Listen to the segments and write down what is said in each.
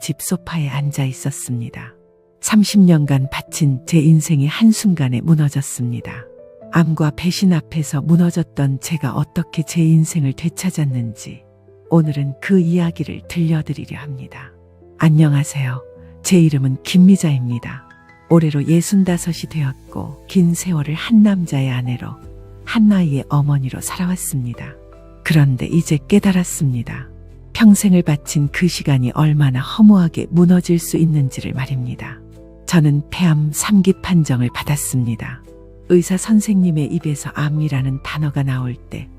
집 소파에 앉아 있었습니다. 30년간 바친 제 인생이 한순간에 무너졌습니다. 암과 배신 앞에서 무너졌던 제가 어떻게 제 인생을 되찾았는지 오늘은 그 이야기를 들려드리려 합니다. 안녕하세요. 제 이름은 김미자입니다. 올해로 65이 되었고 긴 세월을 한 남자의 아내로 한 나이의 어머니로 살아왔습니다. 그런데 이제 깨달았습니다. 평생을 바친 그 시간이 얼마나 허무하게 무너질 수 있는지를 말입니다. 저는 폐암 3기 판정을 받았습니다. 의사 선생님의 입에서 암이라는 단어가 나올 때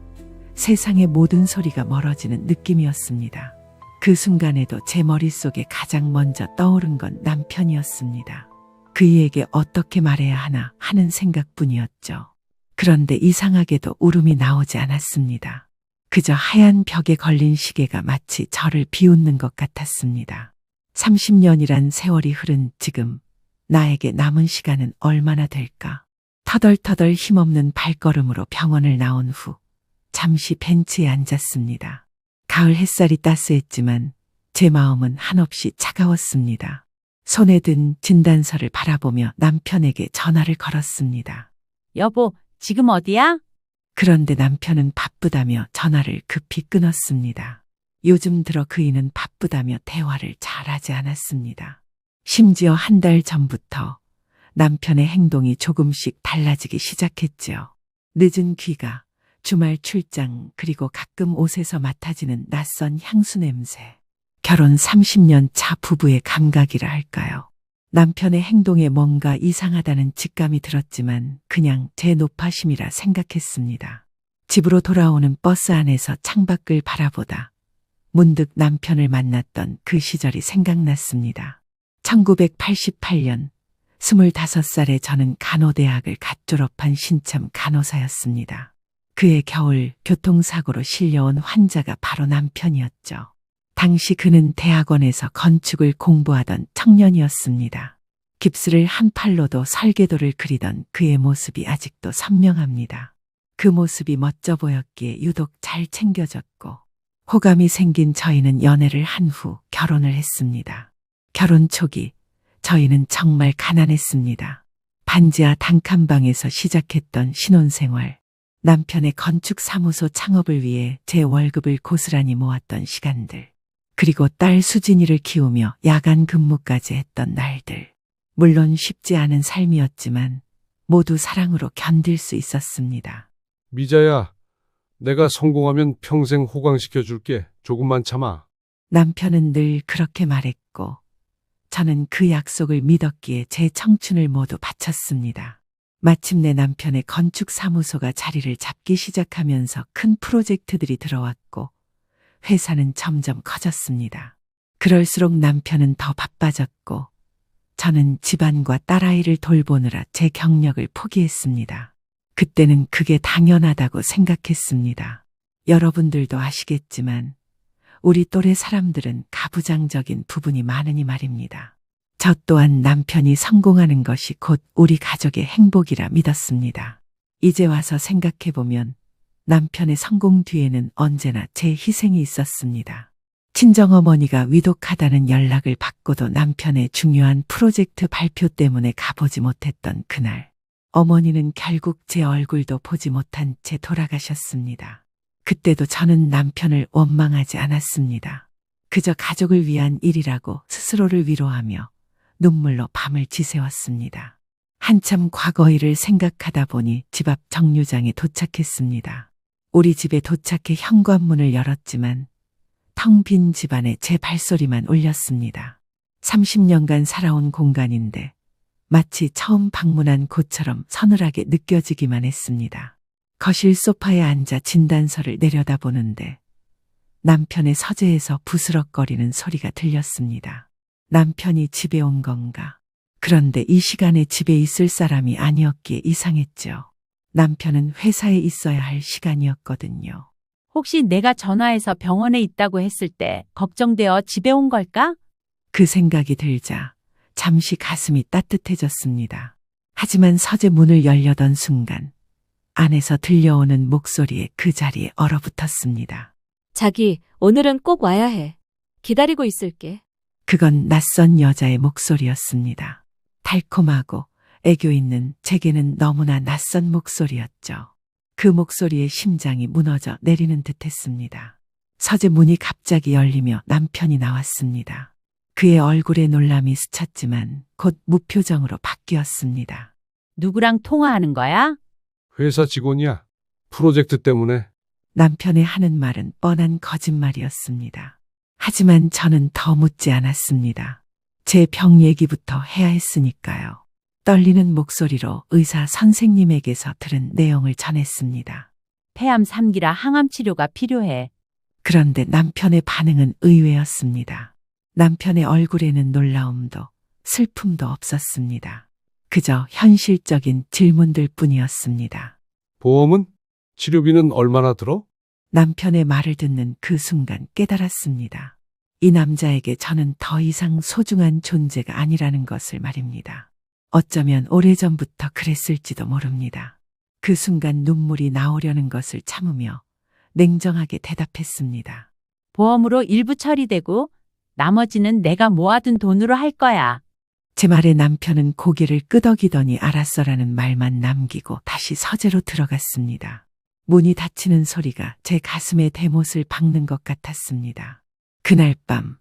세상의 모든 소리가 멀어지는 느낌이었습니다. 그 순간에도 제 머릿속에 가장 먼저 떠오른 건 남편이었습니다. 그이에게 어떻게 말해야 하나 하는 생각뿐이었죠. 그런데 이상하게도 울음이 나오지 않았습니다. 그저 하얀 벽에 걸린 시계가 마치 저를 비웃는 것 같았습니다. 30년이란 세월이 흐른 지금 나에게 남은 시간은 얼마나 될까? 터덜터덜 힘없는 발걸음으로 병원을 나온 후 잠시 벤치에 앉았습니다. 가을 햇살이 따스했지만 제 마음은 한없이 차가웠습니다. 손에 든 진단서를 바라보며 남편에게 전화를 걸었습니다. 여보, 지금 어디야? 그런데 남편은 바쁘다며 전화를 급히 끊었습니다. 요즘 들어 그이는 바쁘다며 대화를 잘하지 않았습니다. 심지어 한 달 전부터 남편의 행동이 조금씩 달라지기 시작했지요. 늦은 귀가, 주말 출장, 그리고 가끔 옷에서 맡아지는 낯선 향수 냄새. 결혼 30년 차 부부의 감각이라 할까요? 남편의 행동에 뭔가 이상하다는 직감이 들었지만 그냥 제 노파심이라 생각했습니다. 집으로 돌아오는 버스 안에서 창밖을 바라보다 문득 남편을 만났던 그 시절이 생각났습니다. 1988년 25살에 저는 간호대학을 갓 졸업한 신참 간호사였습니다. 그해 겨울 교통사고로 실려온 환자가 바로 남편이었죠. 당시 그는 대학원에서 건축을 공부하던 청년이었습니다. 깁스를 한 팔로도 설계도를 그리던 그의 모습이 아직도 선명합니다. 그 모습이 멋져 보였기에 유독 잘 챙겨졌고 호감이 생긴 저희는 연애를 한 후 결혼을 했습니다. 결혼 초기 저희는 정말 가난했습니다. 반지하 단칸방에서 시작했던 신혼생활. 남편의 건축사무소 창업을 위해 제 월급을 고스란히 모았던 시간들. 그리고 딸 수진이를 키우며 야간 근무까지 했던 날들. 물론 쉽지 않은 삶이었지만 모두 사랑으로 견딜 수 있었습니다. 미자야, 내가 성공하면 평생 호강시켜줄게. 조금만 참아. 남편은 늘 그렇게 말했고 저는 그 약속을 믿었기에 제 청춘을 모두 바쳤습니다. 마침내 남편의 건축사무소가 자리를 잡기 시작하면서 큰 프로젝트들이 들어왔고 회사는 점점 커졌습니다. 그럴수록 남편은 더 바빠졌고 저는 집안과 딸아이를 돌보느라 제 경력을 포기했습니다. 그때는 그게 당연하다고 생각했습니다. 여러분들도 아시겠지만 우리 또래 사람들은 가부장적인 부분이 많으니 말입니다. 저 또한 남편이 성공하는 것이 곧 우리 가족의 행복이라 믿었습니다. 이제 와서 생각해보면 남편의 성공 뒤에는 언제나 제 희생이 있었습니다. 친정어머니가 위독하다는 연락을 받고도 남편의 중요한 프로젝트 발표 때문에 가보지 못했던 그날. 어머니는 결국 제 얼굴도 보지 못한 채 돌아가셨습니다. 그때도 저는 남편을 원망하지 않았습니다. 그저 가족을 위한 일이라고 스스로를 위로하며 눈물로 밤을 지새웠습니다. 한참 과거 일을 생각하다 보니 집 앞 정류장에 도착했습니다. 우리 집에 도착해 현관문을 열었지만 텅 빈 집안에 제 발소리만 울렸습니다. 30년간 살아온 공간인데 마치 처음 방문한 곳처럼 서늘하게 느껴지기만 했습니다. 거실 소파에 앉아 진단서를 내려다보는데 남편의 서재에서 부스럭거리는 소리가 들렸습니다. 남편이 집에 온 건가? 그런데 이 시간에 집에 있을 사람이 아니었기에 이상했죠. 남편은 회사에 있어야 할 시간이었거든요. 혹시 내가 전화해서 병원에 있다고 했을 때 걱정되어 집에 온 걸까? 그 생각이 들자 잠시 가슴이 따뜻해졌습니다. 하지만 서재 문을 열려던 순간 안에서 들려오는 목소리에 그 자리에 얼어붙었습니다. 자기, 오늘은 꼭 와야 해. 기다리고 있을게. 그건 낯선 여자의 목소리였습니다. 달콤하고 애교 있는 제게는 너무나 낯선 목소리였죠. 그 목소리에 심장이 무너져 내리는 듯 했습니다. 서재 문이 갑자기 열리며 남편이 나왔습니다. 그의 얼굴에 놀람이 스쳤지만 곧 무표정으로 바뀌었습니다. 누구랑 통화하는 거야? 회사 직원이야. 프로젝트 때문에. 남편의 하는 말은 뻔한 거짓말이었습니다. 하지만 저는 더 묻지 않았습니다. 제 병 얘기부터 해야 했으니까요. 떨리는 목소리로 의사 선생님에게서 들은 내용을 전했습니다. 폐암 3기라 항암 치료가 필요해. 그런데 남편의 반응은 의외였습니다. 남편의 얼굴에는 놀라움도 슬픔도 없었습니다. 그저 현실적인 질문들 뿐이었습니다. 보험은? 치료비는 얼마나 들어? 남편의 말을 듣는 그 순간 깨달았습니다. 이 남자에게 저는 더 이상 소중한 존재가 아니라는 것을 말입니다. 어쩌면 오래전부터 그랬을지도 모릅니다. 그 순간 눈물이 나오려는 것을 참으며 냉정하게 대답했습니다. 보험으로 일부 처리되고 나머지는 내가 모아둔 돈으로 할 거야. 제 말에 남편은 고개를 끄덕이더니 알았어라는 말만 남기고 다시 서재로 들어갔습니다. 문이 닫히는 소리가 제 가슴에 대못을 박는 것 같았습니다. 그날 밤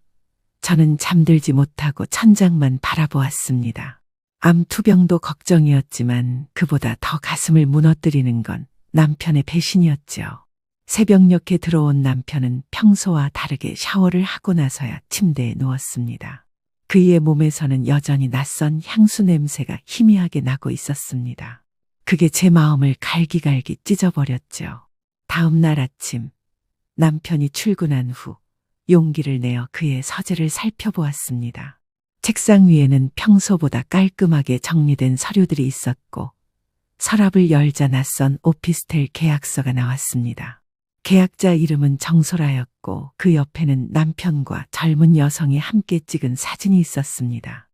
저는 잠들지 못하고 천장만 바라보았습니다. 암 투병도 걱정이었지만 그보다 더 가슴을 무너뜨리는 건 남편의 배신이었죠. 새벽녘에 들어온 남편은 평소와 다르게 샤워를 하고 나서야 침대에 누웠습니다. 그의 몸에서는 여전히 낯선 향수 냄새가 희미하게 나고 있었습니다. 그게 제 마음을 갈기갈기 찢어버렸죠. 다음 날 아침 남편이 출근한 후 용기를 내어 그의 서재를 살펴보았습니다. 책상 위에는 평소보다 깔끔하게 정리된 서류들이 있었고 서랍을 열자 낯선 오피스텔 계약서가 나왔습니다. 계약자 이름은 정소라였고 그 옆에는 남편과 젊은 여성이 함께 찍은 사진이 있었습니다.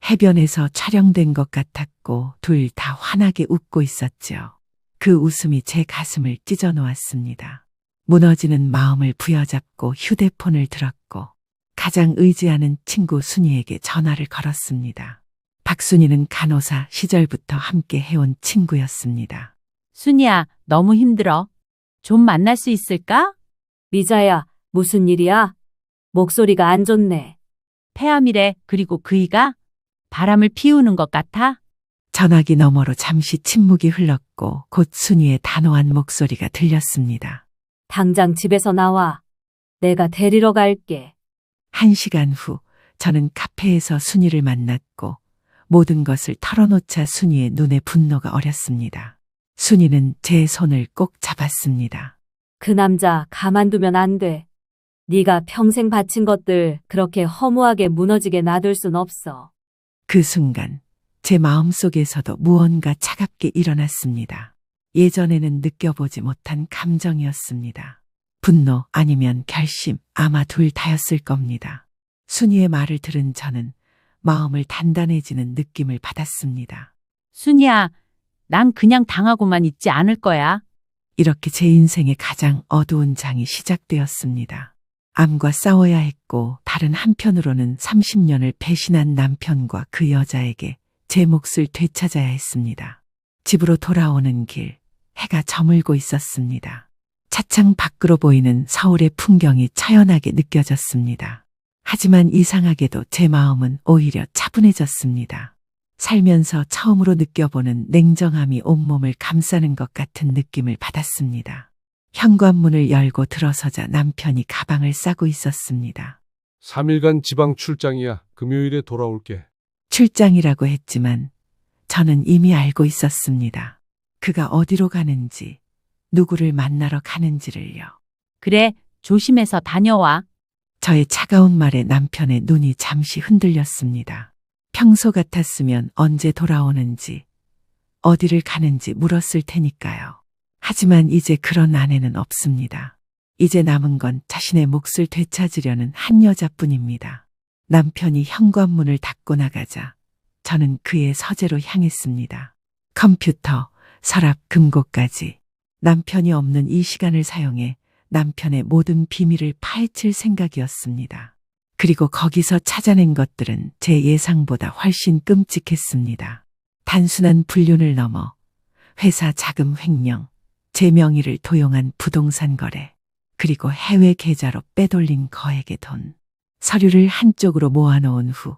해변에서 촬영된 것 같았고 둘 다 환하게 웃고 있었죠. 그 웃음이 제 가슴을 찢어 놓았습니다. 무너지는 마음을 부여잡고 휴대폰을 들었고 가장 의지하는 친구 순이에게 전화를 걸었습니다. 박순이는 간호사 시절부터 함께 해온 친구였습니다. 순이야, 너무 힘들어. 좀 만날 수 있을까? 미자야, 무슨 일이야? 목소리가 안 좋네. 폐암이래. 그리고 그이가 바람을 피우는 것 같아? 전화기 너머로 잠시 침묵이 흘렀고 곧 순이의 단호한 목소리가 들렸습니다. 당장 집에서 나와. 내가 데리러 갈게. 1시간 후 저는 카페에서 순이를 만났고 모든 것을 털어놓자 순이의 눈에 분노가 어렸습니다. 순이는 제 손을 꼭 잡았습니다. 그 남자 가만두면 안 돼. 네가 평생 바친 것들 그렇게 허무하게 무너지게 놔둘 순 없어. 그 순간 제 마음속에서도 무언가 차갑게 일어났습니다. 예전에는 느껴보지 못한 감정이었습니다. 분노 아니면 결심, 아마 둘 다였을 겁니다. 순이의 말을 들은 저는 마음을 단단해지는 느낌을 받았습니다. 순이야, 난 그냥 당하고만 있지 않을 거야. 이렇게 제 인생의 가장 어두운 장이 시작되었습니다. 암과 싸워야 했고 다른 한편으로는 30년을 배신한 남편과 그 여자에게 제 몫을 되찾아야 했습니다. 집으로 돌아오는 길, 해가 저물고 있었습니다. 차창 밖으로 보이는 서울의 풍경이 처연하게 느껴졌습니다. 하지만 이상하게도 제 마음은 오히려 차분해졌습니다. 살면서 처음으로 느껴보는 냉정함이 온몸을 감싸는 것 같은 느낌을 받았습니다. 현관문을 열고 들어서자 남편이 가방을 싸고 있었습니다. 3일간 지방 출장이야. 금요일에 돌아올게. 출장이라고 했지만 저는 이미 알고 있었습니다. 그가 어디로 가는지, 누구를 만나러 가는지를요. 그래, 조심해서 다녀와. 저의 차가운 말에 남편의 눈이 잠시 흔들렸습니다. 평소 같았으면 언제 돌아오는지, 어디를 가는지 물었을 테니까요. 하지만 이제 그런 아내는 없습니다. 이제 남은 건 자신의 몫을 되찾으려는 한 여자뿐입니다. 남편이 현관문을 닫고 나가자 저는 그의 서재로 향했습니다. 컴퓨터, 서랍, 금고까지 남편이 없는 이 시간을 사용해 남편의 모든 비밀을 파헤칠 생각이었습니다. 그리고 거기서 찾아낸 것들은 제 예상보다 훨씬 끔찍했습니다. 단순한 불륜을 넘어 회사 자금 횡령, 제 명의를 도용한 부동산 거래, 그리고 해외 계좌로 빼돌린 거액의 돈. 서류를 한쪽으로 모아놓은 후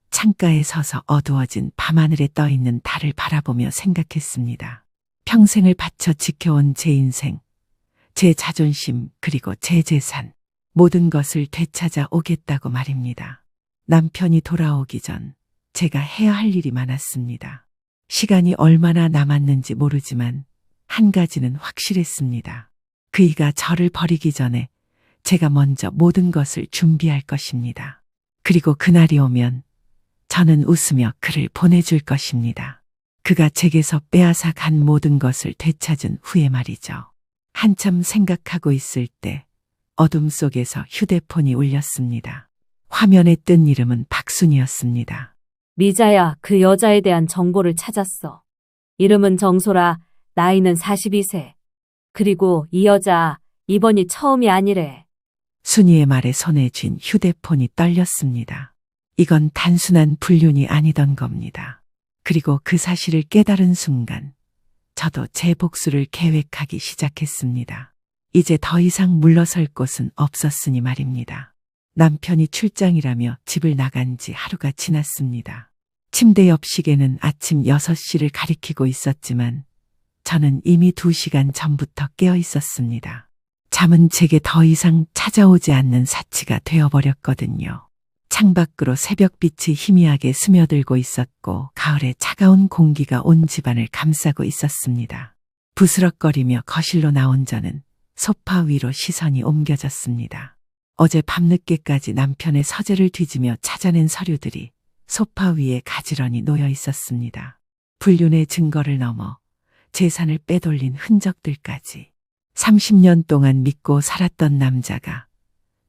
창가에 서서 어두워진 밤하늘에 떠있는 달을 바라보며 생각했습니다. 평생을 바쳐 지켜온 제 인생, 제 자존심, 그리고 제 재산, 모든 것을 되찾아 오겠다고 말입니다. 남편이 돌아오기 전 제가 해야 할 일이 많았습니다. 시간이 얼마나 남았는지 모르지만 한 가지는 확실했습니다. 그이가 저를 버리기 전에 제가 먼저 모든 것을 준비할 것입니다. 그리고 그날이 오면 저는 웃으며 그를 보내줄 것입니다. 그가 제게서 빼앗아 간 모든 것을 되찾은 후에 말이죠. 한참 생각하고 있을 때 어둠 속에서 휴대폰이 울렸습니다. 화면에 뜬 이름은 박순이었습니다. 미자야, 그 여자에 대한 정보를 찾았어. 이름은 정소라, 나이는 42세. 그리고 이 여자 이번이 처음이 아니래. 순이의 말에 손에 쥔 휴대폰이 떨렸습니다. 이건 단순한 불륜이 아니던 겁니다. 그리고 그 사실을 깨달은 순간 저도 제 복수를 계획하기 시작했습니다. 이제 더 이상 물러설 곳은 없었으니 말입니다. 남편이 출장이라며 집을 나간 지 하루가 지났습니다. 침대 옆 시계는 아침 6시를 가리키고 있었지만 저는 이미 2시간 전부터 깨어 있었습니다. 잠은 제게 더 이상 찾아오지 않는 사치가 되어버렸거든요. 창밖으로 새벽빛이 희미하게 스며들고 있었고 가을의 차가운 공기가 온 집안을 감싸고 있었습니다. 부스럭거리며 거실로 나온 저는 소파 위로 시선이 옮겨졌습니다. 어제 밤늦게까지 남편의 서재를 뒤지며 찾아낸 서류들이 소파 위에 가지런히 놓여 있었습니다. 불륜의 증거를 넘어 재산을 빼돌린 흔적들까지. 30년 동안 믿고 살았던 남자가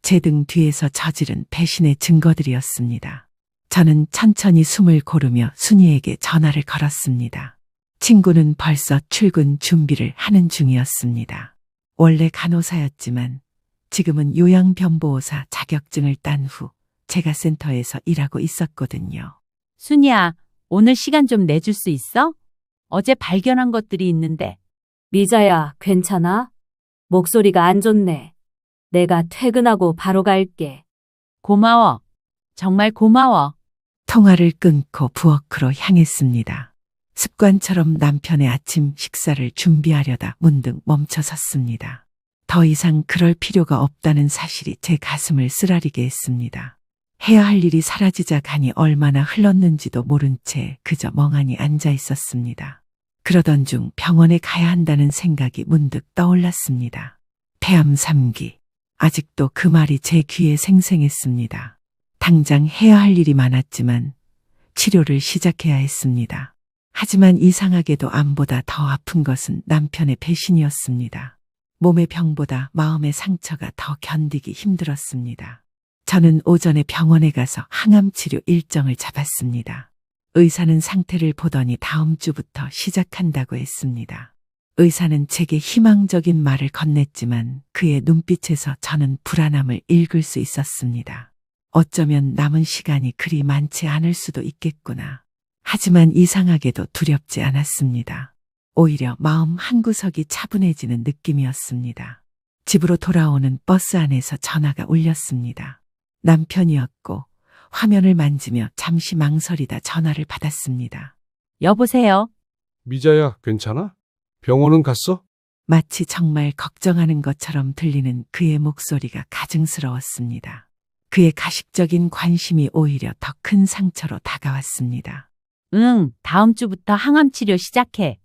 제 등 뒤에서 저지른 배신의 증거들이었습니다. 저는 천천히 숨을 고르며 순이에게 전화를 걸었습니다. 친구는 벌써 출근 준비를 하는 중이었습니다. 원래 간호사였지만 지금은 요양변보호사 자격증을 딴 후 제가 센터에서 일하고 있었거든요. 순이야, 오늘 시간 좀 내줄 수 있어? 어제 발견한 것들이 있는데. 미자야, 괜찮아? 목소리가 안 좋네. 내가 퇴근하고 바로 갈게. 고마워. 정말 고마워. 통화를 끊고 부엌으로 향했습니다. 습관처럼 남편의 아침 식사를 준비하려다 문득 멈춰 섰습니다. 더 이상 그럴 필요가 없다는 사실이 제 가슴을 쓰라리게 했습니다. 해야 할 일이 사라지자 간이 얼마나 흘렀는지도 모른 채 그저 멍하니 앉아 있었습니다. 그러던 중 병원에 가야 한다는 생각이 문득 떠올랐습니다. 폐암 3기. 아직도 그 말이 제 귀에 생생했습니다. 당장 해야 할 일이 많았지만 치료를 시작해야 했습니다. 하지만 이상하게도 암보다 더 아픈 것은 남편의 배신이었습니다. 몸의 병보다 마음의 상처가 더 견디기 힘들었습니다. 저는 오전에 병원에 가서 항암 치료 일정을 잡았습니다. 의사는 상태를 보더니 다음 주부터 시작한다고 했습니다. 의사는 제게 희망적인 말을 건넸지만 그의 눈빛에서 저는 불안함을 읽을 수 있었습니다. 어쩌면 남은 시간이 그리 많지 않을 수도 있겠구나. 하지만 이상하게도 두렵지 않았습니다. 오히려 마음 한구석이 차분해지는 느낌이었습니다. 집으로 돌아오는 버스 안에서 전화가 울렸습니다. 남편이었고 화면을 만지며 잠시 망설이다 전화를 받았습니다. 여보세요? 미자야, 괜찮아? 병원은 갔어? 마치 정말 걱정하는 것처럼 들리는 그의 목소리가 가증스러웠습니다. 그의 가식적인 관심이 오히려 더 큰 상처로 다가왔습니다. 응, 다음 주부터 항암 치료 시작해.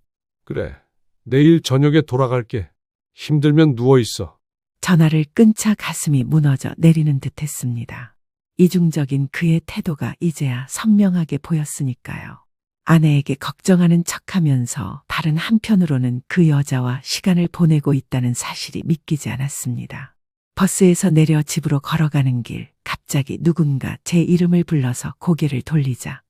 그래. 내일 저녁에 돌아갈게. 힘들면 누워있어. 전화를 끊자 가슴이 무너져 내리는 듯 했습니다. 이중적인 그의 태도가 이제야 선명하게 보였으니까요. 아내에게 걱정하는 척하면서 다른 한편으로는 그 여자와 시간을 보내고 있다는 사실이 믿기지 않았습니다. 버스에서 내려 집으로 걸어가는 길, 갑자기 누군가 제 이름을 불러서 고개를 돌리자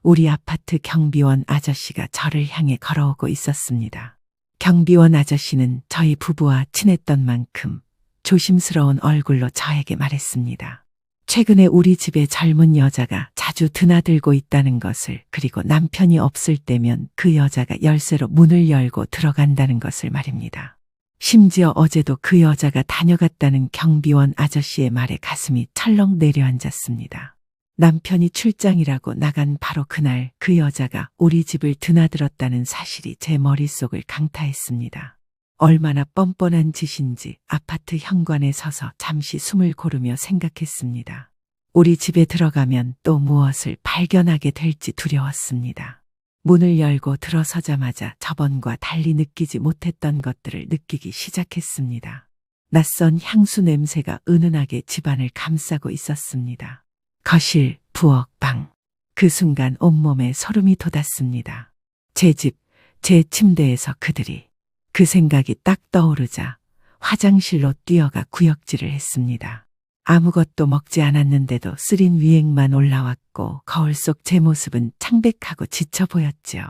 우리 아파트 경비원 아저씨가 저를 향해 걸어오고 있었습니다. 경비원 아저씨는 저희 부부와 친했던 만큼 조심스러운 얼굴로 저에게 말했습니다. 최근에 우리 집에 젊은 여자가 자주 드나들고 있다는 것을, 그리고 남편이 없을 때면 그 여자가 열쇠로 문을 열고 들어간다는 것을 말입니다. 심지어 어제도 그 여자가 다녀갔다는 경비원 아저씨의 말에 가슴이 철렁 내려앉았습니다. 남편이 출장이라고 나간 바로 그날 그 여자가 우리 집을 드나들었다는 사실이 제 머릿속을 강타했습니다. 얼마나 뻔뻔한 짓인지 아파트 현관에 서서 잠시 숨을 고르며 생각했습니다. 우리 집에 들어가면 또 무엇을 발견하게 될지 두려웠습니다. 문을 열고 들어서자마자 저번과 달리 느끼지 못했던 것들을 느끼기 시작했습니다. 낯선 향수 냄새가 은은하게 집안을 감싸고 있었습니다. 거실, 부엌, 방. 그 순간 온몸에 소름이 돋았습니다. 제 집, 제 침대에서 그들이. 그 생각이 딱 떠오르자 화장실로 뛰어가 구역질을 했습니다. 아무것도 먹지 않았는데도 쓰린 위액만 올라왔고 거울 속 제 모습은 창백하고 지쳐 보였지요.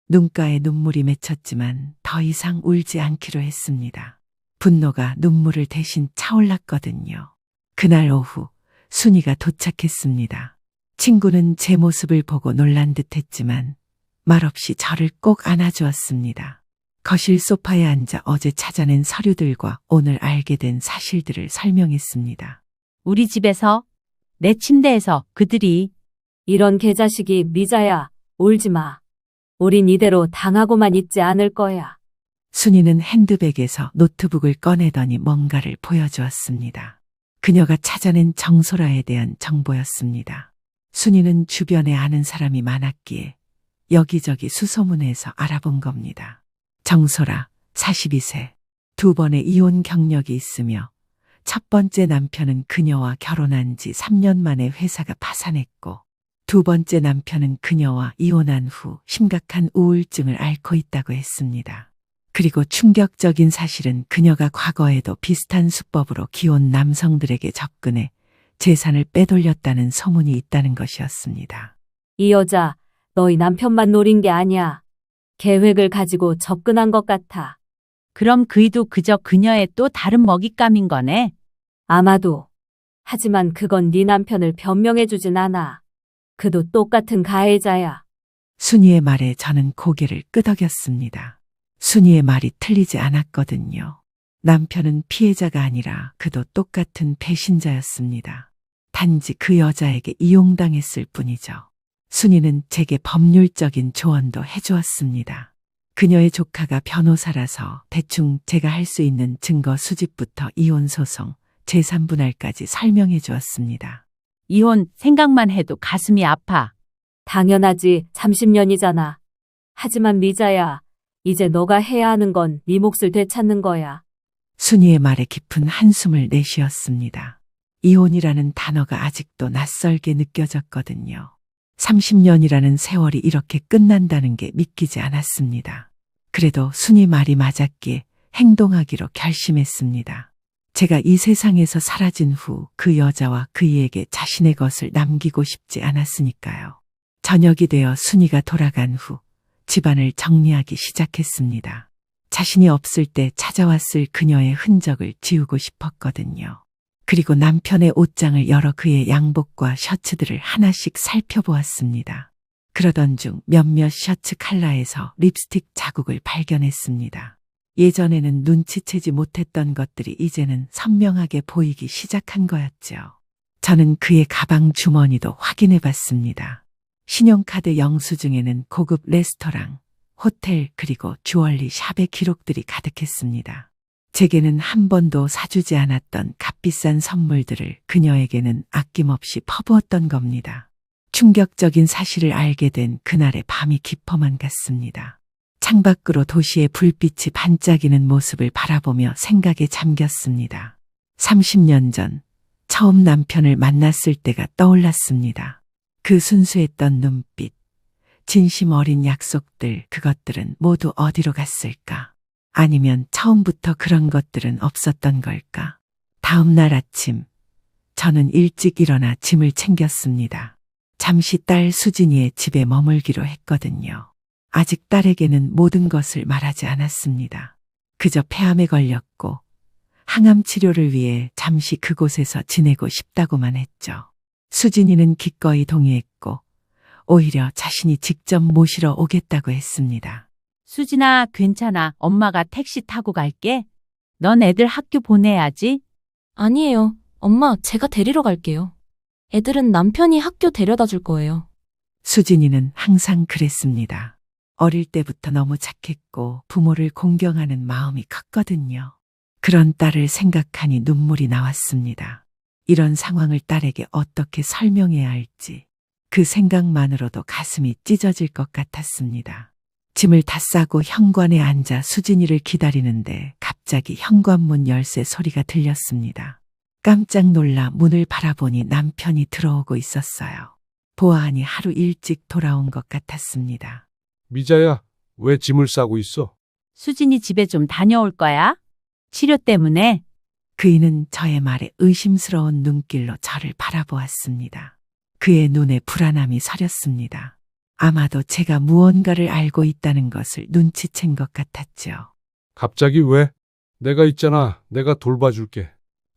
눈가에 눈물이 맺혔지만 더 이상 울지 않기로 했습니다. 분노가 눈물을 대신 차올랐거든요. 그날 오후 순이가 도착했습니다. 친구는 제 모습을 보고 놀란 듯했지만 말없이 저를 꼭 안아주었습니다. 거실 소파에 앉아 어제 찾아낸 서류들과 오늘 알게 된 사실들을 설명했습니다. 우리 집에서, 내 침대에서 그들이. 이런 개자식이. 미자야, 울지 마. 우린 이대로 당하고만 있지 않을 거야. 순이는 핸드백에서 노트북을 꺼내더니 뭔가를 보여주었습니다. 그녀가 찾아낸 정소라에 대한 정보였습니다. 순이는 주변에 아는 사람이 많았기에 여기저기 수소문해서 알아본 겁니다. 정소라, 42세, 2번의 이혼 경력이 있으며 첫 번째 남편은 그녀와 결혼한 지 3년 만에 회사가 파산했고, 두 번째 남편은 그녀와 이혼한 후 심각한 우울증을 앓고 있다고 했습니다. 그리고 충격적인 사실은 그녀가 과거에도 비슷한 수법으로 기혼 남성들에게 접근해 재산을 빼돌렸다는 소문이 있다는 것이었습니다. 이 여자, 너희 남편만 노린 게 아니야. 계획을 가지고 접근한 것 같아. 그럼 그이도 그저 그녀의 또 다른 먹잇감인 거네. 아마도. 하지만 그건 네 남편을 변명해주진 않아. 그도 똑같은 가해자야. 순이의 말에 저는 고개를 끄덕였습니다. 순이의 말이 틀리지 않았거든요. 남편은 피해자가 아니라 그도 똑같은 배신자였습니다. 단지 그 여자에게 이용당했을 뿐이죠. 순이는 제게 법률적인 조언도 해주었습니다. 그녀의 조카가 변호사라서 대충 제가 할 수 있는 증거 수집부터 이혼 소송, 재산 분할까지 설명해 주었습니다. 이혼 생각만 해도 가슴이 아파. 당연하지. 30년이잖아. 하지만 미자야, 이제 너가 해야 하는 건 네 몫을 되찾는 거야. 순이의 말에 깊은 한숨을 내쉬었습니다. 이혼이라는 단어가 아직도 낯설게 느껴졌거든요. 30년이라는 세월이 이렇게 끝난다는 게 믿기지 않았습니다. 그래도 순이 말이 맞았기에 행동하기로 결심했습니다. 제가 이 세상에서 사라진 후 그 여자와 그이에게 자신의 것을 남기고 싶지 않았으니까요. 저녁이 되어 순이가 돌아간 후 집안을 정리하기 시작했습니다. 자신이 없을 때 찾아왔을 그녀의 흔적을 지우고 싶었거든요. 그리고 남편의 옷장을 열어 그의 양복과 셔츠들을 하나씩 살펴보았습니다. 그러던 중 몇몇 셔츠 컬러에서 립스틱 자국을 발견했습니다. 예전에는 눈치채지 못했던 것들이 이제는 선명하게 보이기 시작한 거였죠. 저는 그의 가방 주머니도 확인해 봤습니다. 신용카드 영수증에는 고급 레스토랑, 호텔 그리고 주얼리 샵의 기록들이 가득했습니다. 제게는 한 번도 사주지 않았던 값비싼 선물들을 그녀에게는 아낌없이 퍼부었던 겁니다. 충격적인 사실을 알게 된 그날의 밤이 깊어만 갔습니다. 창밖으로 도시의 불빛이 반짝이는 모습을 바라보며 생각에 잠겼습니다. 30년 전 처음 남편을 만났을 때가 떠올랐습니다. 그 순수했던 눈빛, 진심 어린 약속들, 그것들은 모두 어디로 갔을까? 아니면 처음부터 그런 것들은 없었던 걸까? 다음 날 아침, 저는 일찍 일어나 짐을 챙겼습니다. 잠시 딸 수진이의 집에 머물기로 했거든요. 아직 딸에게는 모든 것을 말하지 않았습니다. 그저 폐암에 걸렸고 항암 치료를 위해 잠시 그곳에서 지내고 싶다고만 했죠. 수진이는 기꺼이 동의했고 오히려 자신이 직접 모시러 오겠다고 했습니다. 수진아, 괜찮아. 엄마가 택시 타고 갈게. 넌 애들 학교 보내야지. 아니에요. 엄마, 제가 데리러 갈게요. 애들은 남편이 학교 데려다 줄 거예요. 수진이는 항상 그랬습니다. 어릴 때부터 너무 착했고 부모를 공경하는 마음이 컸거든요. 그런 딸을 생각하니 눈물이 나왔습니다. 이런 상황을 딸에게 어떻게 설명해야 할지 그 생각만으로도 가슴이 찢어질 것 같았습니다. 짐을 다 싸고 현관에 앉아 수진이를 기다리는데 갑자기 현관문 열쇠 소리가 들렸습니다. 깜짝 놀라 문을 바라보니 남편이 들어오고 있었어요. 보아하니 하루 일찍 돌아온 것 같았습니다. 미자야, 왜 짐을 싸고 있어? 수진이 집에 좀 다녀올 거야? 치료 때문에. 그이는 저의 말에 의심스러운 눈길로 저를 바라보았습니다. 그의 눈에 불안함이 서렸습니다. 아마도 제가 무언가를 알고 있다는 것을 눈치챈 것 같았죠. 갑자기 왜? 내가 있잖아. 내가 돌봐줄게.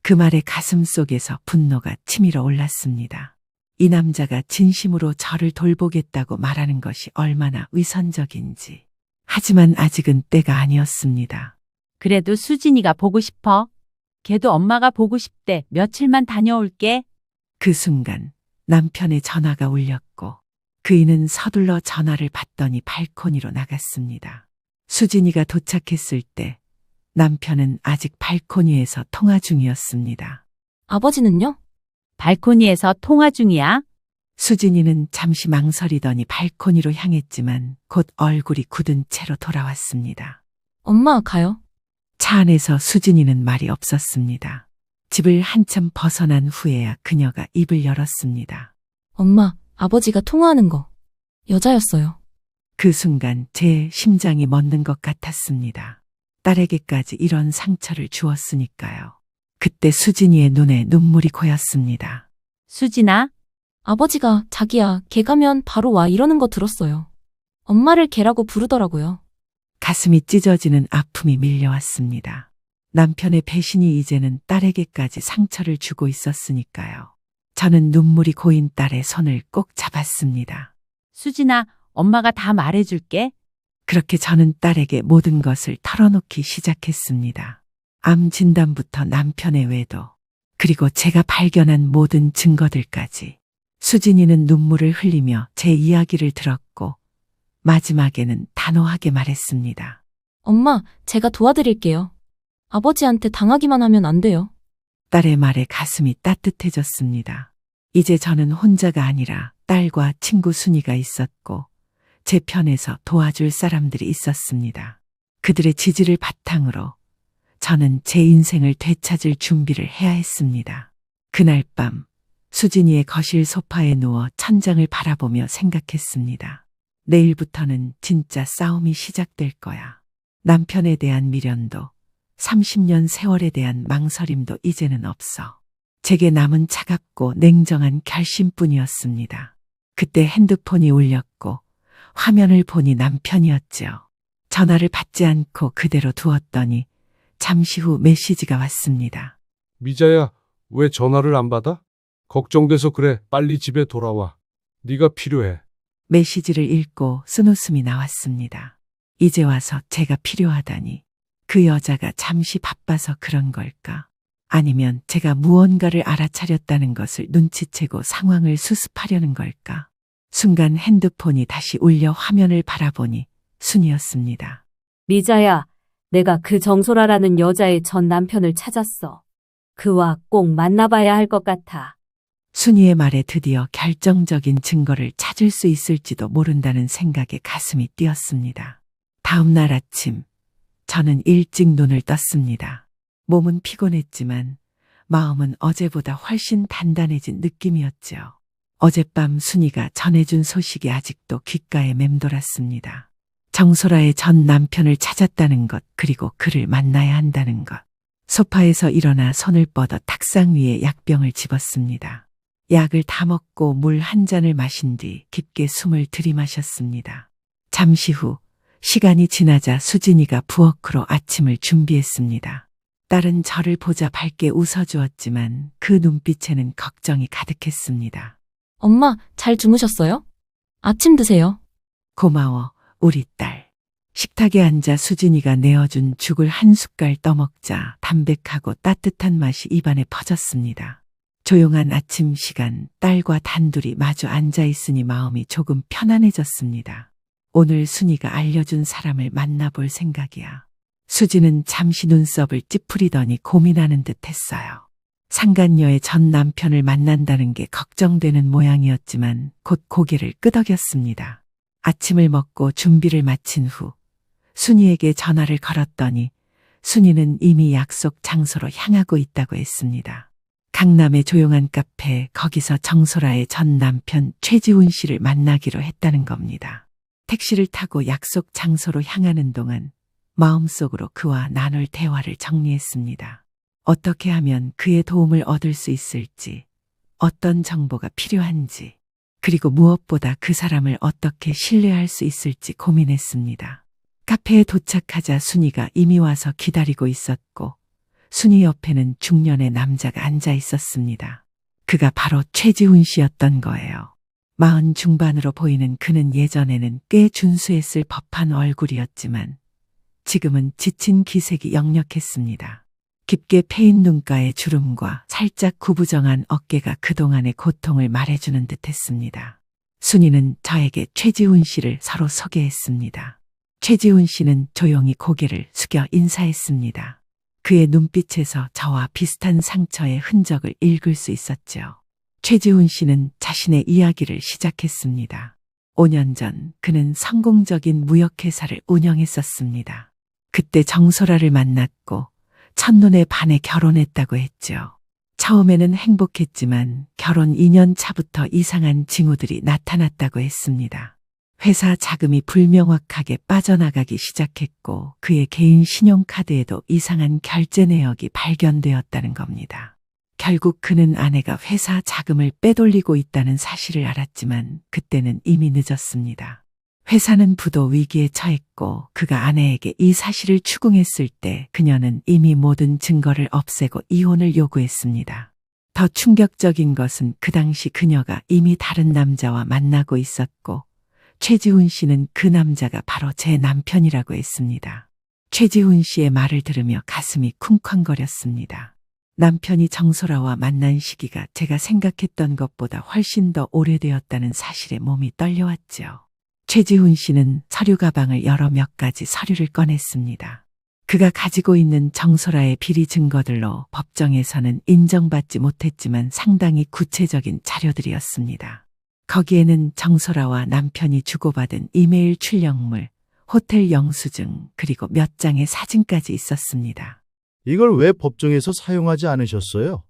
그 말에 가슴 속에서 분노가 치밀어 올랐습니다. 이 남자가 진심으로 저를 돌보겠다고 말하는 것이 얼마나 위선적인지. 하지만 아직은 때가 아니었습니다. 그래도 수진이가 보고 싶어. 걔도 엄마가 보고 싶대. 며칠만 다녀올게. 그 순간 남편의 전화가 울렸고 그이는 서둘러 전화를 받더니 발코니로 나갔습니다. 수진이가 도착했을 때 남편은 아직 발코니에서 통화 중이었습니다. 아버지는요? 발코니에서 통화 중이야. 수진이는 잠시 망설이더니 발코니로 향했지만 곧 얼굴이 굳은 채로 돌아왔습니다. 엄마, 가요. 차 안에서 수진이는 말이 없었습니다. 집을 한참 벗어난 후에야 그녀가 입을 열었습니다. 엄마, 아버지가 통화하는 거. 여자였어요. 그 순간 제 심장이 멎는 것 같았습니다. 딸에게까지 이런 상처를 주었으니까요. 그때 수진이의 눈에 눈물이 고였습니다. 수진아, 아버지가 자기야, 걔 가면 바로 와 이러는 거 들었어요. 엄마를 걔라고 부르더라고요. 가슴이 찢어지는 아픔이 밀려왔습니다. 남편의 배신이 이제는 딸에게까지 상처를 주고 있었으니까요. 저는 눈물이 고인 딸의 손을 꼭 잡았습니다. 수진아, 엄마가 다 말해줄게. 그렇게 저는 딸에게 모든 것을 털어놓기 시작했습니다. 암 진단부터 남편의 외도, 그리고 제가 발견한 모든 증거들까지. 수진이는 눈물을 흘리며 제 이야기를 들었고 마지막에는 단호하게 말했습니다. 엄마, 제가 도와드릴게요. 아버지한테 당하기만 하면 안 돼요. 딸의 말에 가슴이 따뜻해졌습니다. 이제 저는 혼자가 아니라 딸과 친구 순이가 있었고 제 편에서 도와줄 사람들이 있었습니다. 그들의 지지를 바탕으로 저는 제 인생을 되찾을 준비를 해야 했습니다. 그날 밤 수진이의 거실 소파에 누워 천장을 바라보며 생각했습니다. 내일부터는 진짜 싸움이 시작될 거야. 남편에 대한 미련도 30년 세월에 대한 망설임도 이제는 없어. 제게 남은 차갑고 냉정한 결심뿐이었습니다. 그때 핸드폰이 울렸고 화면을 보니 남편이었죠. 전화를 받지 않고 그대로 두었더니 잠시 후 메시지가 왔습니다. 미자야, 왜 전화를 안 받아? 걱정돼서 그래. 빨리 집에 돌아와. 네가 필요해. 메시지를 읽고 쓴웃음이 나왔습니다. 이제 와서 제가 필요하다니. 그 여자가 잠시 바빠서 그런 걸까? 아니면 제가 무언가를 알아차렸다는 것을 눈치채고 상황을 수습하려는 걸까? 순간 핸드폰이 다시 울려 화면을 바라보니 순이었습니다. 미자야, 내가 그 정소라라는 여자의 전 남편을 찾았어. 그와 꼭 만나봐야 할 것 같아. 순이의 말에 드디어 결정적인 증거를 찾을 수 있을지도 모른다는 생각에 가슴이 뛰었습니다. 다음 날 아침, 저는 일찍 눈을 떴습니다. 몸은 피곤했지만 마음은 어제보다 훨씬 단단해진 느낌이었죠. 어젯밤 순이가 전해준 소식이 아직도 귓가에 맴돌았습니다. 정소라의 전 남편을 찾았다는 것, 그리고 그를 만나야 한다는 것. 소파에서 일어나 손을 뻗어 탁상 위에 약병을 집었습니다. 약을 다 먹고 물 한 잔을 마신 뒤 깊게 숨을 들이마셨습니다. 잠시 후 시간이 지나자 수진이가 부엌으로 아침을 준비했습니다. 딸은 저를 보자 밝게 웃어주었지만 그 눈빛에는 걱정이 가득했습니다. 엄마, 잘 주무셨어요? 아침 드세요. 고마워, 우리 딸. 식탁에 앉아 수진이가 내어준 죽을 한 숟갈 떠먹자 담백하고 따뜻한 맛이 입안에 퍼졌습니다. 조용한 아침 시간, 딸과 단둘이 마주 앉아 있으니 마음이 조금 편안해졌습니다. 오늘 순이가 알려준 사람을 만나볼 생각이야. 수지는 잠시 눈썹을 찌푸리더니 고민하는 듯 했어요. 상간녀의 전 남편을 만난다는 게 걱정되는 모양이었지만 곧 고개를 끄덕였습니다. 아침을 먹고 준비를 마친 후 순이에게 전화를 걸었더니 순이는 이미 약속 장소로 향하고 있다고 했습니다. 강남의 조용한 카페, 거기서 정소라의 전 남편 최지훈 씨를 만나기로 했다는 겁니다. 택시를 타고 약속 장소로 향하는 동안 마음속으로 그와 나눌 대화를 정리했습니다. 어떻게 하면 그의 도움을 얻을 수 있을지, 어떤 정보가 필요한지, 그리고 무엇보다 그 사람을 어떻게 신뢰할 수 있을지 고민했습니다. 카페에 도착하자 순이가 이미 와서 기다리고 있었고 순이 옆에는 중년의 남자가 앉아 있었습니다. 그가 바로 최지훈 씨였던 거예요. 40 중반으로 보이는 그는 예전에는 꽤 준수했을 법한 얼굴이었지만 지금은 지친 기색이 역력했습니다. 깊게 패인 눈가의 주름과 살짝 구부정한 어깨가 그동안의 고통을 말해주는 듯했습니다. 순이는 저에게 최지훈 씨를 서로 소개했습니다. 최지훈 씨는 조용히 고개를 숙여 인사했습니다. 그의 눈빛에서 저와 비슷한 상처의 흔적을 읽을 수 있었죠. 최지훈 씨는 자신의 이야기를 시작했습니다. 5년 전 그는 성공적인 무역회사를 운영했었습니다. 그때 정소라를 만났고 첫눈에 반해 결혼했다고 했죠. 처음에는 행복했지만 결혼 2년 차부터 이상한 징후들이 나타났다고 했습니다. 회사 자금이 불명확하게 빠져나가기 시작했고 그의 개인 신용카드에도 이상한 결제 내역이 발견되었다는 겁니다. 결국 그는 아내가 회사 자금을 빼돌리고 있다는 사실을 알았지만 그때는 이미 늦었습니다. 회사는 부도 위기에 처했고 그가 아내에게 이 사실을 추궁했을 때 그녀는 이미 모든 증거를 없애고 이혼을 요구했습니다. 더 충격적인 것은 그 당시 그녀가 이미 다른 남자와 만나고 있었고 최지훈 씨는 그 남자가 바로 제 남편이라고 했습니다. 최지훈 씨의 말을 들으며 가슴이 쿵쾅거렸습니다. 남편이 정소라와 만난 시기가 제가 생각했던 것보다 훨씬 더 오래되었다는 사실에 몸이 떨려왔죠. 최지훈 씨는 서류 가방을 열어 몇 가지 서류를 꺼냈습니다. 그가 가지고 있는 정소라의 비리 증거들로 법정에서는 인정받지 못했지만 상당히 구체적인 자료들이었습니다. 거기에는 정소라와 남편이 주고받은 이메일 출력물, 호텔 영수증, 그리고 몇 장의 사진까지 있었습니다. 이걸 왜 법정에서 사용하지 않으셨어요?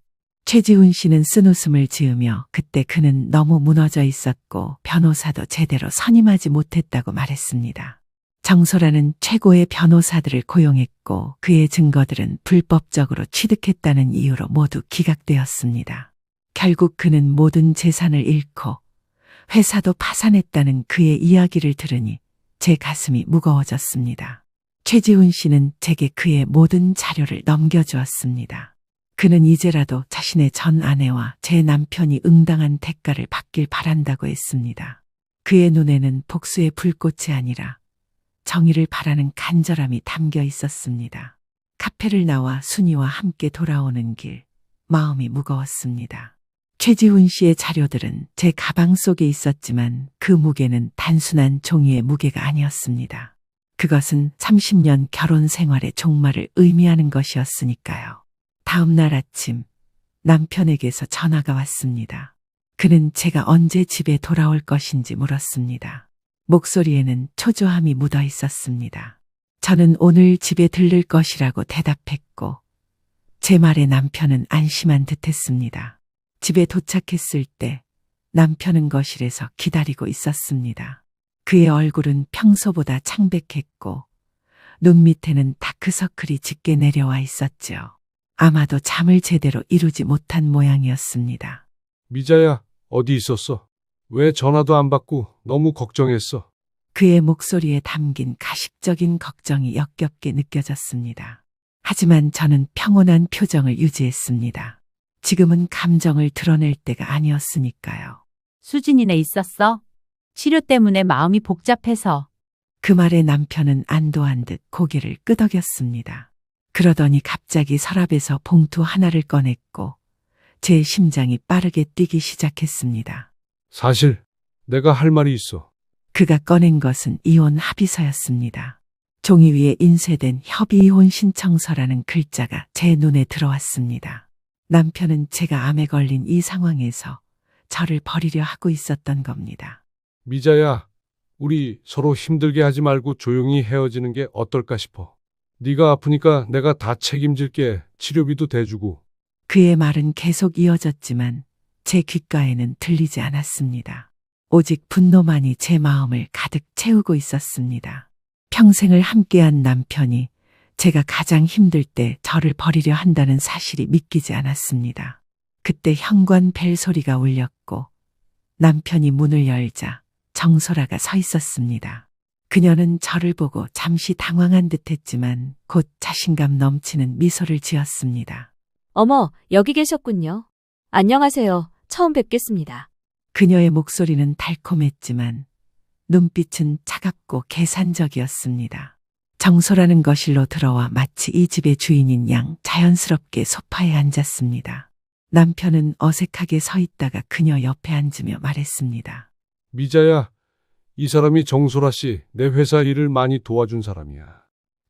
최지훈 씨는 쓴웃음을 지으며 그때 그는 너무 무너져 있었고 변호사도 제대로 선임하지 못했다고 말했습니다. 정소라는 최고의 변호사들을 고용했고 그의 증거들은 불법적으로 취득했다는 이유로 모두 기각되었습니다. 결국 그는 모든 재산을 잃고 회사도 파산했다는 그의 이야기를 들으니 제 가슴이 무거워졌습니다. 최지훈 씨는 제게 그의 모든 자료를 넘겨주었습니다. 그는 이제라도 자신의 전 아내와 제 남편이 응당한 대가를 받길 바란다고 했습니다. 그의 눈에는 복수의 불꽃이 아니라 정의를 바라는 간절함이 담겨 있었습니다. 카페를 나와 순이와 함께 돌아오는 길, 마음이 무거웠습니다. 최지훈 씨의 자료들은 제 가방 속에 있었지만 그 무게는 단순한 종이의 무게가 아니었습니다. 그것은 30년 결혼 생활의 종말을 의미하는 것이었으니까요. 다음 날 아침 남편에게서 전화가 왔습니다. 그는 제가 언제 집에 돌아올 것인지 물었습니다. 목소리에는 초조함이 묻어 있었습니다. 저는 오늘 집에 들를 것이라고 대답했고 제 말에 남편은 안심한 듯했습니다. 집에 도착했을 때 남편은 거실에서 기다리고 있었습니다. 그의 얼굴은 평소보다 창백했고 눈 밑에는 다크서클이 짙게 내려와 있었죠. 아마도 잠을 제대로 이루지 못한 모양이었습니다. 미자야, 어디 있었어? 왜 전화도 안 받고 너무 걱정했어? 그의 목소리에 담긴 가식적인 걱정이 역겹게 느껴졌습니다. 하지만 저는 평온한 표정을 유지했습니다. 지금은 감정을 드러낼 때가 아니었으니까요. 수진이네 있었어? 치료 때문에 마음이 복잡해서. 그 말에 남편은 안도한 듯 고개를 끄덕였습니다. 그러더니 갑자기 서랍에서 봉투 하나를 꺼냈고 제 심장이 빠르게 뛰기 시작했습니다. 사실 내가 할 말이 있어. 그가 꺼낸 것은 이혼 합의서였습니다. 종이 위에 인쇄된 협의 이혼 신청서라는 글자가 제 눈에 들어왔습니다. 남편은 제가 암에 걸린 이 상황에서 저를 버리려 하고 있었던 겁니다. 미자야, 우리 서로 힘들게 하지 말고 조용히 헤어지는 게 어떨까 싶어. 네가 아프니까 내가 다 책임질게. 치료비도 대주고. 그의 말은 계속 이어졌지만 제 귓가에는 들리지 않았습니다. 오직 분노만이 제 마음을 가득 채우고 있었습니다. 평생을 함께한 남편이 제가 가장 힘들 때 저를 버리려 한다는 사실이 믿기지 않았습니다. 그때 현관 벨 소리가 울렸고 남편이 문을 열자 정소라가 서 있었습니다. 그녀는 저를 보고 잠시 당황한 듯했지만 곧 자신감 넘치는 미소를 지었습니다. 어머, 여기 계셨군요. 안녕하세요. 처음 뵙겠습니다. 그녀의 목소리는 달콤했지만 눈빛은 차갑고 계산적이었습니다. 정소라는 거실로 들어와 마치 이 집의 주인인 양 자연스럽게 소파에 앉았습니다. 남편은 어색하게 서 있다가 그녀 옆에 앉으며 말했습니다. 미자야, 이 사람이 정소라 씨, 내 회사 일을 많이 도와준 사람이야.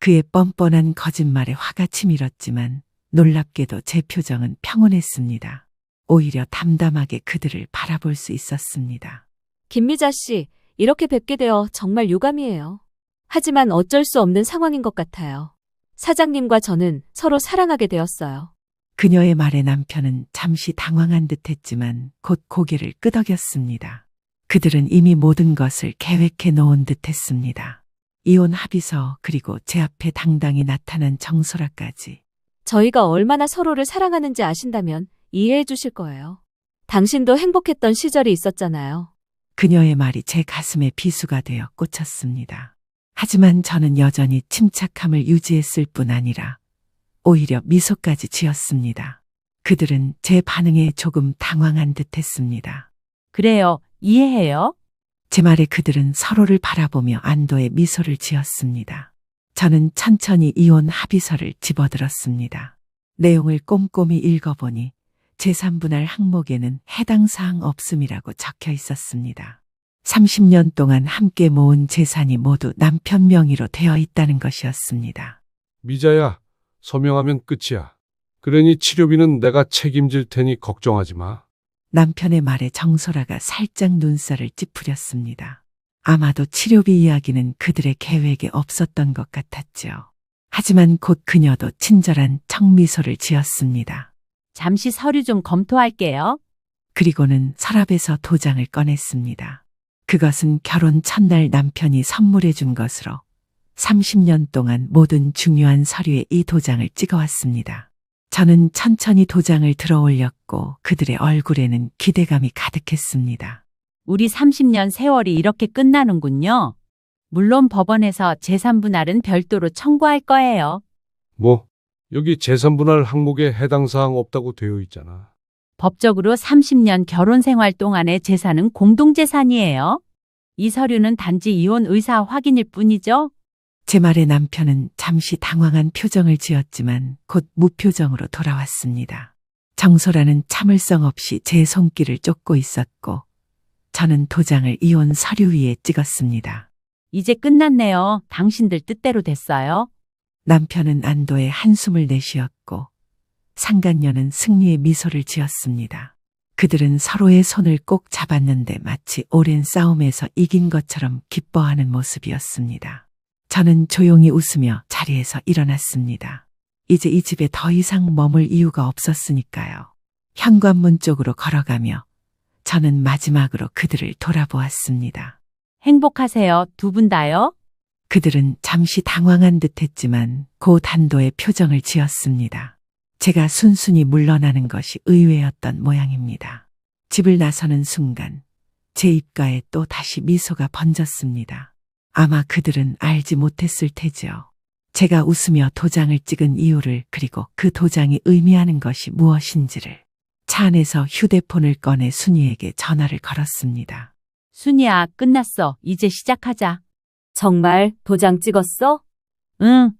그의 뻔뻔한 거짓말에 화가 치밀었지만 놀랍게도 제 표정은 평온했습니다. 오히려 담담하게 그들을 바라볼 수 있었습니다. 김미자 씨, 이렇게 뵙게 되어 정말 유감이에요. 하지만 어쩔 수 없는 상황인 것 같아요. 사장님과 저는 서로 사랑하게 되었어요. 그녀의 말에 남편은 잠시 당황한 듯했지만 곧 고개를 끄덕였습니다. 그들은 이미 모든 것을 계획해 놓은 듯했습니다. 이혼 합의서 그리고 제 앞에 당당히 나타난 정소라까지. 저희가 얼마나 서로를 사랑하는지 아신다면 이해해 주실 거예요. 당신도 행복했던 시절이 있었잖아요. 그녀의 말이 제 가슴에 비수가 되어 꽂혔습니다. 하지만 저는 여전히 침착함을 유지했을 뿐 아니라 오히려 미소까지 지었습니다. 그들은 제 반응에 조금 당황한 듯했습니다. 그래요. 이해해요. 제 말에 그들은 서로를 바라보며 안도의 미소를 지었습니다. 저는 천천히 이혼 합의서를 집어들었습니다. 내용을 꼼꼼히 읽어보니 재산분할 항목에는 해당 사항 없음이라고 적혀 있었습니다. 30년 동안 함께 모은 재산이 모두 남편 명의로 되어 있다는 것이었습니다. 미자야, 서명하면 끝이야. 그러니 치료비는 내가 책임질 테니 걱정하지 마. 남편의 말에 정소라가 살짝 눈살을 찌푸렸습니다. 아마도 치료비 이야기는 그들의 계획에 없었던 것 같았죠. 하지만 곧 그녀도 친절한 청미소를 지었습니다. 잠시 서류 좀 검토할게요. 그리고는 서랍에서 도장을 꺼냈습니다. 그것은 결혼 첫날 남편이 선물해 준 것으로 30년 동안 모든 중요한 서류에 이 도장을 찍어왔습니다. 저는 천천히 도장을 들어 올렸고 그들의 얼굴에는 기대감이 가득했습니다. 우리 30년 세월이 이렇게 끝나는군요. 물론 법원에서 재산 분할은 별도로 청구할 거예요. 뭐, 여기 재산분할 항목에 해당 사항 없다고 되어 있잖아. 법적으로 30년 결혼 생활 동안의 재산은 공동재산이에요. 이 서류는 단지 이혼 의사 확인일 뿐이죠. 제 말에 남편은 잠시 당황한 표정을 지었지만 곧 무표정으로 돌아왔습니다. 정소라는 참을성 없이 제 손길을 쫓고 있었고 저는 도장을 이혼 서류 위에 찍었습니다. 이제 끝났네요. 당신들 뜻대로 됐어요. 남편은 안도의 한숨을 내쉬었고 상간녀는 승리의 미소를 지었습니다. 그들은 서로의 손을 꼭 잡았는데 마치 오랜 싸움에서 이긴 것처럼 기뻐하는 모습이었습니다. 저는 조용히 웃으며 자리에서 일어났습니다. 이제 이 집에 더 이상 머물 이유가 없었으니까요. 현관문 쪽으로 걸어가며 저는 마지막으로 그들을 돌아보았습니다. 행복하세요. 두 분 다요. 그들은 잠시 당황한 듯했지만 고단도의 표정을 지었습니다. 제가 순순히 물러나는 것이 의외였던 모양입니다. 집을 나서는 순간 제 입가에 또 다시 미소가 번졌습니다. 아마 그들은 알지 못했을 테지요. 제가 웃으며 도장을 찍은 이유를 그리고 그 도장이 의미하는 것이 무엇인지를 차 안에서 휴대폰을 꺼내 순이에게 전화를 걸었습니다. 순이야, 끝났어. 이제 시작하자. 정말 도장 찍었어? 응.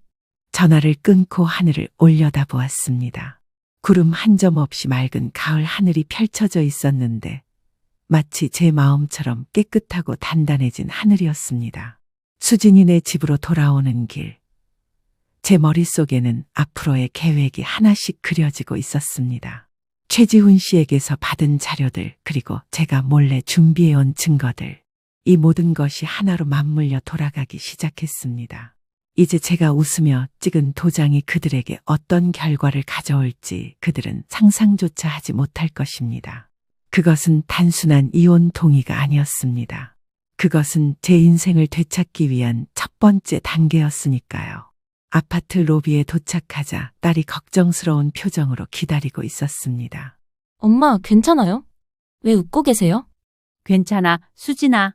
전화를 끊고 하늘을 올려다보았습니다. 구름 한 점 없이 맑은 가을 하늘이 펼쳐져 있었는데 마치 제 마음처럼 깨끗하고 단단해진 하늘이었습니다. 수진이네 집으로 돌아오는 길. 제 머릿속에는 앞으로의 계획이 하나씩 그려지고 있었습니다. 최지훈 씨에게서 받은 자료들, 그리고 제가 몰래 준비해온 증거들. 이 모든 것이 하나로 맞물려 돌아가기 시작했습니다. 이제 제가 웃으며 찍은 도장이 그들에게 어떤 결과를 가져올지 그들은 상상조차 하지 못할 것입니다. 그것은 단순한 이혼 동의가 아니었습니다. 그것은 제 인생을 되찾기 위한 첫 번째 단계였으니까요. 아파트 로비에 도착하자 딸이 걱정스러운 표정으로 기다리고 있었습니다. 엄마, 괜찮아요? 왜 웃고 계세요? 괜찮아, 수진아.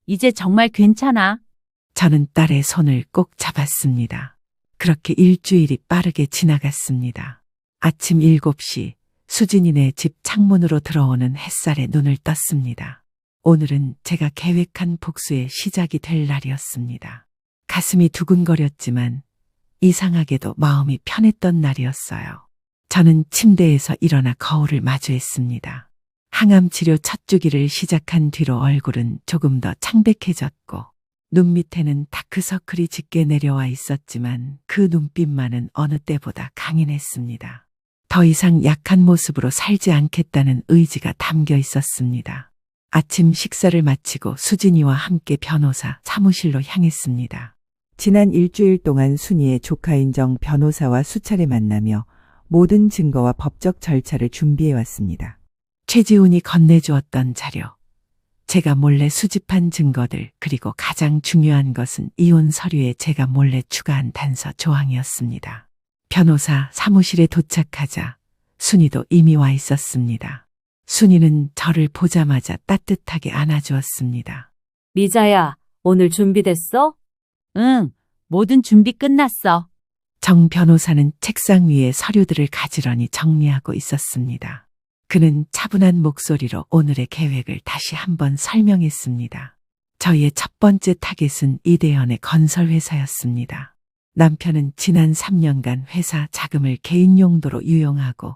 이제 정말 괜찮아. 저는 딸의 손을 꼭 잡았습니다. 그렇게 일주일이 빠르게 지나갔습니다. 아침 7시 수진이네 집 창문으로 들어오는 햇살에 눈을 떴습니다. 오늘은 제가 계획한 복수의 시작이 될 날이었습니다. 가슴이 두근거렸지만 이상하게도 마음이 편했던 날이었어요. 저는 침대에서 일어나 거울을 마주했습니다. 항암 치료 첫 주기를 시작한 뒤로 얼굴은 조금 더 창백해졌고 눈 밑에는 다크서클이 짙게 내려와 있었지만 그 눈빛만은 어느 때보다 강인했습니다. 더 이상 약한 모습으로 살지 않겠다는 의지가 담겨 있었습니다. 아침 식사를 마치고 수진이와 함께 변호사 사무실로 향했습니다. 지난 일주일 동안 순이의 조카인 정 변호사와 수차례 만나며 모든 증거와 법적 절차를 준비해왔습니다. 최지훈이 건네주었던 자료, 제가 몰래 수집한 증거들, 그리고 가장 중요한 것은 이혼 서류에 제가 몰래 추가한 단서 조항이었습니다. 변호사 사무실에 도착하자 순이도 이미 와 있었습니다. 순이는 저를 보자마자 따뜻하게 안아주었습니다. 미자야, 오늘 준비됐어? 응, 모든 준비 끝났어. 정 변호사는 책상 위에 서류들을 가지런히 정리하고 있었습니다. 그는 차분한 목소리로 오늘의 계획을 다시 한번 설명했습니다. 저희의 첫 번째 타겟은 이대현의 건설회사였습니다. 남편은 지난 3년간 회사 자금을 개인 용도로 유용하고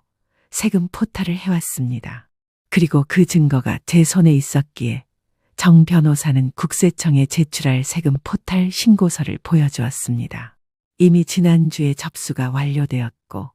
세금 포탈을 해왔습니다. 그리고 그 증거가 제 손에 있었기에 정 변호사는 국세청에 제출할 세금 포탈 신고서를 보여주었습니다. 이미 지난주에 접수가 완료되었고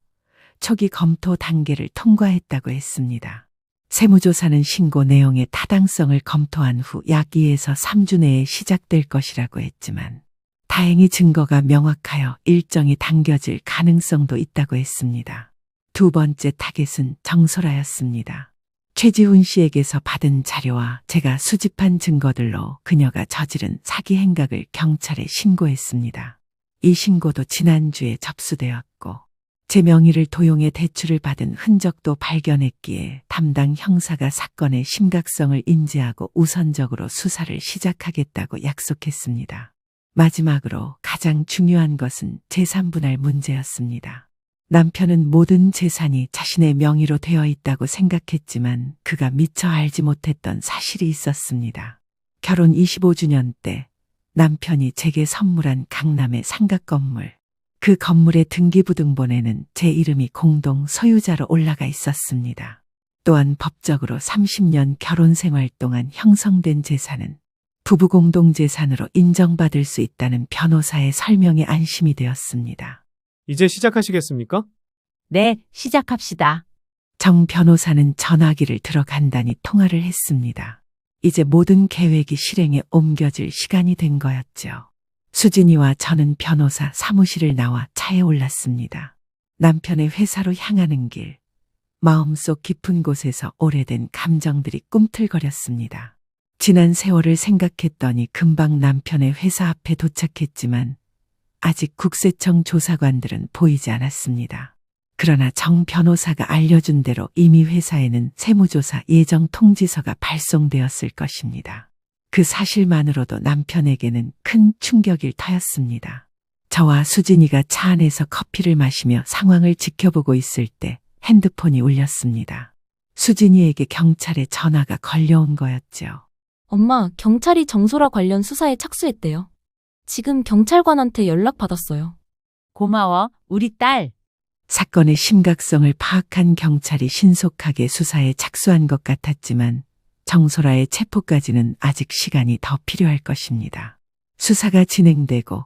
초기 검토 단계를 통과했다고 했습니다. 세무조사는 신고 내용의 타당성을 검토한 후 약 2에서 3주 내에 시작될 것이라고 했지만 다행히 증거가 명확하여 일정이 당겨질 가능성도 있다고 했습니다. 두 번째 타겟은 정소라였습니다. 최지훈 씨에게서 받은 자료와 제가 수집한 증거들로 그녀가 저지른 사기 행각을 경찰에 신고했습니다. 이 신고도 지난주에 접수되었고 제 명의를 도용해 대출을 받은 흔적도 발견했기에 담당 형사가 사건의 심각성을 인지하고 우선적으로 수사를 시작하겠다고 약속했습니다. 마지막으로 가장 중요한 것은 재산 분할 문제였습니다. 남편은 모든 재산이 자신의 명의로 되어 있다고 생각했지만 그가 미처 알지 못했던 사실이 있었습니다. 결혼 25주년 때 남편이 제게 선물한 강남의 상가 건물, 그 건물의 등기부등본에는 제 이름이 공동 소유자로 올라가 있었습니다. 또한 법적으로 30년 결혼 생활 동안 형성된 재산은 부부 공동재산으로 인정받을 수 있다는 변호사의 설명에 안심이 되었습니다. 이제 시작하시겠습니까? 네, 시작합시다. 정 변호사는 전화기를 들어 간단히 통화를 했습니다. 이제 모든 계획이 실행에 옮겨질 시간이 된 거였죠. 수진이와 저는 변호사 사무실을 나와 차에 올랐습니다. 남편의 회사로 향하는 길, 마음속 깊은 곳에서 오래된 감정들이 꿈틀거렸습니다. 지난 세월을 생각했더니 금방 남편의 회사 앞에 도착했지만 아직 국세청 조사관들은 보이지 않았습니다. 그러나 정 변호사가 알려준 대로 이미 회사에는 세무조사 예정 통지서가 발송되었을 것입니다. 그 사실만으로도 남편에게는 큰 충격일 터였습니다. 저와 수진이가 차 안에서 커피를 마시며 상황을 지켜보고 있을 때 핸드폰이 울렸습니다. 수진이에게 경찰에 전화가 걸려온 거였죠. 엄마, 경찰이 정소라 관련 수사에 착수했대요. 지금 경찰관한테 연락받았어요. 고마워, 우리 딸. 사건의 심각성을 파악한 경찰이 신속하게 수사에 착수한 것 같았지만 정소라의 체포까지는 아직 시간이 더 필요할 것입니다. 수사가 진행되고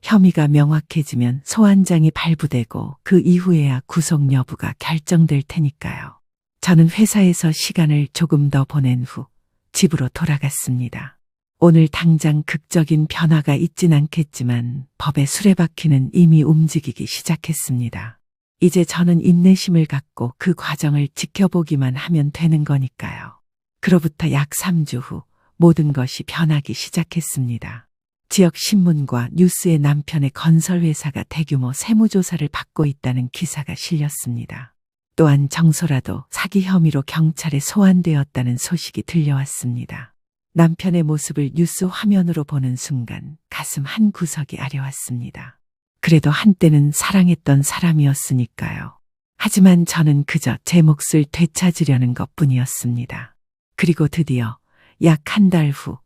혐의가 명확해지면 소환장이 발부되고 그 이후에야 구속 여부가 결정될 테니까요. 저는 회사에서 시간을 조금 더 보낸 후 집으로 돌아갔습니다. 오늘 당장 극적인 변화가 있진 않겠지만 법의 수레바퀴는 이미 움직이기 시작했습니다. 이제 저는 인내심을 갖고 그 과정을 지켜보기만 하면 되는 거니까요. 그로부터 약 3주 후 모든 것이 변하기 시작했습니다. 지역 신문과 뉴스에 남편의 건설회사가 대규모 세무조사를 받고 있다는 기사가 실렸습니다. 또한 정소라도 사기 혐의로 경찰에 소환되었다는 소식이 들려왔습니다. 남편의 모습을 뉴스 화면으로 보는 순간 가슴 한 구석이 아려왔습니다. 그래도 한때는 사랑했던 사람이었으니까요. 하지만 저는 그저 제 몫을 되찾으려는 것뿐이었습니다. 그리고 드디어 약 한 달 후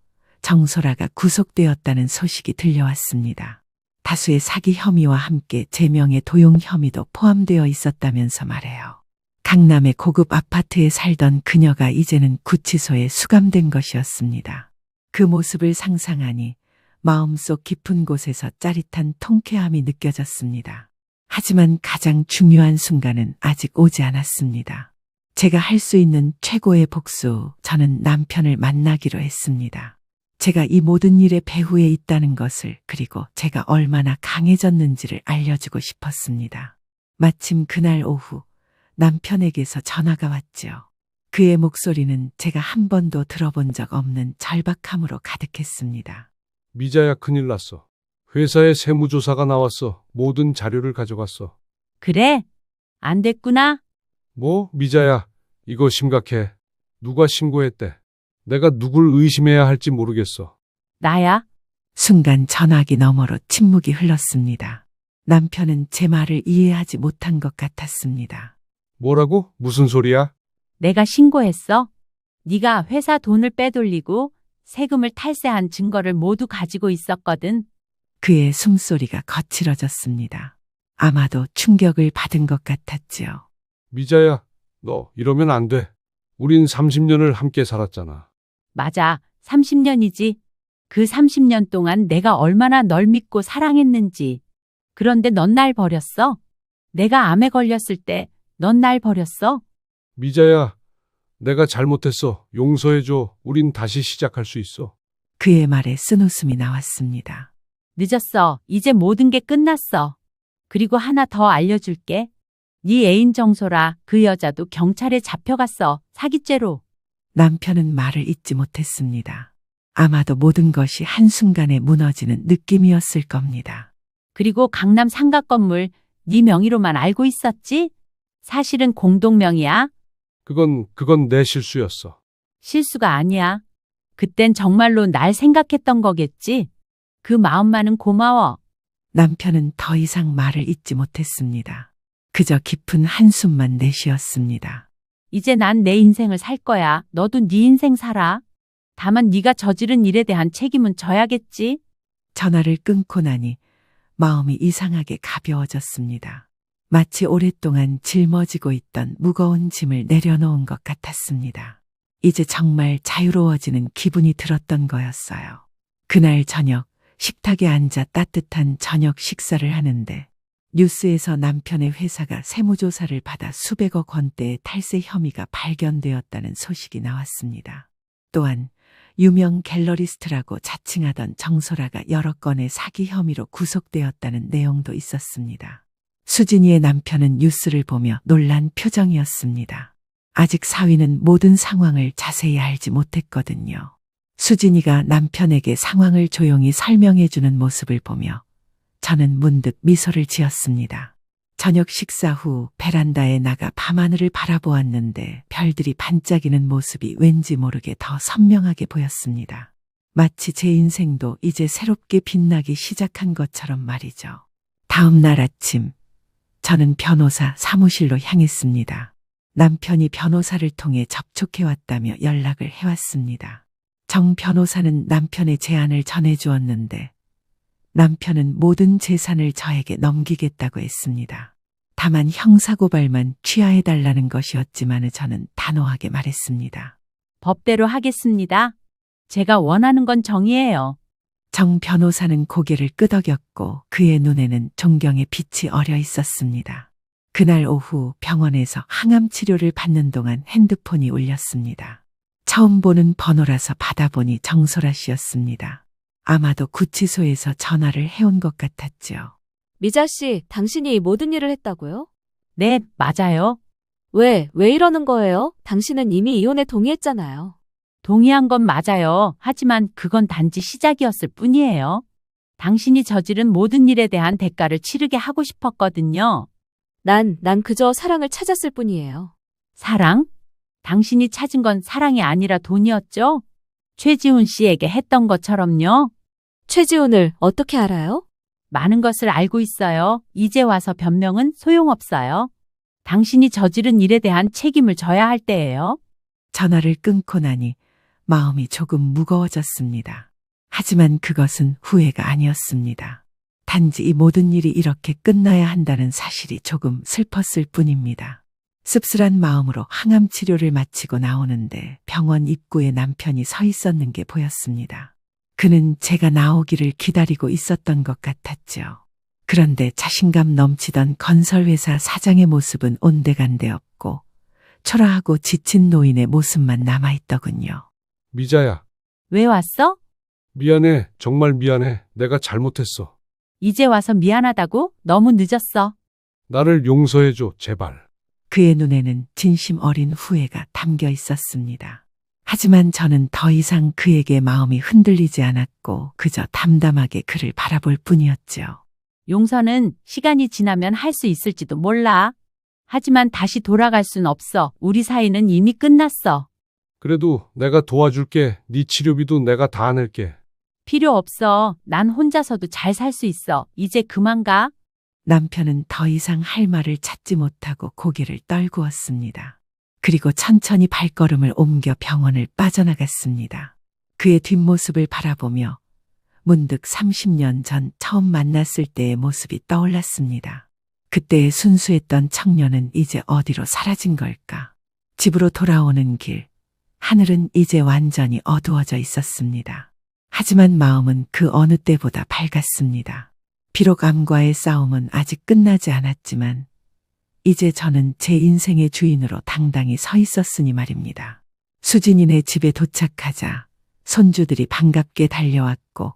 정소라가 구속되었다는 소식이 들려왔습니다. 다수의 사기 혐의와 함께 제명의 도용 혐의도 포함되어 있었다면서 말해요. 강남의 고급 아파트에 살던 그녀가 이제는 구치소에 수감된 것이었습니다. 그 모습을 상상하니 마음속 깊은 곳에서 짜릿한 통쾌함이 느껴졌습니다. 하지만 가장 중요한 순간은 아직 오지 않았습니다. 제가 할 수 있는 최고의 복수, 저는 남편을 만나기로 했습니다. 제가 이 모든 일의 배후에 있다는 것을, 그리고 제가 얼마나 강해졌는지를 알려주고 싶었습니다. 마침 그날 오후 남편에게서 전화가 왔죠. 그의 목소리는 제가 한 번도 들어본 적 없는 절박함으로 가득했습니다. 미자야, 큰일 났어. 회사에 세무조사가 나왔어. 모든 자료를 가져갔어. 그래? 안 됐구나. 뭐, 미자야, 이거 심각해. 누가 신고했대? 내가 누굴 의심해야 할지 모르겠어. 나야? 순간 전화기 너머로 침묵이 흘렀습니다. 남편은 제 말을 이해하지 못한 것 같았습니다. 뭐라고? 무슨 소리야? 내가 신고했어. 네가 회사 돈을 빼돌리고 세금을 탈세한 증거를 모두 가지고 있었거든. 그의 숨소리가 거칠어졌습니다. 아마도 충격을 받은 것 같았지요. 미자야, 너 이러면 안 돼. 우린 30년을 함께 살았잖아. 맞아, 30년이지. 그 30년 동안 내가 얼마나 널 믿고 사랑했는지. 그런데 넌 날 버렸어. 내가 암에 걸렸을 때 넌 날 버렸어. 미자야, 내가 잘못했어. 용서해줘. 우린 다시 시작할 수 있어. 그의 말에 쓴웃음이 나왔습니다. 늦었어. 이제 모든 게 끝났어. 그리고 하나 더 알려줄게. 네 애인 정소라, 그 여자도 경찰에 잡혀갔어. 사기죄로. 남편은 말을 잇지 못했습니다. 아마도 모든 것이 한순간에 무너지는 느낌이었을 겁니다. 그리고 강남 상가 건물 네 명의로만 알고 있었지? 사실은 공동명의야. 그건 내 실수였어. 실수가 아니야. 그땐 정말로 날 생각했던 거겠지? 그 마음만은 고마워. 남편은 더 이상 말을 잇지 못했습니다. 그저 깊은 한숨만 내쉬었습니다. 이제 난 내 인생을 살 거야. 너도 네 인생 살아. 다만 네가 저지른 일에 대한 책임은 져야겠지? 전화를 끊고 나니 마음이 이상하게 가벼워졌습니다. 마치 오랫동안 짊어지고 있던 무거운 짐을 내려놓은 것 같았습니다. 이제 정말 자유로워지는 기분이 들었던 거였어요. 그날 저녁 식탁에 앉아 따뜻한 저녁 식사를 하는데 뉴스에서 남편의 회사가 세무조사를 받아 수백억 원대의 탈세 혐의가 발견되었다는 소식이 나왔습니다. 또한 유명 갤러리스트라고 자칭하던 정소라가 여러 건의 사기 혐의로 구속되었다는 내용도 있었습니다. 수진이의 남편은 뉴스를 보며 놀란 표정이었습니다. 아직 사위는 모든 상황을 자세히 알지 못했거든요. 수진이가 남편에게 상황을 조용히 설명해주는 모습을 보며 저는 문득 미소를 지었습니다. 저녁 식사 후 베란다에 나가 밤하늘을 바라보았는데 별들이 반짝이는 모습이 왠지 모르게 더 선명하게 보였습니다. 마치 제 인생도 이제 새롭게 빛나기 시작한 것처럼 말이죠. 다음 날 아침, 저는 변호사 사무실로 향했습니다. 남편이 변호사를 통해 접촉해왔다며 연락을 해왔습니다. 정 변호사는 남편의 제안을 전해주었는데 남편은 모든 재산을 저에게 넘기겠다고 했습니다. 다만 형사고발만 취하해달라는 것이었지만 저는 단호하게 말했습니다. 법대로 하겠습니다. 제가 원하는 건 정의예요. 정 변호사는 고개를 끄덕였고 그의 눈에는 존경의 빛이 어려 있었습니다. 그날 오후 병원에서 항암 치료를 받는 동안 핸드폰이 울렸습니다. 처음 보는 번호라서 받아보니 정소라 씨였습니다. 아마도 구치소에서 전화를 해온 것 같았죠. 미자 씨, 당신이 이 모든 일을 했다고요? 네, 맞아요. 왜 이러는 거예요? 당신은 이미 이혼에 동의했잖아요. 동의한 건 맞아요. 하지만 그건 단지 시작이었을 뿐이에요. 당신이 저지른 모든 일에 대한 대가를 치르게 하고 싶었거든요. 난 그저 사랑을 찾았을 뿐이에요. 사랑? 당신이 찾은 건 사랑이 아니라 돈이었죠? 최지훈 씨에게 했던 것처럼요. 최지훈을 어떻게 알아요? 많은 것을 알고 있어요. 이제 와서 변명은 소용없어요. 당신이 저지른 일에 대한 책임을 져야 할 때예요. 전화를 끊고 나니 마음이 조금 무거워졌습니다. 하지만 그것은 후회가 아니었습니다. 단지 이 모든 일이 이렇게 끝나야 한다는 사실이 조금 슬펐을 뿐입니다. 씁쓸한 마음으로 항암 치료를 마치고 나오는데 병원 입구에 남편이 서 있었는 게 보였습니다. 그는 제가 나오기를 기다리고 있었던 것 같았죠. 그런데 자신감 넘치던 건설회사 사장의 모습은 온데간데 없고 초라하고 지친 노인의 모습만 남아있더군요. 미자야, 왜 왔어? 미안해. 정말 미안해. 내가 잘못했어. 이제 와서 미안하다고? 너무 늦었어. 나를 용서해줘, 제발. 그의 눈에는 진심 어린 후회가 담겨 있었습니다. 하지만 저는 더 이상 그에게 마음이 흔들리지 않았고 그저 담담하게 그를 바라볼 뿐이었죠. 용서는 시간이 지나면 할 수 있을지도 몰라. 하지만 다시 돌아갈 순 없어. 우리 사이는 이미 끝났어. 그래도 내가 도와줄게. 네 치료비도 내가 다 낼게. 필요 없어. 난 혼자서도 잘 살 수 있어. 이제 그만 가. 남편은 더 이상 할 말을 찾지 못하고 고개를 떨구었습니다. 그리고 천천히 발걸음을 옮겨 병원을 빠져나갔습니다. 그의 뒷모습을 바라보며 문득 30년 전 처음 만났을 때의 모습이 떠올랐습니다. 그때의 순수했던 청년은 이제 어디로 사라진 걸까? 집으로 돌아오는 길, 하늘은 이제 완전히 어두워져 있었습니다. 하지만 마음은 그 어느 때보다 밝았습니다. 비록 암과의 싸움은 아직 끝나지 않았지만 이제 저는 제 인생의 주인으로 당당히 서 있었으니 말입니다. 수진이네 집에 도착하자 손주들이 반갑게 달려왔고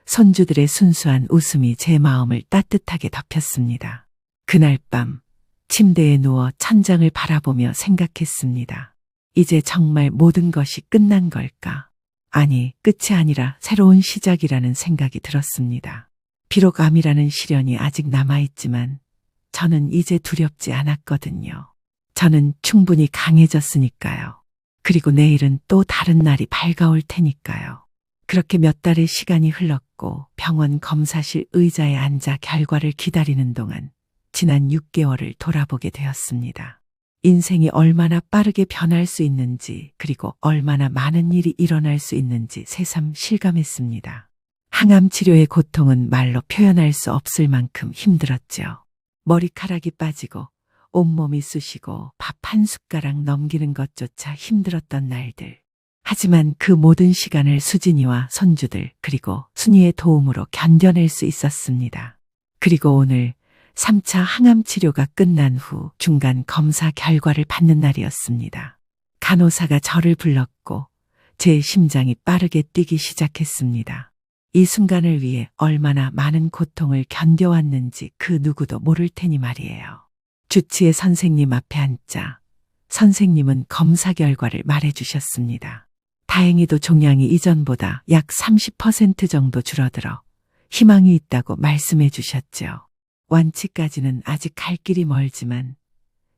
손주들의 순수한 웃음이 제 마음을 따뜻하게 덮였습니다. 그날 밤 침대에 누워 천장을 바라보며 생각했습니다. 이제 정말 모든 것이 끝난 걸까? 아니, 끝이 아니라 새로운 시작이라는 생각이 들었습니다. 비록 암이라는 시련이 아직 남아있지만 저는 이제 두렵지 않았거든요. 저는 충분히 강해졌으니까요. 그리고 내일은 또 다른 날이 밝아올 테니까요. 그렇게 몇 달의 시간이 흘렀고 병원 검사실 의자에 앉아 결과를 기다리는 동안 지난 6개월을 돌아보게 되었습니다. 인생이 얼마나 빠르게 변할 수 있는지 그리고 얼마나 많은 일이 일어날 수 있는지 새삼 실감했습니다. 항암 치료의 고통은 말로 표현할 수 없을 만큼 힘들었죠. 머리카락이 빠지고 온몸이 쑤시고 밥 한 숟가락 넘기는 것조차 힘들었던 날들. 하지만 그 모든 시간을 수진이와 손주들 그리고 순이의 도움으로 견뎌낼 수 있었습니다. 그리고 오늘 3차 항암 치료가 끝난 후 중간 검사 결과를 받는 날이었습니다. 간호사가 저를 불렀고 제 심장이 빠르게 뛰기 시작했습니다. 이 순간을 위해 얼마나 많은 고통을 견뎌왔는지 그 누구도 모를 테니 말이에요. 주치의 선생님 앞에 앉자 선생님은 검사 결과를 말해주셨습니다. 다행히도 종양이 이전보다 약 30% 정도 줄어들어 희망이 있다고 말씀해 주셨죠. 완치까지는 아직 갈 길이 멀지만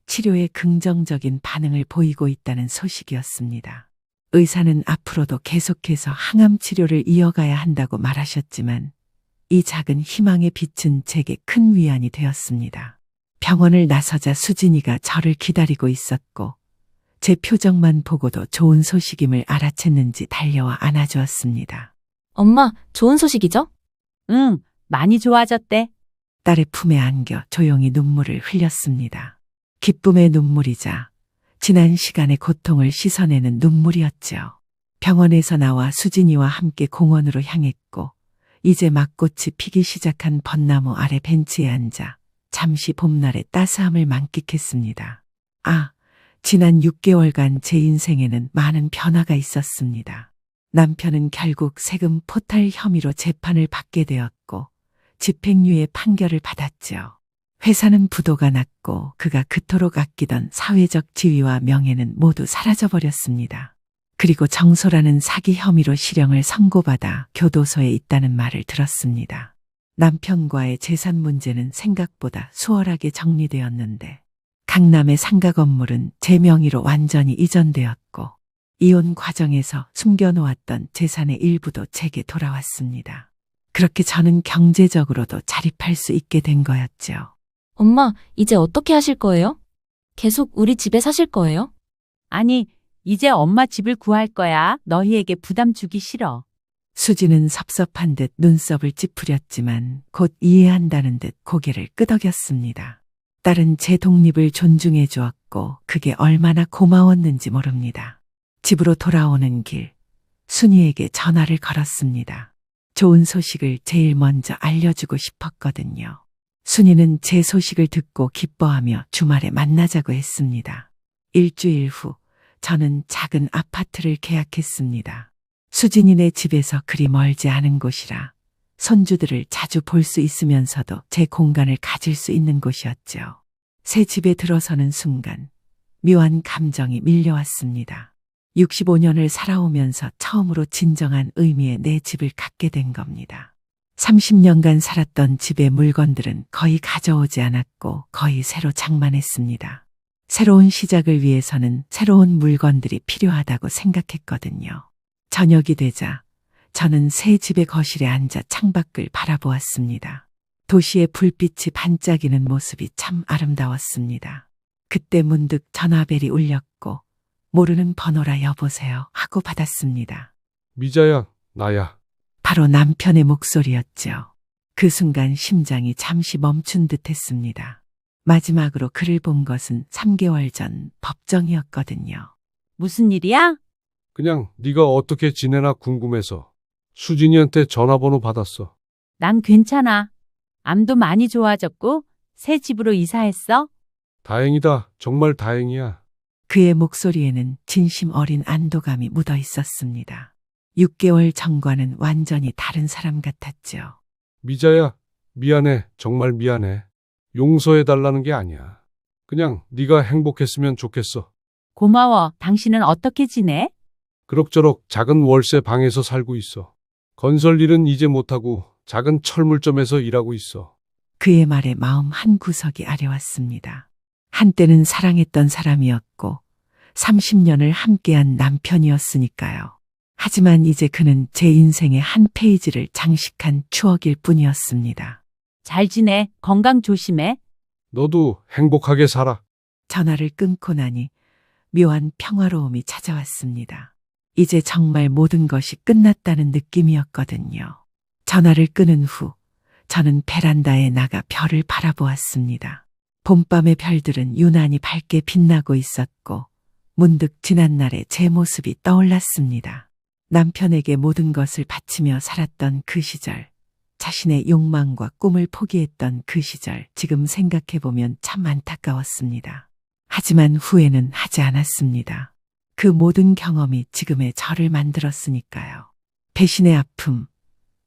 치료에 긍정적인 반응을 보이고 있다는 소식이었습니다. 의사는 앞으로도 계속해서 항암 치료를 이어가야 한다고 말하셨지만 이 작은 희망의 빛은 제게 큰 위안이 되었습니다. 병원을 나서자 수진이가 저를 기다리고 있었고 제 표정만 보고도 좋은 소식임을 알아챘는지 달려와 안아주었습니다. 엄마, 좋은 소식이죠? 응, 많이 좋아졌대. 딸의 품에 안겨 조용히 눈물을 흘렸습니다. 기쁨의 눈물이자 지난 시간의 고통을 씻어내는 눈물이었죠. 병원에서 나와 수진이와 함께 공원으로 향했고 이제 막꽃이 피기 시작한 벚나무 아래 벤치에 앉아 잠시 봄날의 따스함을 만끽했습니다. 아, 지난 6개월간 제 인생에는 많은 변화가 있었습니다. 남편은 결국 세금 포탈 혐의로 재판을 받게 되었고 집행유예 판결을 받았죠. 회사는 부도가 났고 그가 그토록 아끼던 사회적 지위와 명예는 모두 사라져버렸습니다. 그리고 정소라는 사기 혐의로 실형을 선고받아 교도소에 있다는 말을 들었습니다. 남편과의 재산 문제는 생각보다 수월하게 정리되었는데 강남의 상가 건물은 제 명의로 완전히 이전되었고 이혼 과정에서 숨겨놓았던 재산의 일부도 제게 돌아왔습니다. 그렇게 저는 경제적으로도 자립할 수 있게 된 거였죠. 엄마, 이제 어떻게 하실 거예요? 계속 우리 집에 사실 거예요? 아니, 이제 엄마 집을 구할 거야. 너희에게 부담 주기 싫어. 수지는 섭섭한 듯 눈썹을 찌푸렸지만 곧 이해한다는 듯 고개를 끄덕였습니다. 딸은 제 독립을 존중해 주었고 그게 얼마나 고마웠는지 모릅니다. 집으로 돌아오는 길, 순이에게 전화를 걸었습니다. 좋은 소식을 제일 먼저 알려주고 싶었거든요. 순이는 제 소식을 듣고 기뻐하며 주말에 만나자고 했습니다. 일주일 후 저는 작은 아파트를 계약했습니다. 수진이네 집에서 그리 멀지 않은 곳이라 손주들을 자주 볼 수 있으면서도 제 공간을 가질 수 있는 곳이었죠. 새 집에 들어서는 순간 묘한 감정이 밀려왔습니다. 65년을 살아오면서 처음으로 진정한 의미의 내 집을 갖게 된 겁니다. 30년간 살았던 집의 물건들은 거의 가져오지 않았고 거의 새로 장만했습니다. 새로운 시작을 위해서는 새로운 물건들이 필요하다고 생각했거든요. 저녁이 되자 저는 새 집의 거실에 앉아 창밖을 바라보았습니다. 도시의 불빛이 반짝이는 모습이 참 아름다웠습니다. 그때 문득 전화벨이 울렸고 모르는 번호라 여보세요 하고 받았습니다. 미자야, 나야. 바로 남편의 목소리였죠. 그 순간 심장이 잠시 멈춘 듯 했습니다. 마지막으로 그를 본 것은 3개월 전 법정이었거든요. 무슨 일이야? 그냥 네가 어떻게 지내나 궁금해서 수진이한테 전화번호 받았어. 난 괜찮아. 암도 많이 좋아졌고 새 집으로 이사했어? 다행이다. 정말 다행이야. 그의 목소리에는 진심 어린 안도감이 묻어 있었습니다. 6개월 전과는 완전히 다른 사람 같았죠. 미자야, 미안해. 정말 미안해. 용서해달라는 게 아니야. 그냥 네가 행복했으면 좋겠어. 고마워. 당신은 어떻게 지내? 그럭저럭 작은 월세 방에서 살고 있어. 건설 일은 이제 못하고 작은 철물점에서 일하고 있어. 그의 말에 마음 한 구석이 아려왔습니다. 한때는 사랑했던 사람이었고 30년을 함께한 남편이었으니까요. 하지만 이제 그는 제 인생의 한 페이지를 장식한 추억일 뿐이었습니다. 잘 지내. 건강 조심해. 너도 행복하게 살아. 전화를 끊고 나니 묘한 평화로움이 찾아왔습니다. 이제 정말 모든 것이 끝났다는 느낌이었거든요. 전화를 끊은 후 저는 베란다에 나가 별을 바라보았습니다. 봄밤의 별들은 유난히 밝게 빛나고 있었고 문득 지난날의 제 모습이 떠올랐습니다. 남편에게 모든 것을 바치며 살았던 그 시절, 자신의 욕망과 꿈을 포기했던 그 시절, 지금 생각해보면 참 안타까웠습니다. 하지만 후회는 하지 않았습니다. 그 모든 경험이 지금의 저를 만들었으니까요. 배신의 아픔,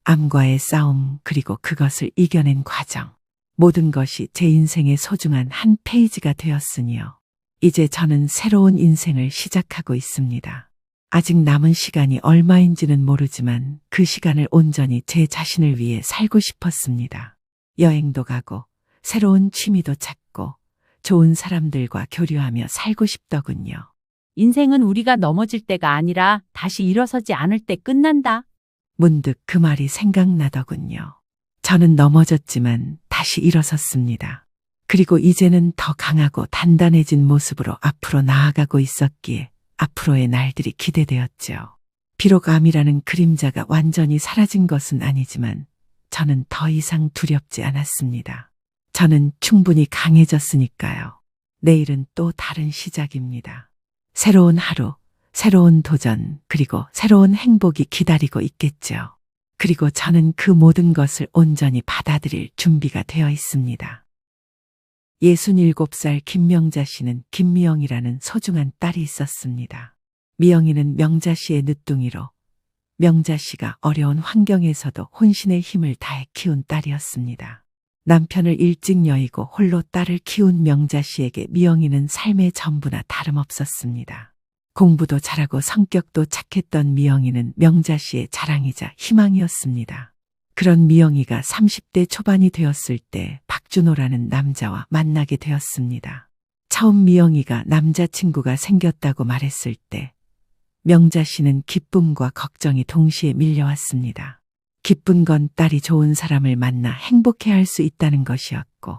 암과의 싸움, 그리고 그것을 이겨낸 과정. 모든 것이 제 인생의 소중한 한 페이지가 되었으니요. 이제 저는 새로운 인생을 시작하고 있습니다. 아직 남은 시간이 얼마인지는 모르지만 그 시간을 온전히 제 자신을 위해 살고 싶었습니다. 여행도 가고 새로운 취미도 찾고 좋은 사람들과 교류하며 살고 싶더군요. 인생은 우리가 넘어질 때가 아니라 다시 일어서지 않을 때 끝난다. 문득 그 말이 생각나더군요. 저는 넘어졌지만 다시 일어섰습니다. 그리고 이제는 더 강하고 단단해진 모습으로 앞으로 나아가고 있었기에 앞으로의 날들이 기대되었죠. 비록 암이라는 그림자가 완전히 사라진 것은 아니지만 저는 더 이상 두렵지 않았습니다. 저는 충분히 강해졌으니까요. 내일은 또 다른 시작입니다. 새로운 하루, 새로운 도전, 그리고 새로운 행복이 기다리고 있겠죠. 그리고 저는 그 모든 것을 온전히 받아들일 준비가 되어 있습니다. 67살 김명자 씨는 김미영이라는 소중한 딸이 있었습니다. 미영이는 명자 씨의 늦둥이로 명자 씨가 어려운 환경에서도 혼신의 힘을 다해 키운 딸이었습니다. 남편을 일찍 여의고 홀로 딸을 키운 명자 씨에게 미영이는 삶의 전부나 다름없었습니다. 공부도 잘하고 성격도 착했던 미영이는 명자 씨의 자랑이자 희망이었습니다. 그런 미영이가 30대 초반이 되었을 때 박준호라는 남자와 만나게 되었습니다. 처음 미영이가 남자친구가 생겼다고 말했을 때 명자 씨는 기쁨과 걱정이 동시에 밀려왔습니다. 기쁜 건 딸이 좋은 사람을 만나 행복해할 수 있다는 것이었고,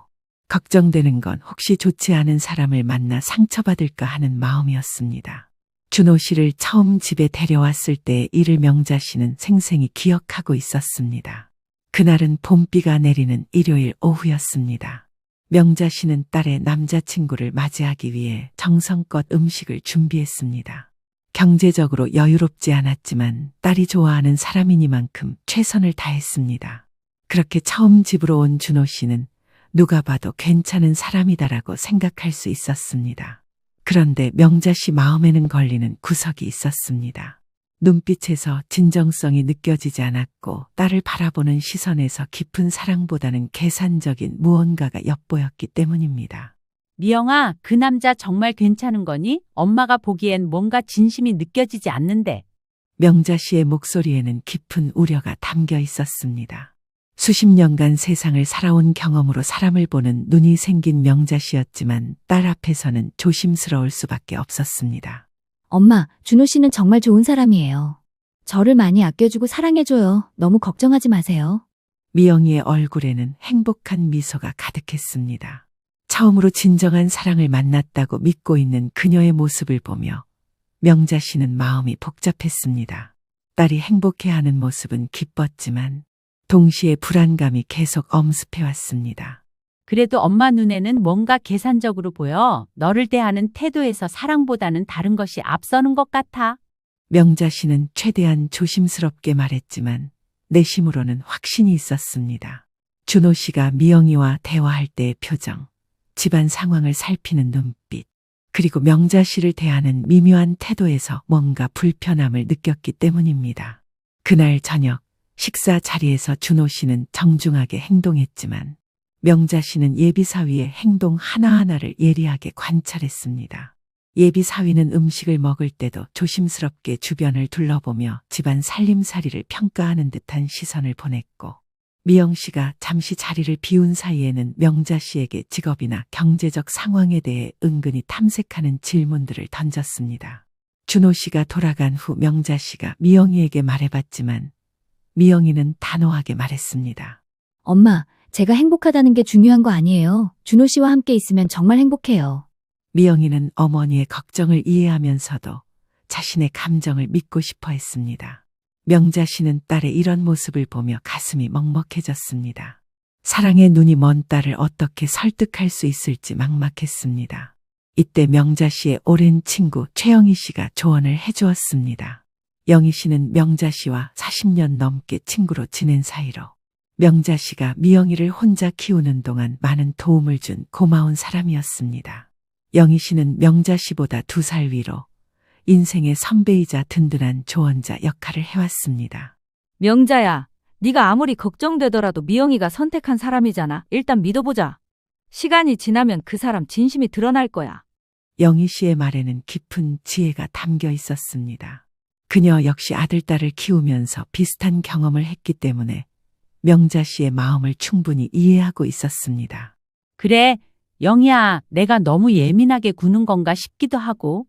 걱정되는 건 혹시 좋지 않은 사람을 만나 상처받을까 하는 마음이었습니다. 준호 씨를 처음 집에 데려왔을 때의 일을 명자 씨는 생생히 기억하고 있었습니다. 그날은 봄비가 내리는 일요일 오후였습니다. 명자 씨는 딸의 남자친구를 맞이하기 위해 정성껏 음식을 준비했습니다. 경제적으로 여유롭지 않았지만 딸이 좋아하는 사람이니만큼 최선을 다했습니다. 그렇게 처음 집으로 온 준호 씨는 누가 봐도 괜찮은 사람이다라고 생각할 수 있었습니다. 그런데 명자 씨 마음에는 걸리는 구석이 있었습니다. 눈빛에서 진정성이 느껴지지 않았고 딸을 바라보는 시선에서 깊은 사랑보다는 계산적인 무언가가 엿보였기 때문입니다. 미영아, 그 남자 정말 괜찮은 거니? 엄마가 보기엔 뭔가 진심이 느껴지지 않는데. 명자 씨의 목소리에는 깊은 우려가 담겨 있었습니다. 수십 년간 세상을 살아온 경험으로 사람을 보는 눈이 생긴 명자 씨였지만 딸 앞에서는 조심스러울 수밖에 없었습니다. 엄마, 준호 씨는 정말 좋은 사람이에요. 저를 많이 아껴주고 사랑해줘요. 너무 걱정하지 마세요. 미영이의 얼굴에는 행복한 미소가 가득했습니다. 처음으로 진정한 사랑을 만났다고 믿고 있는 그녀의 모습을 보며 명자 씨는 마음이 복잡했습니다. 딸이 행복해하는 모습은 기뻤지만 동시에 불안감이 계속 엄습해왔습니다. 그래도 엄마 눈에는 뭔가 계산적으로 보여. 너를 대하는 태도에서 사랑보다는 다른 것이 앞서는 것 같아. 명자 씨는 최대한 조심스럽게 말했지만 내심으로는 확신이 있었습니다. 준호 씨가 미영이와 대화할 때의 표정, 집안 상황을 살피는 눈빛, 그리고 명자 씨를 대하는 미묘한 태도에서 뭔가 불편함을 느꼈기 때문입니다. 그날 저녁 식사 자리에서 준호 씨는 정중하게 행동했지만 명자 씨는 예비사위의 행동 하나하나를 예리하게 관찰했습니다. 예비사위는 음식을 먹을 때도 조심스럽게 주변을 둘러보며 집안 살림살이를 평가하는 듯한 시선을 보냈고, 미영 씨가 잠시 자리를 비운 사이에는 명자 씨에게 직업이나 경제적 상황에 대해 은근히 탐색하는 질문들을 던졌습니다. 준호 씨가 돌아간 후 명자 씨가 미영이에게 말해봤지만 미영이는 단호하게 말했습니다. 엄마, 제가 행복하다는 게 중요한 거 아니에요. 준호 씨와 함께 있으면 정말 행복해요. 미영이는 어머니의 걱정을 이해하면서도 자신의 감정을 믿고 싶어 했습니다. 명자 씨는 딸의 이런 모습을 보며 가슴이 먹먹해졌습니다. 사랑의 눈이 먼 딸을 어떻게 설득할 수 있을지 막막했습니다. 이때 명자 씨의 오랜 친구 최영희 씨가 조언을 해주었습니다. 영희 씨는 명자 씨와 40년 넘게 친구로 지낸 사이로 명자 씨가 미영이를 혼자 키우는 동안 많은 도움을 준 고마운 사람이었습니다. 영희 씨는 명자 씨보다 2살 위로 인생의 선배이자 든든한 조언자 역할을 해왔습니다. 명자야, 네가 아무리 걱정되더라도 미영이가 선택한 사람이잖아. 일단 믿어보자. 시간이 지나면 그 사람 진심이 드러날 거야. 영희 씨의 말에는 깊은 지혜가 담겨 있었습니다. 그녀 역시 아들딸을 키우면서 비슷한 경험을 했기 때문에 명자 씨의 마음을 충분히 이해하고 있었습니다. 그래, 영희야, 내가 너무 예민하게 구는 건가 싶기도 하고.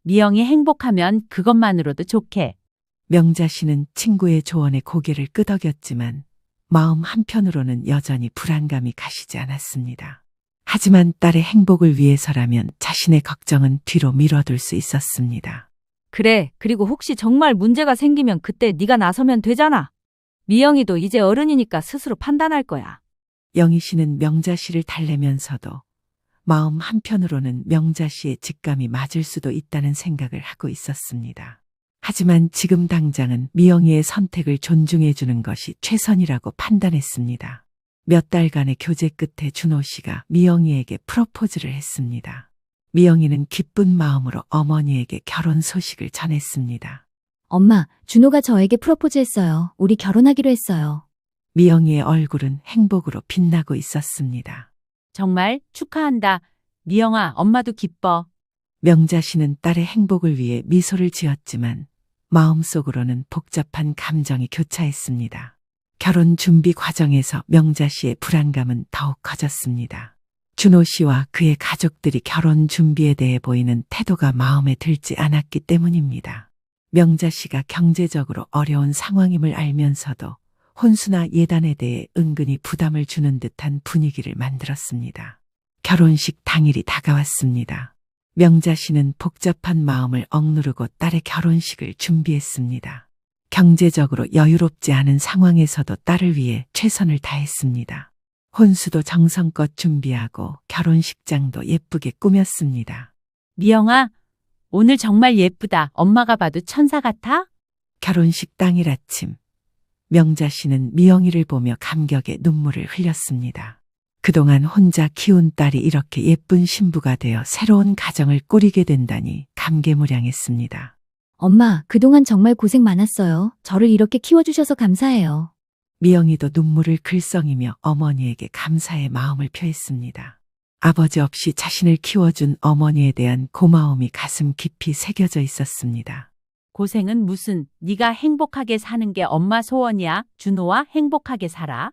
미영이 행복하면 그것만으로도 좋게. 명자 씨는 친구의 조언에 고개를 끄덕였지만 마음 한편으로는 여전히 불안감이 가시지 않았습니다. 하지만 딸의 행복을 위해서라면 자신의 걱정은 뒤로 미뤄둘 수 있었습니다. 그래, 그리고 혹시 정말 문제가 생기면 그때 네가 나서면 되잖아. 미영이도 이제 어른이니까 스스로 판단할 거야. 영희 씨는 명자 씨를 달래면서도 마음 한편으로는 명자 씨의 직감이 맞을 수도 있다는 생각을 하고 있었습니다. 하지만 지금 당장은 미영이의 선택을 존중해 주는 것이 최선이라고 판단했습니다. 몇 달간의 교제 끝에 준호 씨가 미영이에게 프로포즈를 했습니다. 미영이는 기쁜 마음으로 어머니에게 결혼 소식을 전했습니다. 엄마, 준호가 저에게 프로포즈했어요. 우리 결혼하기로 했어요. 미영이의 얼굴은 행복으로 빛나고 있었습니다. 정말 축하한다. 미영아, 엄마도 기뻐. 명자 씨는 딸의 행복을 위해 미소를 지었지만 마음속으로는 복잡한 감정이 교차했습니다. 결혼 준비 과정에서 명자 씨의 불안감은 더욱 커졌습니다. 준호 씨와 그의 가족들이 결혼 준비에 대해 보이는 태도가 마음에 들지 않았기 때문입니다. 명자 씨가 경제적으로 어려운 상황임을 알면서도 혼수나 예단에 대해 은근히 부담을 주는 듯한 분위기를 만들었습니다. 결혼식 당일이 다가왔습니다. 명자 씨는 복잡한 마음을 억누르고 딸의 결혼식을 준비했습니다. 경제적으로 여유롭지 않은 상황에서도 딸을 위해 최선을 다했습니다. 혼수도 정성껏 준비하고 결혼식장도 예쁘게 꾸몄습니다. 미영아, 오늘 정말 예쁘다. 엄마가 봐도 천사 같아? 결혼식 당일 아침, 명자 씨는 미영이를 보며 감격의 눈물을 흘렸습니다. 그동안 혼자 키운 딸이 이렇게 예쁜 신부가 되어 새로운 가정을 꾸리게 된다니 감개무량했습니다. 엄마, 그동안 정말 고생 많았어요. 저를 이렇게 키워주셔서 감사해요. 미영이도 눈물을 글썽이며 어머니에게 감사의 마음을 표했습니다. 아버지 없이 자신을 키워준 어머니에 대한 고마움이 가슴 깊이 새겨져 있었습니다. 고생은 무슨, 네가 행복하게 사는 게 엄마 소원이야. 준호와 행복하게 살아.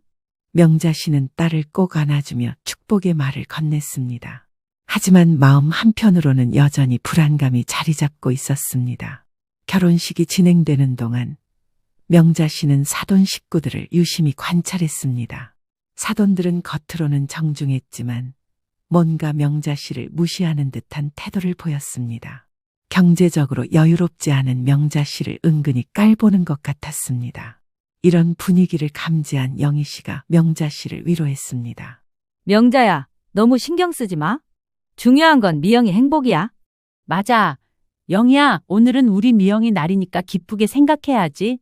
명자 씨는 딸을 꼭 안아주며 축복의 말을 건넸습니다. 하지만 마음 한편으로는 여전히 불안감이 자리 잡고 있었습니다. 결혼식이 진행되는 동안 명자 씨는 사돈 식구들을 유심히 관찰했습니다. 사돈들은 겉으로는 정중했지만 뭔가 명자 씨를 무시하는 듯한 태도를 보였습니다. 경제적으로 여유롭지 않은 명자 씨를 은근히 깔보는 것 같았습니다. 이런 분위기를 감지한 영희 씨가 명자 씨를 위로했습니다. 명자야, 너무 신경 쓰지 마. 중요한 건 미영이 행복이야. 맞아. 영희야, 오늘은 우리 미영이 날이니까 기쁘게 생각해야지.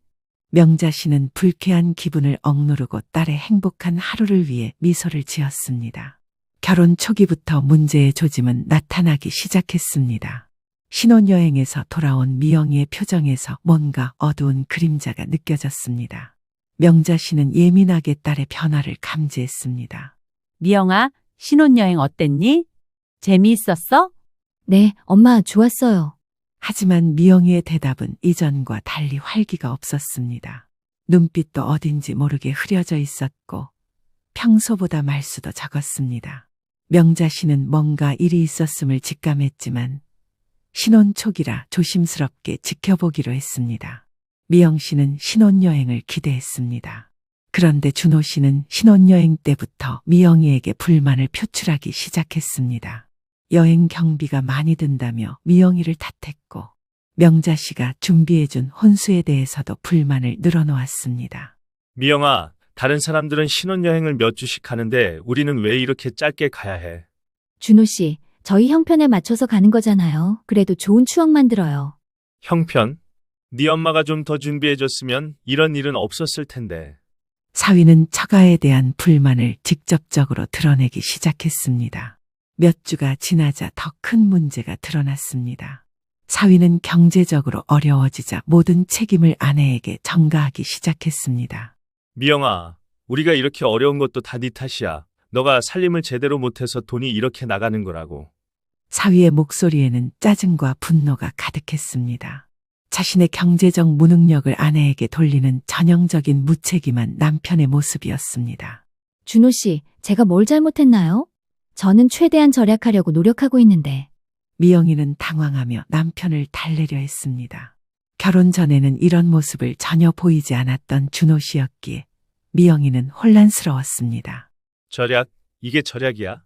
명자 씨는 불쾌한 기분을 억누르고 딸의 행복한 하루를 위해 미소를 지었습니다. 결혼 초기부터 문제의 조짐은 나타나기 시작했습니다. 신혼여행에서 돌아온 미영이의 표정에서 뭔가 어두운 그림자가 느껴졌습니다. 명자 씨는 예민하게 딸의 변화를 감지했습니다. 미영아, 신혼여행 어땠니? 재미있었어? 네, 엄마, 좋았어요. 하지만 미영이의 대답은 이전과 달리 활기가 없었습니다. 눈빛도 어딘지 모르게 흐려져 있었고 평소보다 말수도 적었습니다. 명자 씨는 뭔가 일이 있었음을 직감했지만 신혼 초기라 조심스럽게 지켜보기로 했습니다. 미영 씨는 신혼여행을 기대했습니다. 그런데 준호 씨는 신혼여행 때부터 미영이에게 불만을 표출하기 시작했습니다. 여행 경비가 많이 든다며 미영이를 탓했고 명자 씨가 준비해준 혼수에 대해서도 불만을 늘어놓았습니다. 미영아, 다른 사람들은 신혼여행을 몇 주씩 가는데 우리는 왜 이렇게 짧게 가야 해? 준호 씨, 저희 형편에 맞춰서 가는 거잖아요. 그래도 좋은 추억 만들어요. 형편? 네 엄마가 좀 더 준비해줬으면 이런 일은 없었을 텐데. 사위는 처가에 대한 불만을 직접적으로 드러내기 시작했습니다. 몇 주가 지나자 더 큰 문제가 드러났습니다. 사위는 경제적으로 어려워지자 모든 책임을 아내에게 전가하기 시작했습니다. 미영아, 우리가 이렇게 어려운 것도 다 네 탓이야. 너가 살림을 제대로 못해서 돈이 이렇게 나가는 거라고. 사위의 목소리에는 짜증과 분노가 가득했습니다. 자신의 경제적 무능력을 아내에게 돌리는 전형적인 무책임한 남편의 모습이었습니다. 준호 씨, 제가 뭘 잘못했나요? 저는 최대한 절약하려고 노력하고 있는데. 미영이는 당황하며 남편을 달래려 했습니다. 결혼 전에는 이런 모습을 전혀 보이지 않았던 준호 씨였기에 미영이는 혼란스러웠습니다. 절약? 이게 절약이야?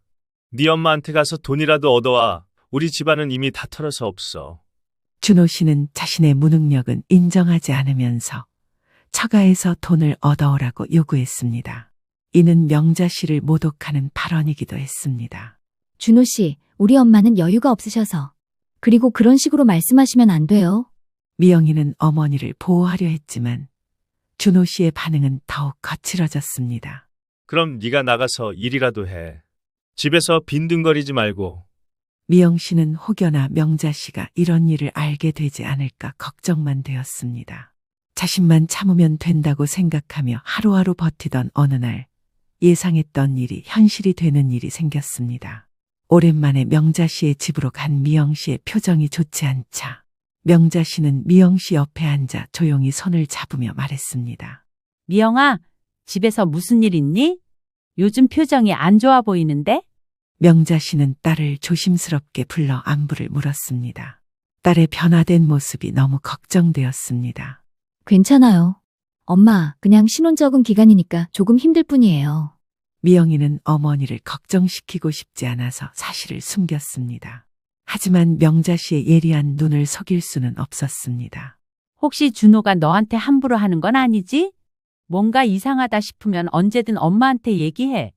네 엄마한테 가서 돈이라도 얻어와. 우리 집안은 이미 다 털어서 없어. 준호 씨는 자신의 무능력은 인정하지 않으면서 처가에서 돈을 얻어오라고 요구했습니다. 이는 명자 씨를 모독하는 발언이기도 했습니다. 준호 씨, 우리 엄마는 여유가 없으셔서. 그리고 그런 식으로 말씀하시면 안 돼요. 미영이는 어머니를 보호하려 했지만 준호 씨의 반응은 더욱 거칠어졌습니다. 그럼 네가 나가서 일이라도 해. 집에서 빈둥거리지 말고. 미영 씨는 혹여나 명자 씨가 이런 일을 알게 되지 않을까 걱정만 되었습니다. 자신만 참으면 된다고 생각하며 하루하루 버티던 어느 날 예상했던 일이 현실이 되는 일이 생겼습니다. 오랜만에 명자 씨의 집으로 간 미영 씨의 표정이 좋지 않자 명자 씨는 미영 씨 옆에 앉아 조용히 손을 잡으며 말했습니다. 미영아, 집에서 무슨 일 있니? 요즘 표정이 안 좋아 보이는데? 명자 씨는 딸을 조심스럽게 불러 안부를 물었습니다. 딸의 변화된 모습이 너무 걱정되었습니다. 괜찮아요. 엄마, 그냥 신혼 적응 기간이니까 조금 힘들 뿐이에요. 미영이는 어머니를 걱정시키고 싶지 않아서 사실을 숨겼습니다. 하지만 명자 씨의 예리한 눈을 속일 수는 없었습니다. 혹시 준호가 너한테 함부로 하는 건 아니지? 뭔가 이상하다 싶으면 언제든 엄마한테 얘기해.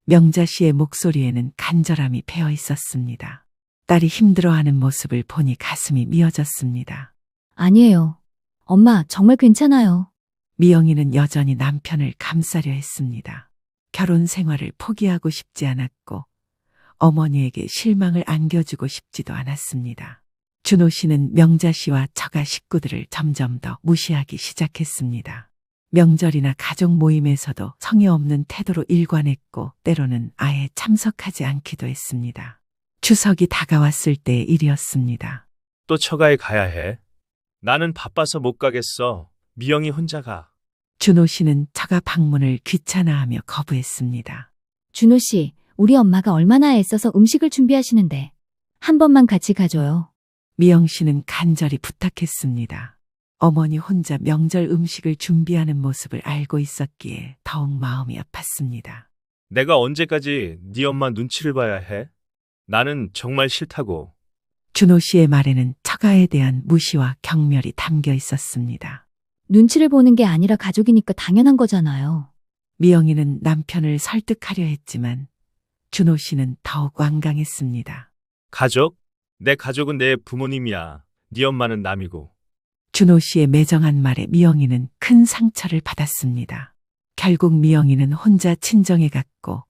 명자 씨의 목소리에는 간절함이 배어 있었습니다. 딸이 힘들어하는 모습을 보니 가슴이 미어졌습니다. 아니에요. 엄마, 정말 괜찮아요. 미영이는 여전히 남편을 감싸려 했습니다. 결혼 생활을 포기하고 싶지 않았고 어머니에게 실망을 안겨주고 싶지도 않았습니다. 준호 씨는 명자 씨와 처가 식구들을 점점 더 무시하기 시작했습니다. 명절이나 가족 모임에서도 성의 없는 태도로 일관했고 때로는 아예 참석하지 않기도 했습니다. 추석이 다가왔을 때의 일이었습니다. 또 처가에 가야 해. 나는 바빠서 못 가겠어. 미영이 혼자 가. 준호 씨는 처가 방문을 귀찮아하며 거부했습니다. 준호 씨, 우리 엄마가 얼마나 애써서 음식을 준비하시는데. 한 번만 같이 가줘요. 미영 씨는 간절히 부탁했습니다. 어머니 혼자 명절 음식을 준비하는 모습을 알고 있었기에 더욱 마음이 아팠습니다. 내가 언제까지 네 엄마 눈치를 봐야 해? 나는 정말 싫다고. 준호 씨의 말에는 처가에 대한 무시와 경멸이 담겨 있었습니다. 눈치를 보는 게 아니라 가족이니까 당연한 거잖아요. 미영이는 남편을 설득하려 했지만 준호 씨는 더욱 완강했습니다. 가족? 내 가족은 내 부모님이야. 네 엄마는 남이고. 준호 씨의 매정한 말에 미영이는 큰 상처를 받았습니다. 결국 미영이는 혼자 친정에 갔고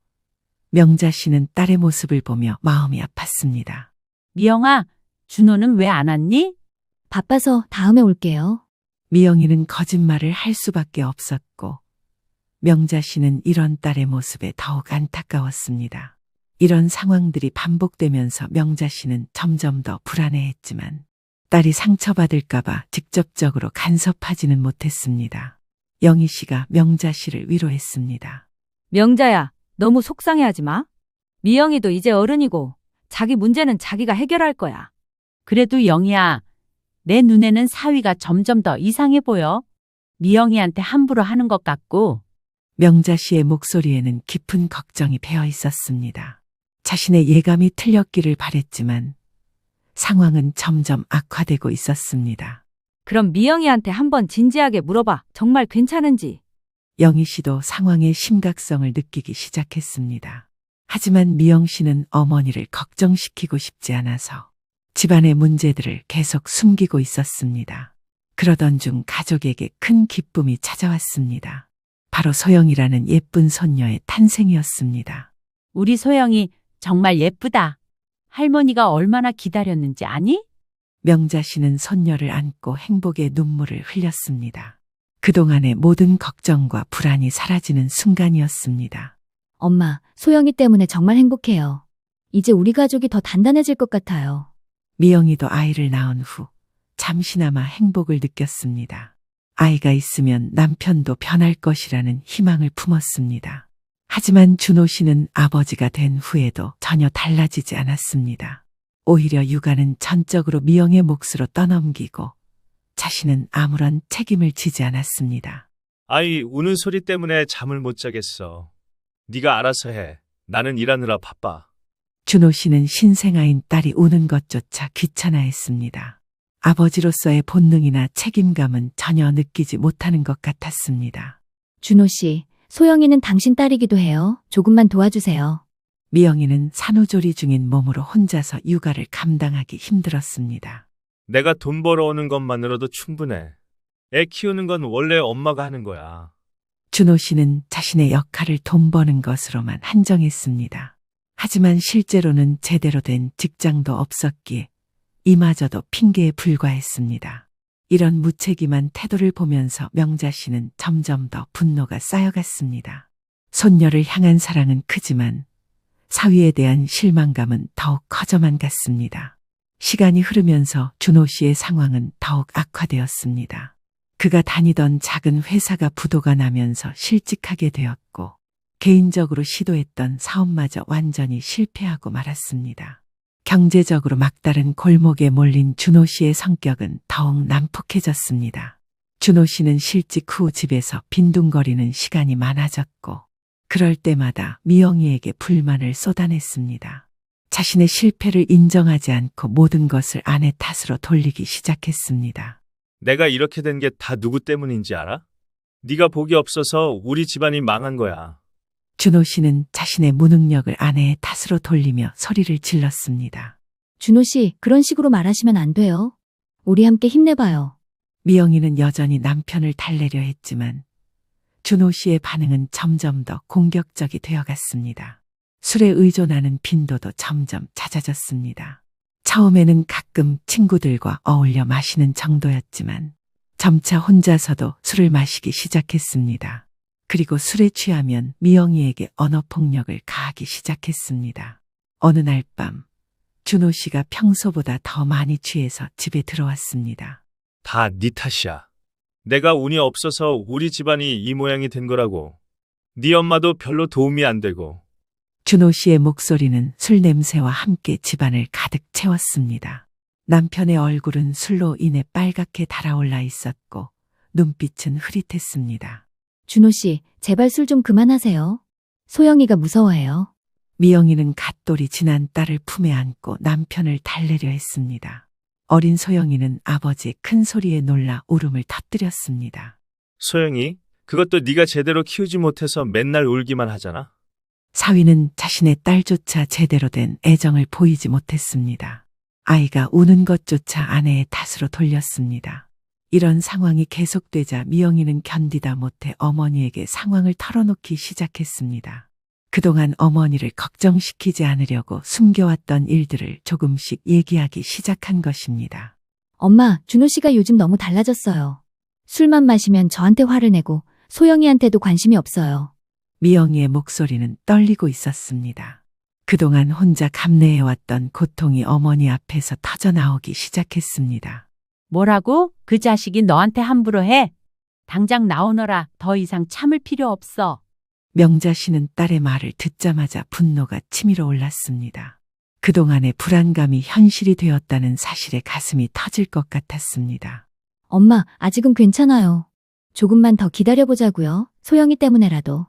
명자 씨는 딸의 모습을 보며 마음이 아팠습니다. 미영아, 준호는 왜 안 왔니? 바빠서 다음에 올게요. 미영이는 거짓말을 할 수밖에 없었고 명자 씨는 이런 딸의 모습에 더욱 안타까웠습니다. 이런 상황들이 반복되면서 명자 씨는 점점 더 불안해했지만 딸이 상처받을까봐 직접적으로 간섭하지는 못했습니다. 영희 씨가 명자 씨를 위로했습니다. 명자야, 너무 속상해하지 마. 미영이도 이제 어른이고 자기 문제는 자기가 해결할 거야. 그래도 영희야, 내 눈에는 사위가 점점 더 이상해 보여. 미영이한테 함부로 하는 것 같고. 명자 씨의 목소리에는 깊은 걱정이 배어 있었습니다. 자신의 예감이 틀렸기를 바랬지만 상황은 점점 악화되고 있었습니다. 그럼 미영이한테 한번 진지하게 물어봐. 정말 괜찮은지. 영희 씨도 상황의 심각성을 느끼기 시작했습니다. 하지만 미영 씨는 어머니를 걱정시키고 싶지 않아서 집안의 문제들을 계속 숨기고 있었습니다. 그러던 중 가족에게 큰 기쁨이 찾아왔습니다. 바로 소영이라는 예쁜 손녀의 탄생이었습니다. 우리 소영이 정말 예쁘다. 할머니가 얼마나 기다렸는지 아니? 명자 씨는 손녀를 안고 행복의 눈물을 흘렸습니다. 그동안의 모든 걱정과 불안이 사라지는 순간이었습니다. 엄마, 소영이 때문에 정말 행복해요. 이제 우리 가족이 더 단단해질 것 같아요. 미영이도 아이를 낳은 후 잠시나마 행복을 느꼈습니다. 아이가 있으면 남편도 변할 것이라는 희망을 품었습니다. 하지만 준호 씨는 아버지가 된 후에도 전혀 달라지지 않았습니다. 오히려 육아는 전적으로 미영의 몫으로 떠넘기고 자신은 아무런 책임을 지지 않았습니다. 아이 우는 소리 때문에 잠을 못 자겠어. 네가 알아서 해. 나는 일하느라 바빠. 준호 씨는 신생아인 딸이 우는 것조차 귀찮아했습니다. 아버지로서의 본능이나 책임감은 전혀 느끼지 못하는 것 같았습니다. 준호 씨, 소영이는 당신 딸이기도 해요. 조금만 도와주세요. 미영이는 산후조리 중인 몸으로 혼자서 육아를 감당하기 힘들었습니다. 내가 돈 벌어오는 것만으로도 충분해. 애 키우는 건 원래 엄마가 하는 거야. 준호 씨는 자신의 역할을 돈 버는 것으로만 한정했습니다. 하지만 실제로는 제대로 된 직장도 없었기에 이마저도 핑계에 불과했습니다. 이런 무책임한 태도를 보면서 명자 씨는 점점 더 분노가 쌓여갔습니다. 손녀를 향한 사랑은 크지만 사위에 대한 실망감은 더욱 커져만 갔습니다. 시간이 흐르면서 준호 씨의 상황은 더욱 악화되었습니다. 그가 다니던 작은 회사가 부도가 나면서 실직하게 되었고 개인적으로 시도했던 사업마저 완전히 실패하고 말았습니다. 경제적으로 막다른 골목에 몰린 준호 씨의 성격은 더욱 난폭해졌습니다. 준호 씨는 실직 후 집에서 빈둥거리는 시간이 많아졌고 그럴 때마다 미영이에게 불만을 쏟아냈습니다. 자신의 실패를 인정하지 않고 모든 것을 아내 탓으로 돌리기 시작했습니다. 내가 이렇게 된 게 다 누구 때문인지 알아? 네가 복이 없어서 우리 집안이 망한 거야. 준호 씨는 자신의 무능력을 아내의 탓으로 돌리며 소리를 질렀습니다. 준호 씨, 그런 식으로 말하시면 안 돼요. 우리 함께 힘내봐요. 미영이는 여전히 남편을 달래려 했지만 준호 씨의 반응은 점점 더 공격적이 되어갔습니다. 술에 의존하는 빈도도 점점 잦아졌습니다. 처음에는 가끔 친구들과 어울려 마시는 정도였지만 점차 혼자서도 술을 마시기 시작했습니다. 그리고 술에 취하면 미영이에게 언어폭력을 가하기 시작했습니다. 어느 날 밤 준호 씨가 평소보다 더 많이 취해서 집에 들어왔습니다. 다 네 탓이야. 내가 운이 없어서 우리 집안이 이 모양이 된 거라고. 네 엄마도 별로 도움이 안 되고. 준호 씨의 목소리는 술 냄새와 함께 집안을 가득 채웠습니다. 남편의 얼굴은 술로 인해 빨갛게 달아올라 있었고 눈빛은 흐릿했습니다. 준호 씨, 제발 술 좀 그만하세요. 소영이가 무서워해요. 미영이는 갓돌이 지난 딸을 품에 안고 남편을 달래려 했습니다. 어린 소영이는 아버지의 큰 소리에 놀라 울음을 터뜨렸습니다. 소영이, 그것도 네가 제대로 키우지 못해서 맨날 울기만 하잖아. 사위는 자신의 딸조차 제대로 된 애정을 보이지 못했습니다. 아이가 우는 것조차 아내의 탓으로 돌렸습니다. 이런 상황이 계속되자 미영이는 견디다 못해 어머니에게 상황을 털어놓기 시작했습니다. 그동안 어머니를 걱정시키지 않으려고 숨겨왔던 일들을 조금씩 얘기하기 시작한 것입니다. 엄마, 준호 씨가 요즘 너무 달라졌어요. 술만 마시면 저한테 화를 내고 소영이한테도 관심이 없어요. 미영이의 목소리는 떨리고 있었습니다. 그동안 혼자 감내해왔던 고통이 어머니 앞에서 터져나오기 시작했습니다. 뭐라고? 그 자식이 너한테 함부로 해? 당장 나오너라. 더 이상 참을 필요 없어. 명자 씨는 딸의 말을 듣자마자 분노가 치밀어 올랐습니다. 그동안의 불안감이 현실이 되었다는 사실에 가슴이 터질 것 같았습니다. 엄마, 아직은 괜찮아요. 조금만 더 기다려보자고요. 소영이 때문에라도.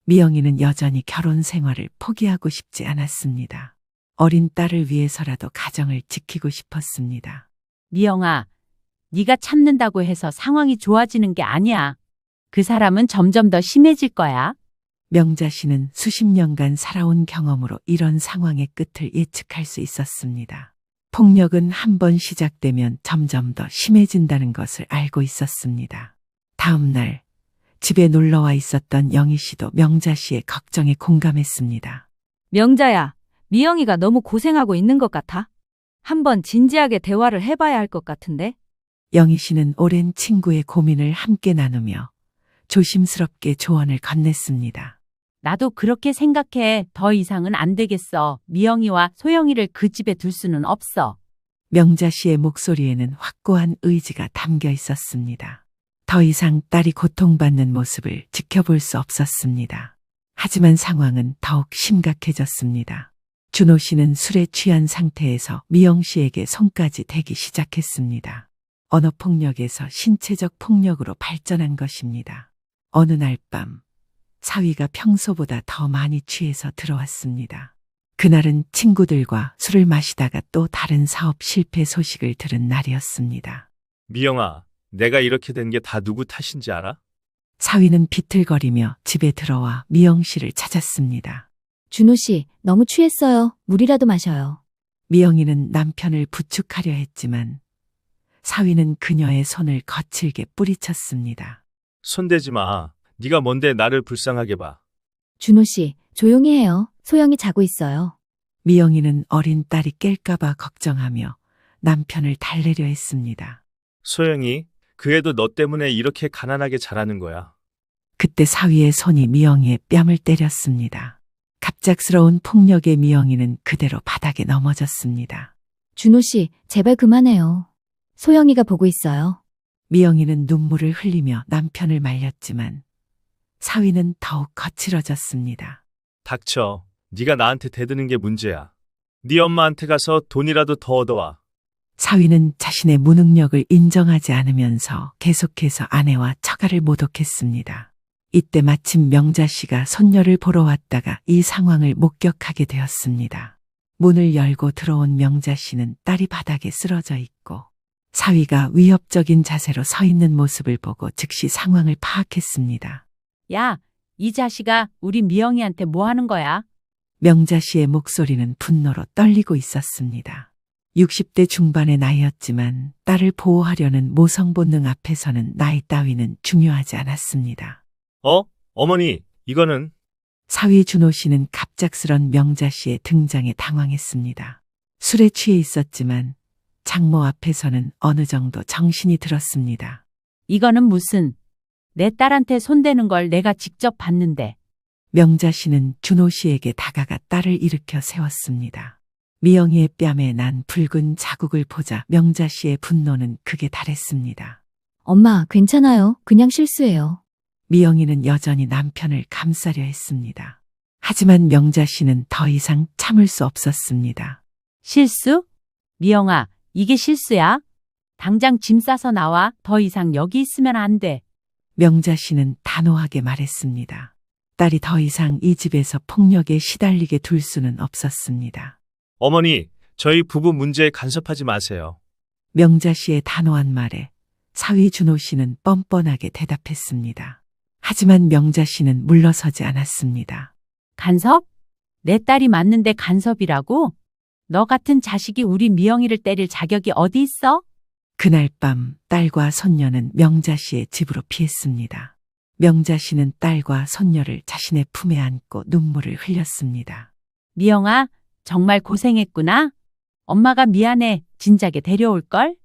미영이는 여전히 결혼 생활을 포기하고 싶지 않았습니다. 어린 딸을 위해서라도 가정을 지키고 싶었습니다. 미영아, 네가 참는다고 해서 상황이 좋아지는 게 아니야. 그 사람은 점점 더 심해질 거야. 명자 씨는 수십 년간 살아온 경험으로 이런 상황의 끝을 예측할 수 있었습니다. 폭력은 한 번 시작되면 점점 더 심해진다는 것을 알고 있었습니다. 다음 날 집에 놀러와 있었던 영희 씨도 명자 씨의 걱정에 공감했습니다. 명자야, 미영이가 너무 고생하고 있는 것 같아. 한번 진지하게 대화를 해봐야 할 것 같은데. 영희 씨는 오랜 친구의 고민을 함께 나누며 조심스럽게 조언을 건넸습니다. 나도 그렇게 생각해. 더 이상은 안 되겠어. 미영이와 소영이를 그 집에 둘 수는 없어. 명자 씨의 목소리에는 확고한 의지가 담겨 있었습니다. 더 이상 딸이 고통받는 모습을 지켜볼 수 없었습니다. 하지만 상황은 더욱 심각해졌습니다. 준호 씨는 술에 취한 상태에서 미영 씨에게 손까지 대기 시작했습니다. 언어폭력에서 신체적 폭력으로 발전한 것입니다. 어느 날 밤, 사위가 평소보다 더 많이 취해서 들어왔습니다. 그날은 친구들과 술을 마시다가 또 다른 사업 실패 소식을 들은 날이었습니다. 미영아, 내가 이렇게 된 게 다 누구 탓인지 알아? 사위는 비틀거리며 집에 들어와 미영 씨를 찾았습니다. 준호 씨, 너무 취했어요. 물이라도 마셔요. 미영이는 남편을 부축하려 했지만 사위는 그녀의 손을 거칠게 뿌리쳤습니다. 손대지 마. 네가 뭔데 나를 불쌍하게 봐. 준호 씨, 조용히 해요. 소영이 자고 있어요. 미영이는 어린 딸이 깰까봐 걱정하며 남편을 달래려 했습니다. 소영이, 그 애도 너 때문에 이렇게 가난하게 자라는 거야. 그때 사위의 손이 미영이의 뺨을 때렸습니다. 갑작스러운 폭력에 미영이는 그대로 바닥에 넘어졌습니다. 준호 씨, 제발 그만해요. 소영이가 보고 있어요. 미영이는 눈물을 흘리며 남편을 말렸지만 사위는 더욱 거칠어졌습니다. 닥쳐. 네가 나한테 대드는 게 문제야. 네 엄마한테 가서 돈이라도 더 얻어와. 사위는 자신의 무능력을 인정하지 않으면서 계속해서 아내와 처가를 모독했습니다. 이때 마침 명자 씨가 손녀를 보러 왔다가 이 상황을 목격하게 되었습니다. 문을 열고 들어온 명자 씨는 딸이 바닥에 쓰러져 있고 사위가 위협적인 자세로 서 있는 모습을 보고 즉시 상황을 파악했습니다. 야, 이 자식아, 우리 미영이한테 뭐 하는 거야? 명자 씨의 목소리는 분노로 떨리고 있었습니다. 60대 중반의 나이였지만 딸을 보호하려는 모성 본능 앞에서는 나이 따위는 중요하지 않았습니다. 어머니, 이거는... 사위 준호 씨는 갑작스런 명자 씨의 등장에 당황했습니다. 술에 취해 있었지만 장모 앞에서는 어느 정도 정신이 들었습니다. 이거는 무슨... 내 딸한테 손대는 걸 내가 직접 봤는데. 명자 씨는 준호 씨에게 다가가 딸을 일으켜 세웠습니다. 미영이의 뺨에 난 붉은 자국을 보자 명자 씨의 분노는 극에 달했습니다. 엄마, 괜찮아요. 그냥 실수예요. 미영이는 여전히 남편을 감싸려 했습니다. 하지만 명자 씨는 더 이상 참을 수 없었습니다. 실수? 미영아, 이게 실수야? 당장 짐 싸서 나와. 더 이상 여기 있으면 안 돼. 명자 씨는 단호하게 말했습니다. 딸이 더 이상 이 집에서 폭력에 시달리게 둘 수는 없었습니다. 어머니, 저희 부부 문제에 간섭하지 마세요. 명자 씨의 단호한 말에 사위 준호 씨는 뻔뻔하게 대답했습니다. 하지만 명자 씨는 물러서지 않았습니다. 간섭? 내 딸이 맞는데 간섭이라고? 너 같은 자식이 우리 미영이를 때릴 자격이 어디 있어? 그날 밤 딸과 손녀는 명자 씨의 집으로 피했습니다. 명자 씨는 딸과 손녀를 자신의 품에 안고 눈물을 흘렸습니다. 미영아, 정말 고생했구나. 엄마가 미안해. 진작에 데려올걸?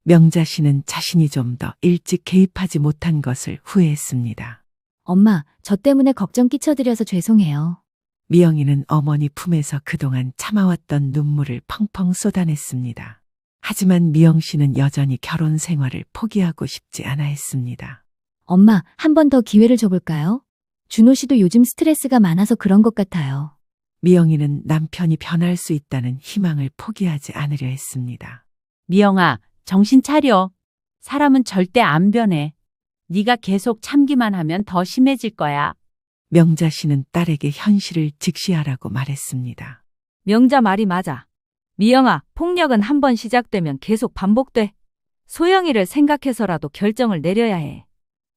명자 씨는 자신이 좀 더 일찍 개입하지 못한 것을 후회했습니다. 엄마, 저 때문에 걱정 끼쳐드려서 죄송해요. 미영이는 어머니 품에서 그동안 참아왔던 눈물을 펑펑 쏟아냈습니다. 하지만 미영 씨는 여전히 결혼 생활을 포기하고 싶지 않아 했습니다. 엄마, 한 번 더 기회를 줘볼까요? 준호 씨도 요즘 스트레스가 많아서 그런 것 같아요. 미영이는 남편이 변할 수 있다는 희망을 포기하지 않으려 했습니다. 미영아, 정신 차려. 사람은 절대 안 변해. 네가 계속 참기만 하면 더 심해질 거야. 명자 씨는 딸에게 현실을 직시하라고 말했습니다. 명자 말이 맞아. 미영아, 폭력은 한 번 시작되면 계속 반복돼. 소영이를 생각해서라도 결정을 내려야 해.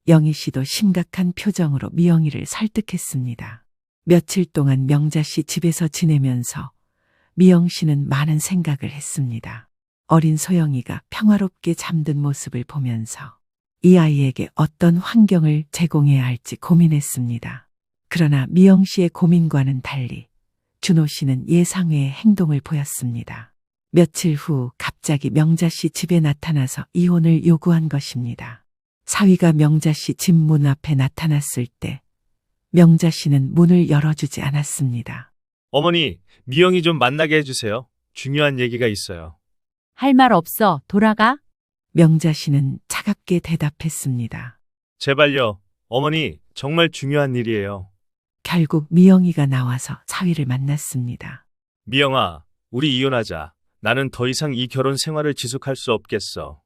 영희 씨도 심각한 표정으로 미영이를 설득했습니다. 며칠 동안 명자 씨 집에서 지내면서 미영 씨는 많은 생각을 했습니다. 어린 소영이가 평화롭게 잠든 모습을 보면서 이 아이에게 어떤 환경을 제공해야 할지 고민했습니다. 그러나 미영 씨의 고민과는 달리 준호 씨는 예상외의 행동을 보였습니다. 며칠 후 갑자기 명자 씨 집에 나타나서 이혼을 요구한 것입니다. 사위가 명자 씨 집 문 앞에 나타났을 때 명자 씨는 문을 열어주지 않았습니다. 어머니, 미영이 좀 만나게 해주세요. 중요한 얘기가 있어요. 할 말 없어. 돌아가. 명자 씨는 차갑게 대답했습니다. 제발요. 어머니, 정말 중요한 일이에요. 결국 미영이가 나와서 사위를 만났습니다. 미영아, 우리 이혼하자. 나는 더 이상 이 결혼 생활을 지속할 수 없겠어.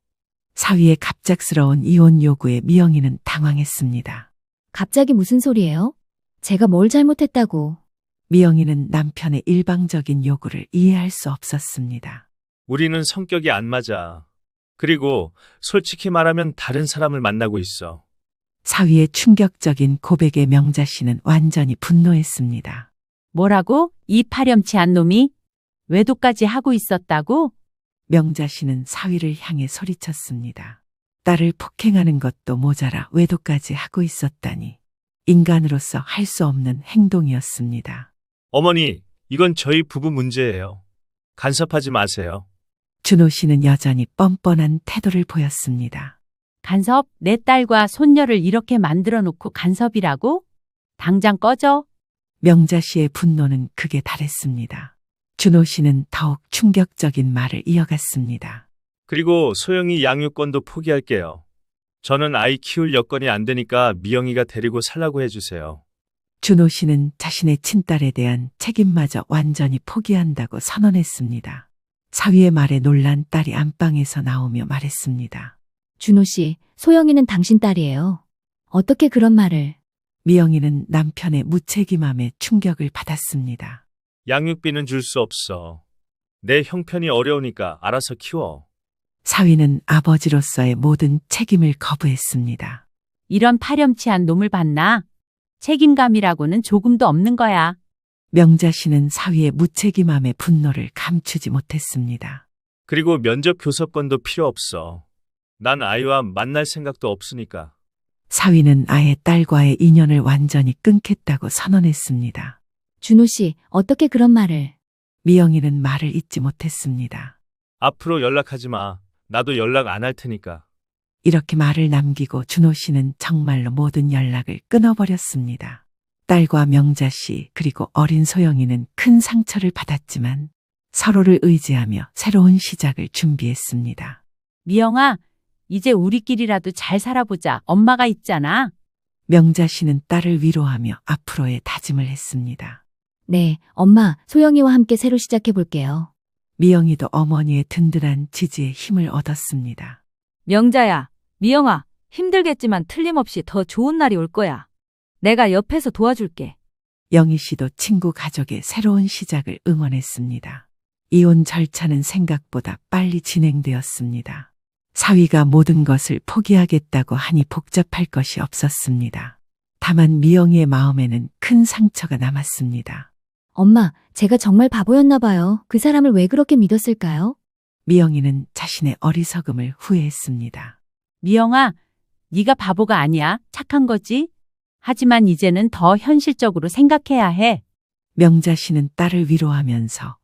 사위의 갑작스러운 이혼 요구에 미영이는 당황했습니다. 갑자기 무슨 소리예요? 제가 뭘 잘못했다고. 미영이는 남편의 일방적인 요구를 이해할 수 없었습니다. 우리는 성격이 안 맞아. 그리고 솔직히 말하면 다른 사람을 만나고 있어. 사위의 충격적인 고백에 명자 씨는 완전히 분노했습니다. 뭐라고? 이 파렴치한 놈이? 외도까지 하고 있었다고? 명자 씨는 사위를 향해 소리쳤습니다. 딸을 폭행하는 것도 모자라 외도까지 하고 있었다니. 인간으로서 할 수 없는 행동이었습니다. 어머니, 이건 저희 부부 문제예요. 간섭하지 마세요. 준호 씨는 여전히 뻔뻔한 태도를 보였습니다. 간섭? 내 딸과 손녀를 이렇게 만들어 놓고 간섭이라고? 당장 꺼져. 명자 씨의 분노는 극에 달했습니다. 준호 씨는 더욱 충격적인 말을 이어갔습니다. 그리고 소영이 양육권도 포기할게요. 저는 아이 키울 여건이 안 되니까 미영이가 데리고 살라고 해주세요. 준호 씨는 자신의 친딸에 대한 책임마저 완전히 포기한다고 선언했습니다. 사위의 말에 놀란 딸이 안방에서 나오며 말했습니다. 준호 씨, 소영이는 당신 딸이에요. 어떻게 그런 말을. 미영이는 남편의 무책임함에 충격을 받았습니다. 양육비는 줄 수 없어. 내 형편이 어려우니까 알아서 키워. 사위는 아버지로서의 모든 책임을 거부했습니다. 이런 파렴치한 놈을 봤나? 책임감이라고는 조금도 없는 거야. 명자 씨는 사위의 무책임함에 분노를 감추지 못했습니다. 그리고 면접 교섭권도 필요 없어. 난 아이와 만날 생각도 없으니까. 사위는 아예 딸과의 인연을 완전히 끊겠다고 선언했습니다. 준호 씨, 어떻게 그런 말을. 미영이는 말을 잇지 못했습니다. 앞으로 연락하지 마. 나도 연락 안 할 테니까. 이렇게 말을 남기고 준호 씨는 정말로 모든 연락을 끊어버렸습니다. 딸과 명자 씨 그리고 어린 소영이는 큰 상처를 받았지만 서로를 의지하며 새로운 시작을 준비했습니다. 미영아, 이제 우리끼리라도 잘 살아보자. 엄마가 있잖아. 명자 씨는 딸을 위로하며 앞으로의 다짐을 했습니다. 네, 엄마, 소영이와 함께 새로 시작해 볼게요. 미영이도 어머니의 든든한 지지에 힘을 얻었습니다. 명자야, 미영아, 힘들겠지만 틀림없이 더 좋은 날이 올 거야. 내가 옆에서 도와줄게. 영희 씨도 친구 가족의 새로운 시작을 응원했습니다. 이혼 절차는 생각보다 빨리 진행되었습니다. 사위가 모든 것을 포기하겠다고 하니 복잡할 것이 없었습니다. 다만 미영이의 마음에는 큰 상처가 남았습니다. 엄마, 제가 정말 바보였나 봐요. 그 사람을 왜 그렇게 믿었을까요? 미영이는 자신의 어리석음을 후회했습니다. 미영아, 네가 바보가 아니야. 착한 거지. 하지만 이제는 더 현실적으로 생각해야 해. 명자 씨는 딸을 위로하면서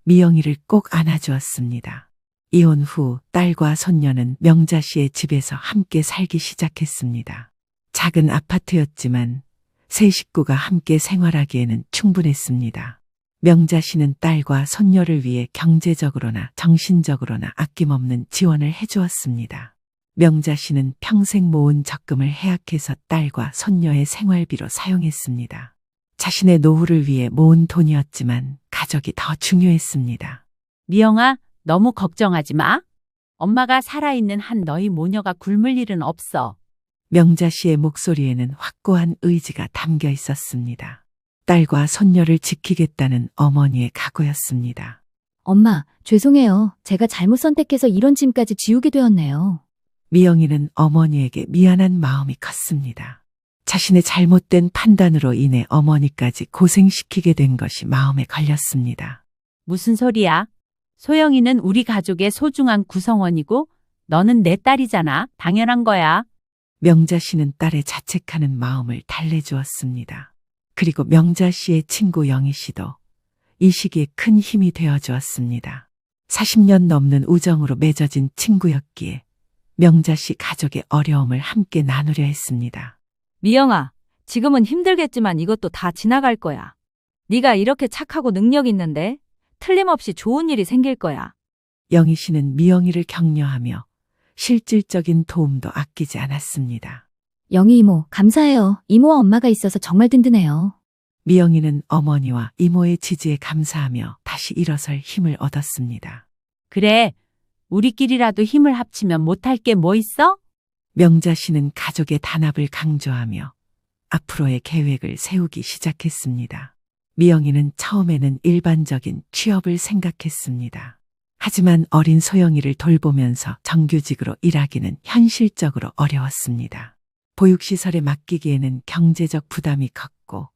미영이를 꼭 안아주었습니다. 이혼 후 딸과 손녀는 명자 씨의 집에서 함께 살기 시작했습니다. 작은 아파트였지만 세 식구가 함께 생활하기에는 충분했습니다. 명자 씨는 딸과 손녀를 위해 경제적으로나 정신적으로나 아낌없는 지원을 해주었습니다. 명자 씨는 평생 모은 적금을 해약해서 딸과 손녀의 생활비로 사용했습니다. 자신의 노후를 위해 모은 돈이었지만 가족이 더 중요했습니다. 미영아, 너무 걱정하지 마. 엄마가 살아있는 한 너희 모녀가 굶을 일은 없어. 명자 씨의 목소리에는 확고한 의지가 담겨 있었습니다. 딸과 손녀를 지키겠다는 어머니의 각오였습니다. 엄마, 죄송해요. 제가 잘못 선택해서 이런 짐까지 지우게 되었네요. 미영이는 어머니에게 미안한 마음이 컸습니다. 자신의 잘못된 판단으로 인해 어머니까지 고생시키게 된 것이 마음에 걸렸습니다. 무슨 소리야? 소영이는 우리 가족의 소중한 구성원이고 너는 내 딸이잖아. 당연한 거야. 명자 씨는 딸의 자책하는 마음을 달래주었습니다. 그리고 명자 씨의 친구 영희 씨도 이 시기에 큰 힘이 되어주었습니다. 40년 넘는 우정으로 맺어진 친구였기에 명자 씨 가족의 어려움을 함께 나누려 했습니다. 미영아, 지금은 힘들겠지만 이것도 다 지나갈 거야. 네가 이렇게 착하고 능력 있는데 틀림없이 좋은 일이 생길 거야. 영희 씨는 미영이를 격려하며 실질적인 도움도 아끼지 않았습니다. 영희 이모, 감사해요. 이모와 엄마가 있어서 정말 든든해요. 미영이는 어머니와 이모의 지지에 감사하며 다시 일어설 힘을 얻었습니다. 그래, 우리끼리라도 힘을 합치면 못할 게 뭐 있어? 명자 씨는 가족의 단합을 강조하며 앞으로의 계획을 세우기 시작했습니다. 미영이는 처음에는 일반적인 취업을 생각했습니다. 하지만 어린 소영이를 돌보면서 정규직으로 일하기는 현실적으로 어려웠습니다. 보육시설에 맡기기에는 경제적 부담이 컸고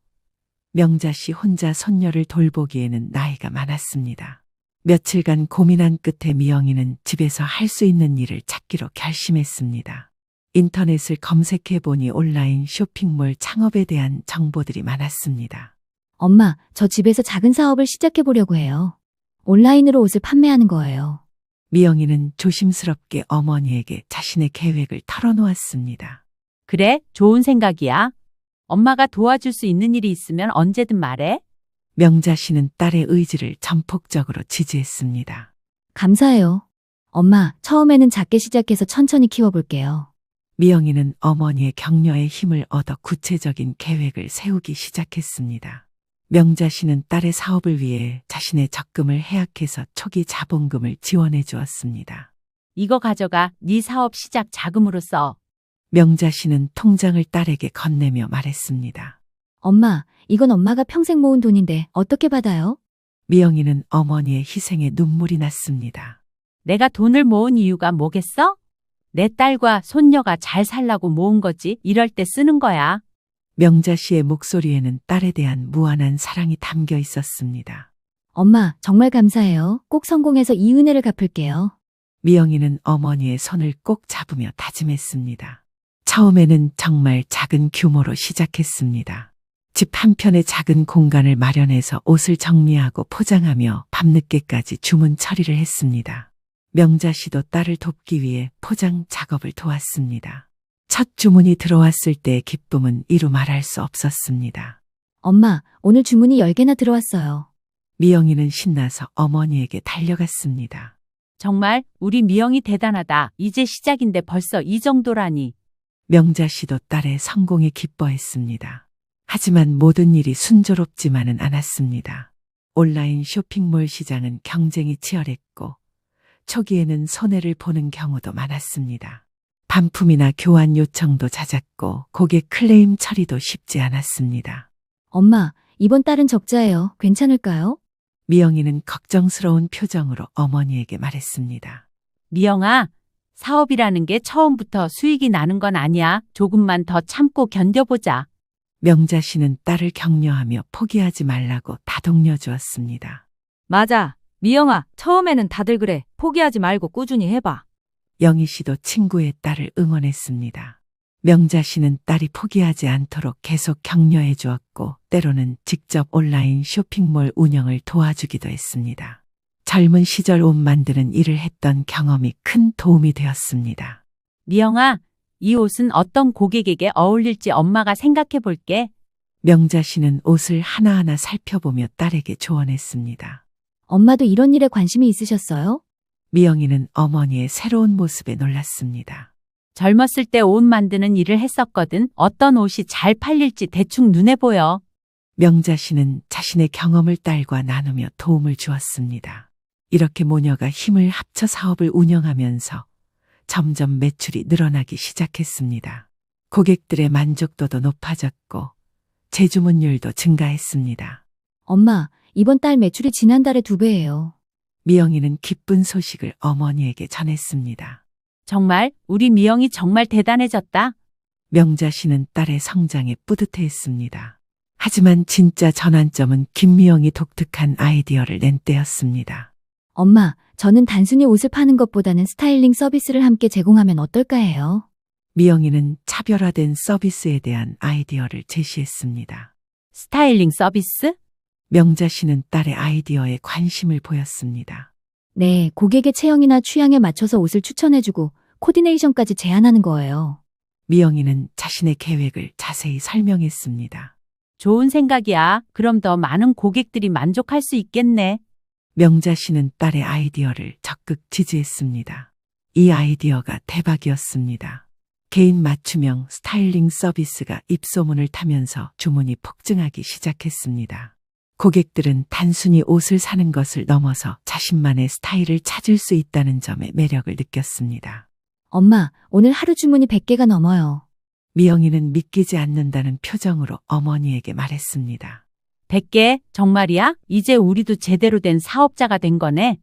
명자 씨 혼자 손녀를 돌보기에는 나이가 많았습니다. 며칠간 고민한 끝에 미영이는 집에서 할 수 있는 일을 찾기로 결심했습니다. 인터넷을 검색해보니 온라인 쇼핑몰 창업에 대한 정보들이 많았습니다. 엄마, 저 집에서 작은 사업을 시작해 보려고 해요. 온라인으로 옷을 판매하는 거예요. 미영이는 조심스럽게 어머니에게 자신의 계획을 털어놓았습니다. 그래, 좋은 생각이야. 엄마가 도와줄 수 있는 일이 있으면 언제든 말해. 명자 씨는 딸의 의지를 전폭적으로 지지했습니다. 감사해요. 엄마, 처음에는 작게 시작해서 천천히 키워볼게요. 미영이는 어머니의 격려에 힘을 얻어 구체적인 계획을 세우기 시작했습니다. 명자 씨는 딸의 사업을 위해 자신의 적금을 해약해서 초기 자본금을 지원해 주었습니다. 이거 가져가 네 사업 시작 자금으로 써. 명자 씨는 통장을 딸에게 건네며 말했습니다. 엄마, 이건 엄마가 평생 모은 돈인데 어떻게 받아요? 미영이는 어머니의 희생에 눈물이 났습니다. 내가 돈을 모은 이유가 뭐겠어? 내 딸과 손녀가 잘 살라고 모은 거지. 이럴 때 쓰는 거야. 명자 씨의 목소리에는 딸에 대한 무한한 사랑이 담겨 있었습니다. 엄마, 정말 감사해요. 꼭 성공해서 이 은혜를 갚을게요. 미영이는 어머니의 손을 꼭 잡으며 다짐했습니다. 처음에는 정말 작은 규모로 시작했습니다. 집 한편에 작은 공간을 마련해서 옷을 정리하고 포장하며 밤늦게까지 주문 처리를 했습니다. 명자 씨도 딸을 돕기 위해 포장 작업을 도왔습니다. 첫 주문이 들어왔을 때의 기쁨은 이루 말할 수 없었습니다. 엄마, 오늘 주문이 10개나 들어왔어요. 미영이는 신나서 어머니에게 달려갔습니다. 정말 우리 미영이 대단하다. 이제 시작인데 벌써 이 정도라니. 명자 씨도 딸의 성공에 기뻐했습니다. 하지만 모든 일이 순조롭지만은 않았습니다. 온라인 쇼핑몰 시장은 경쟁이 치열했고 초기에는 손해를 보는 경우도 많았습니다. 반품이나 교환 요청도 잦았고 고객 클레임 처리도 쉽지 않았습니다. 엄마, 이번 달은 적자예요. 괜찮을까요? 미영이는 걱정스러운 표정으로 어머니에게 말했습니다. 미영아, 사업이라는 게 처음부터 수익이 나는 건 아니야. 조금만 더 참고 견뎌보자. 명자 씨는 딸을 격려하며 포기하지 말라고 다독여 주었습니다. 맞아. 미영아, 처음에는 다들 그래. 포기하지 말고 꾸준히 해봐. 영희 씨도 친구의 딸을 응원했습니다. 명자 씨는 딸이 포기하지 않도록 계속 격려해 주었고 때로는 직접 온라인 쇼핑몰 운영을 도와주기도 했습니다. 젊은 시절 옷 만드는 일을 했던 경험이 큰 도움이 되었습니다. 미영아, 이 옷은 어떤 고객에게 어울릴지 엄마가 생각해 볼게. 명자 씨는 옷을 하나하나 살펴보며 딸에게 조언했습니다. 엄마도 이런 일에 관심이 있으셨어요? 미영이는 어머니의 새로운 모습에 놀랐습니다. 젊었을 때 옷 만드는 일을 했었거든. 어떤 옷이 잘 팔릴지 대충 눈에 보여. 명자 씨는 자신의 경험을 딸과 나누며 도움을 주었습니다. 이렇게 모녀가 힘을 합쳐 사업을 운영하면서 점점 매출이 늘어나기 시작했습니다. 고객들의 만족도도 높아졌고 재주문율도 증가했습니다. 엄마, 이번 달 매출이 지난달의 2배예요. 미영이는 기쁜 소식을 어머니에게 전했습니다. 정말 우리 미영이 정말 대단해졌다. 명자 씨는 딸의 성장에 뿌듯해했습니다. 하지만 진짜 전환점은 김미영이 독특한 아이디어를 낸 때였습니다. 엄마, 저는 단순히 옷을 파는 것보다는 스타일링 서비스를 함께 제공하면 어떨까 해요. 미영이는 차별화된 서비스에 대한 아이디어를 제시했습니다. 스타일링 서비스? 명자 씨는 딸의 아이디어에 관심을 보였습니다. 네, 고객의 체형이나 취향에 맞춰서 옷을 추천해주고 코디네이션까지 제안하는 거예요. 미영이는 자신의 계획을 자세히 설명했습니다. 좋은 생각이야. 그럼 더 많은 고객들이 만족할 수 있겠네. 명자 씨는 딸의 아이디어를 적극 지지했습니다. 이 아이디어가 대박이었습니다. 개인 맞춤형 스타일링 서비스가 입소문을 타면서 주문이 폭증하기 시작했습니다. 고객들은 단순히 옷을 사는 것을 넘어서 자신만의 스타일을 찾을 수 있다는 점에 매력을 느꼈습니다. 엄마, 오늘 하루 주문이 100개가 넘어요. 미영이는 믿기지 않는다는 표정으로 어머니에게 말했습니다. 100개? 정말이야? 이제 우리도 제대로 된 사업자가 된 거네.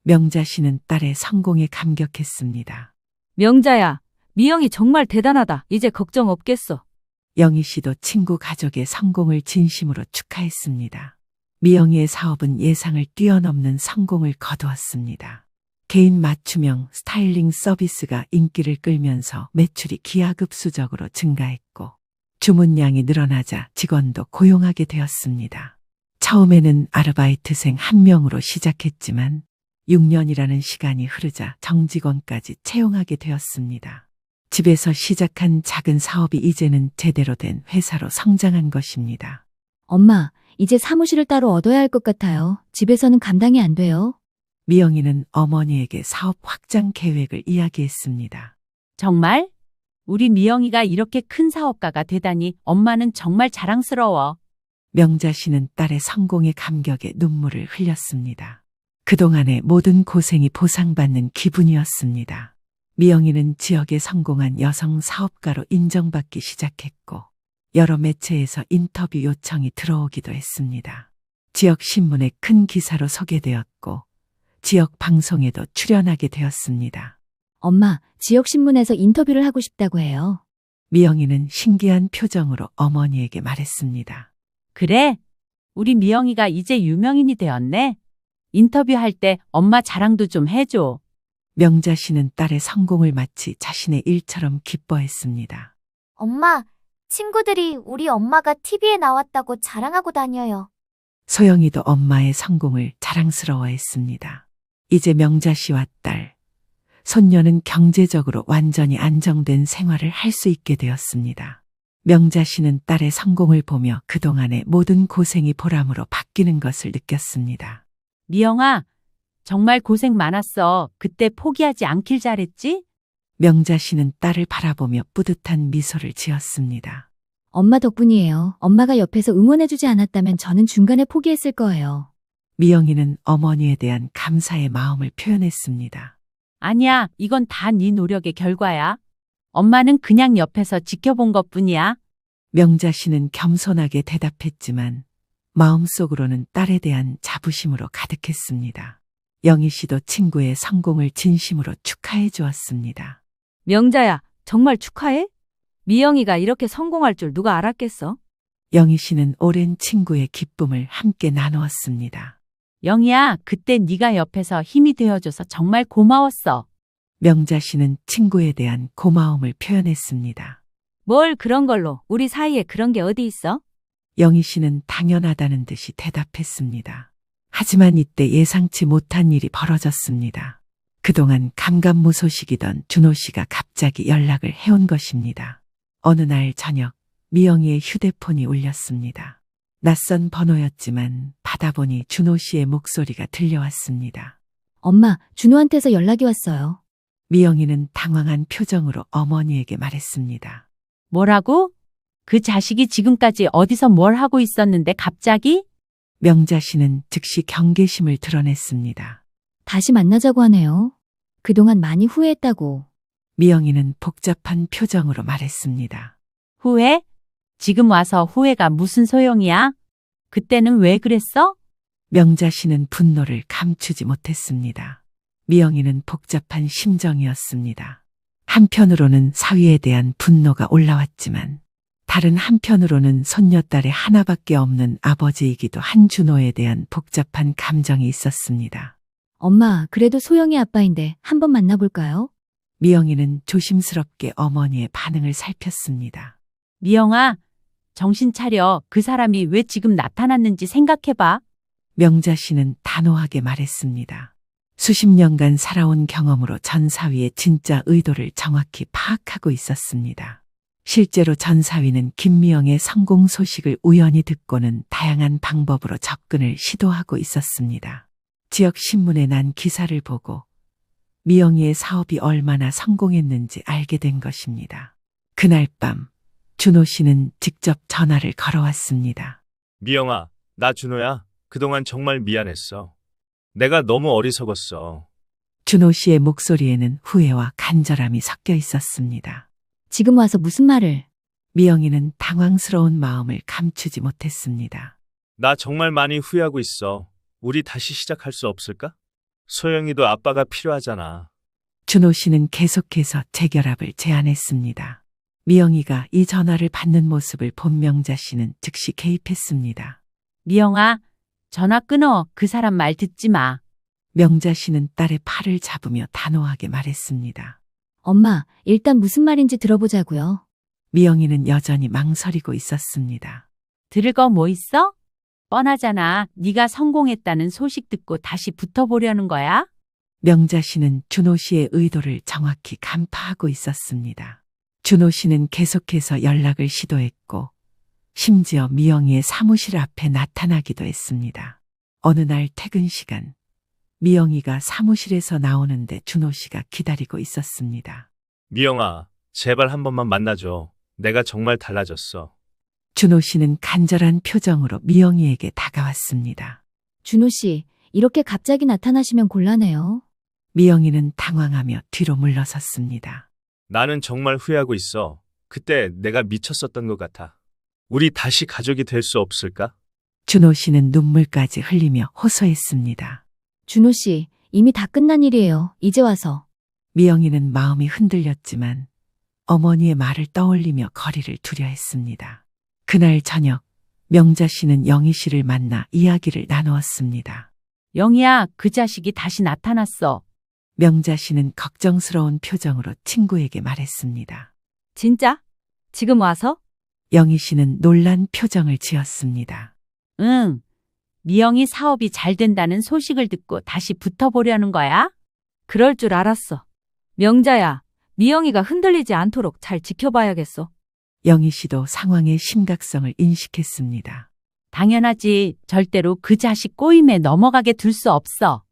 명자 씨는 딸의 성공에 감격했습니다. 명자야, 미영이 정말 대단하다. 이제 걱정 없겠어. 영희 씨도 친구 가족의 성공을 진심으로 축하했습니다. 미영이의 사업은 예상을 뛰어넘는 성공을 거두었습니다. 개인 맞춤형 스타일링 서비스가 인기를 끌면서 매출이 기하급수적으로 증가했고 주문량이 늘어나자 직원도 고용하게 되었습니다. 처음에는 아르바이트생 1명으로 시작했지만 6년이라는 시간이 흐르자 정직원까지 채용하게 되었습니다. 집에서 시작한 작은 사업이 이제는 제대로 된 회사로 성장한 것입니다. 엄마, 이제 사무실을 따로 얻어야 할 것 같아요. 집에서는 감당이 안 돼요. 미영이는 어머니에게 사업 확장 계획을 이야기했습니다. 정말? 우리 미영이가 이렇게 큰 사업가가 되다니 엄마는 정말 자랑스러워. 명자 씨는 딸의 성공에 감격에 눈물을 흘렸습니다. 그동안의 모든 고생이 보상받는 기분이었습니다. 미영이는 지역에 성공한 여성 사업가로 인정받기 시작했고 여러 매체에서 인터뷰 요청이 들어오기도 했습니다. 지역 신문에 큰 기사로 소개되었고 지역 방송에도 출연하게 되었습니다. 엄마, 지역신문에서 인터뷰를 하고 싶다고 해요. 미영이는 신기한 표정으로 어머니에게 말했습니다. 그래? 우리 미영이가 이제 유명인이 되었네. 인터뷰할 때 엄마 자랑도 좀 해줘. 명자 씨는 딸의 성공을 마치 자신의 일처럼 기뻐했습니다. 엄마, 친구들이 우리 엄마가 TV에 나왔다고 자랑하고 다녀요. 소영이도 엄마의 성공을 자랑스러워했습니다. 이제 명자 씨와 딸, 손녀는 경제적으로 완전히 안정된 생활을 할 수 있게 되었습니다. 명자 씨는 딸의 성공을 보며 그동안의 모든 고생이 보람으로 바뀌는 것을 느꼈습니다. 미영아, 정말 고생 많았어. 그때 포기하지 않길 잘했지? 명자 씨는 딸을 바라보며 뿌듯한 미소를 지었습니다. 엄마 덕분이에요. 엄마가 옆에서 응원해주지 않았다면 저는 중간에 포기했을 거예요. 미영이는 어머니에 대한 감사의 마음을 표현했습니다. 아니야, 이건 다 네 노력의 결과야. 엄마는 그냥 옆에서 지켜본 것뿐이야. 명자 씨는 겸손하게 대답했지만 마음속으로는 딸에 대한 자부심으로 가득했습니다. 영희 씨도 친구의 성공을 진심으로 축하해 주었습니다. 명자야, 정말 축하해? 미영이가 이렇게 성공할 줄 누가 알았겠어? 영희 씨는 오랜 친구의 기쁨을 함께 나누었습니다. 영희야, 그때 네가 옆에서 힘이 되어줘서 정말 고마웠어. 명자 씨는 친구에 대한 고마움을 표현했습니다. 뭘 그런 걸로, 우리 사이에 그런 게 어디 있어? 영희 씨는 당연하다는 듯이 대답했습니다. 하지만 이때 예상치 못한 일이 벌어졌습니다. 그동안 감감무소식이던 준호 씨가 갑자기 연락을 해온 것입니다. 어느 날 저녁 미영이의 휴대폰이 울렸습니다. 낯선 번호였지만 받아보니 준호 씨의 목소리가 들려왔습니다. 엄마, 준호한테서 연락이 왔어요. 미영이는 당황한 표정으로 어머니에게 말했습니다. 뭐라고? 그 자식이 지금까지 어디서 뭘 하고 있었는데 갑자기? 명자 씨는 즉시 경계심을 드러냈습니다. 다시 만나자고 하네요. 그동안 많이 후회했다고. 미영이는 복잡한 표정으로 말했습니다. 후회? 지금 와서 후회가 무슨 소용이야? 그때는 왜 그랬어? 명자 씨는 분노를 감추지 못했습니다. 미영이는 복잡한 심정이었습니다. 한편으로는 사위에 대한 분노가 올라왔지만 다른 한편으로는 손녀딸의 하나밖에 없는 아버지이기도 한 준호에 대한 복잡한 감정이 있었습니다. 엄마, 그래도 소영이 아빠인데 한번 만나볼까요? 미영이는 조심스럽게 어머니의 반응을 살폈습니다. 미영아, 정신 차려. 그 사람이 왜 지금 나타났는지 생각해봐. 명자 씨는 단호하게 말했습니다. 수십 년간 살아온 경험으로 전 사위의 진짜 의도를 정확히 파악하고 있었습니다. 실제로 전 사위는 김미영의 성공 소식을 우연히 듣고는 다양한 방법으로 접근을 시도하고 있었습니다. 지역 신문에 난 기사를 보고 미영이의 사업이 얼마나 성공했는지 알게 된 것입니다. 그날 밤 준호 씨는 직접 전화를 걸어왔습니다. 미영아, 나 준호야. 그동안 정말 미안했어. 내가 너무 어리석었어. 준호 씨의 목소리에는 후회와 간절함이 섞여 있었습니다. 지금 와서 무슨 말을? 미영이는 당황스러운 마음을 감추지 못했습니다. 나 정말 많이 후회하고 있어. 우리 다시 시작할 수 없을까? 소영이도 아빠가 필요하잖아. 준호 씨는 계속해서 재결합을 제안했습니다. 미영이가 이 전화를 받는 모습을 본 명자 씨는 즉시 개입했습니다. 미영아, 전화 끊어. 그 사람 말 듣지 마. 명자 씨는 딸의 팔을 잡으며 단호하게 말했습니다. 엄마, 일단 무슨 말인지 들어보자고요. 미영이는 여전히 망설이고 있었습니다. 들을 거 뭐 있어? 뻔하잖아. 네가 성공했다는 소식 듣고 다시 붙어보려는 거야? 명자 씨는 준호 씨의 의도를 정확히 간파하고 있었습니다. 준호 씨는 계속해서 연락을 시도했고 심지어 미영이의 사무실 앞에 나타나기도 했습니다. 어느 날 퇴근 시간, 미영이가 사무실에서 나오는데 준호 씨가 기다리고 있었습니다. 미영아, 제발 한 번만 만나줘. 내가 정말 달라졌어. 준호 씨는 간절한 표정으로 미영이에게 다가왔습니다. 준호 씨, 이렇게 갑자기 나타나시면 곤란해요. 미영이는 당황하며 뒤로 물러섰습니다. 나는 정말 후회하고 있어. 그때 내가 미쳤었던 것 같아. 우리 다시 가족이 될 수 없을까? 준호 씨는 눈물까지 흘리며 호소했습니다. 준호 씨, 이미 다 끝난 일이에요. 이제 와서. 미영이는 마음이 흔들렸지만 어머니의 말을 떠올리며 거리를 두려 했습니다. 그날 저녁, 명자 씨는 영희 씨를 만나 이야기를 나누었습니다. 영희야, 그 자식이 다시 나타났어. 명자 씨는 걱정스러운 표정으로 친구에게 말했습니다. 진짜? 지금 와서? 영희 씨는 놀란 표정을 지었습니다. 응. 미영이 사업이 잘 된다는 소식을 듣고 다시 붙어보려는 거야? 그럴 줄 알았어. 명자야, 미영이가 흔들리지 않도록 잘 지켜봐야겠어. 영희 씨도 상황의 심각성을 인식했습니다. 당연하지. 절대로 그 자식 꼬임에 넘어가게 둘 수 없어.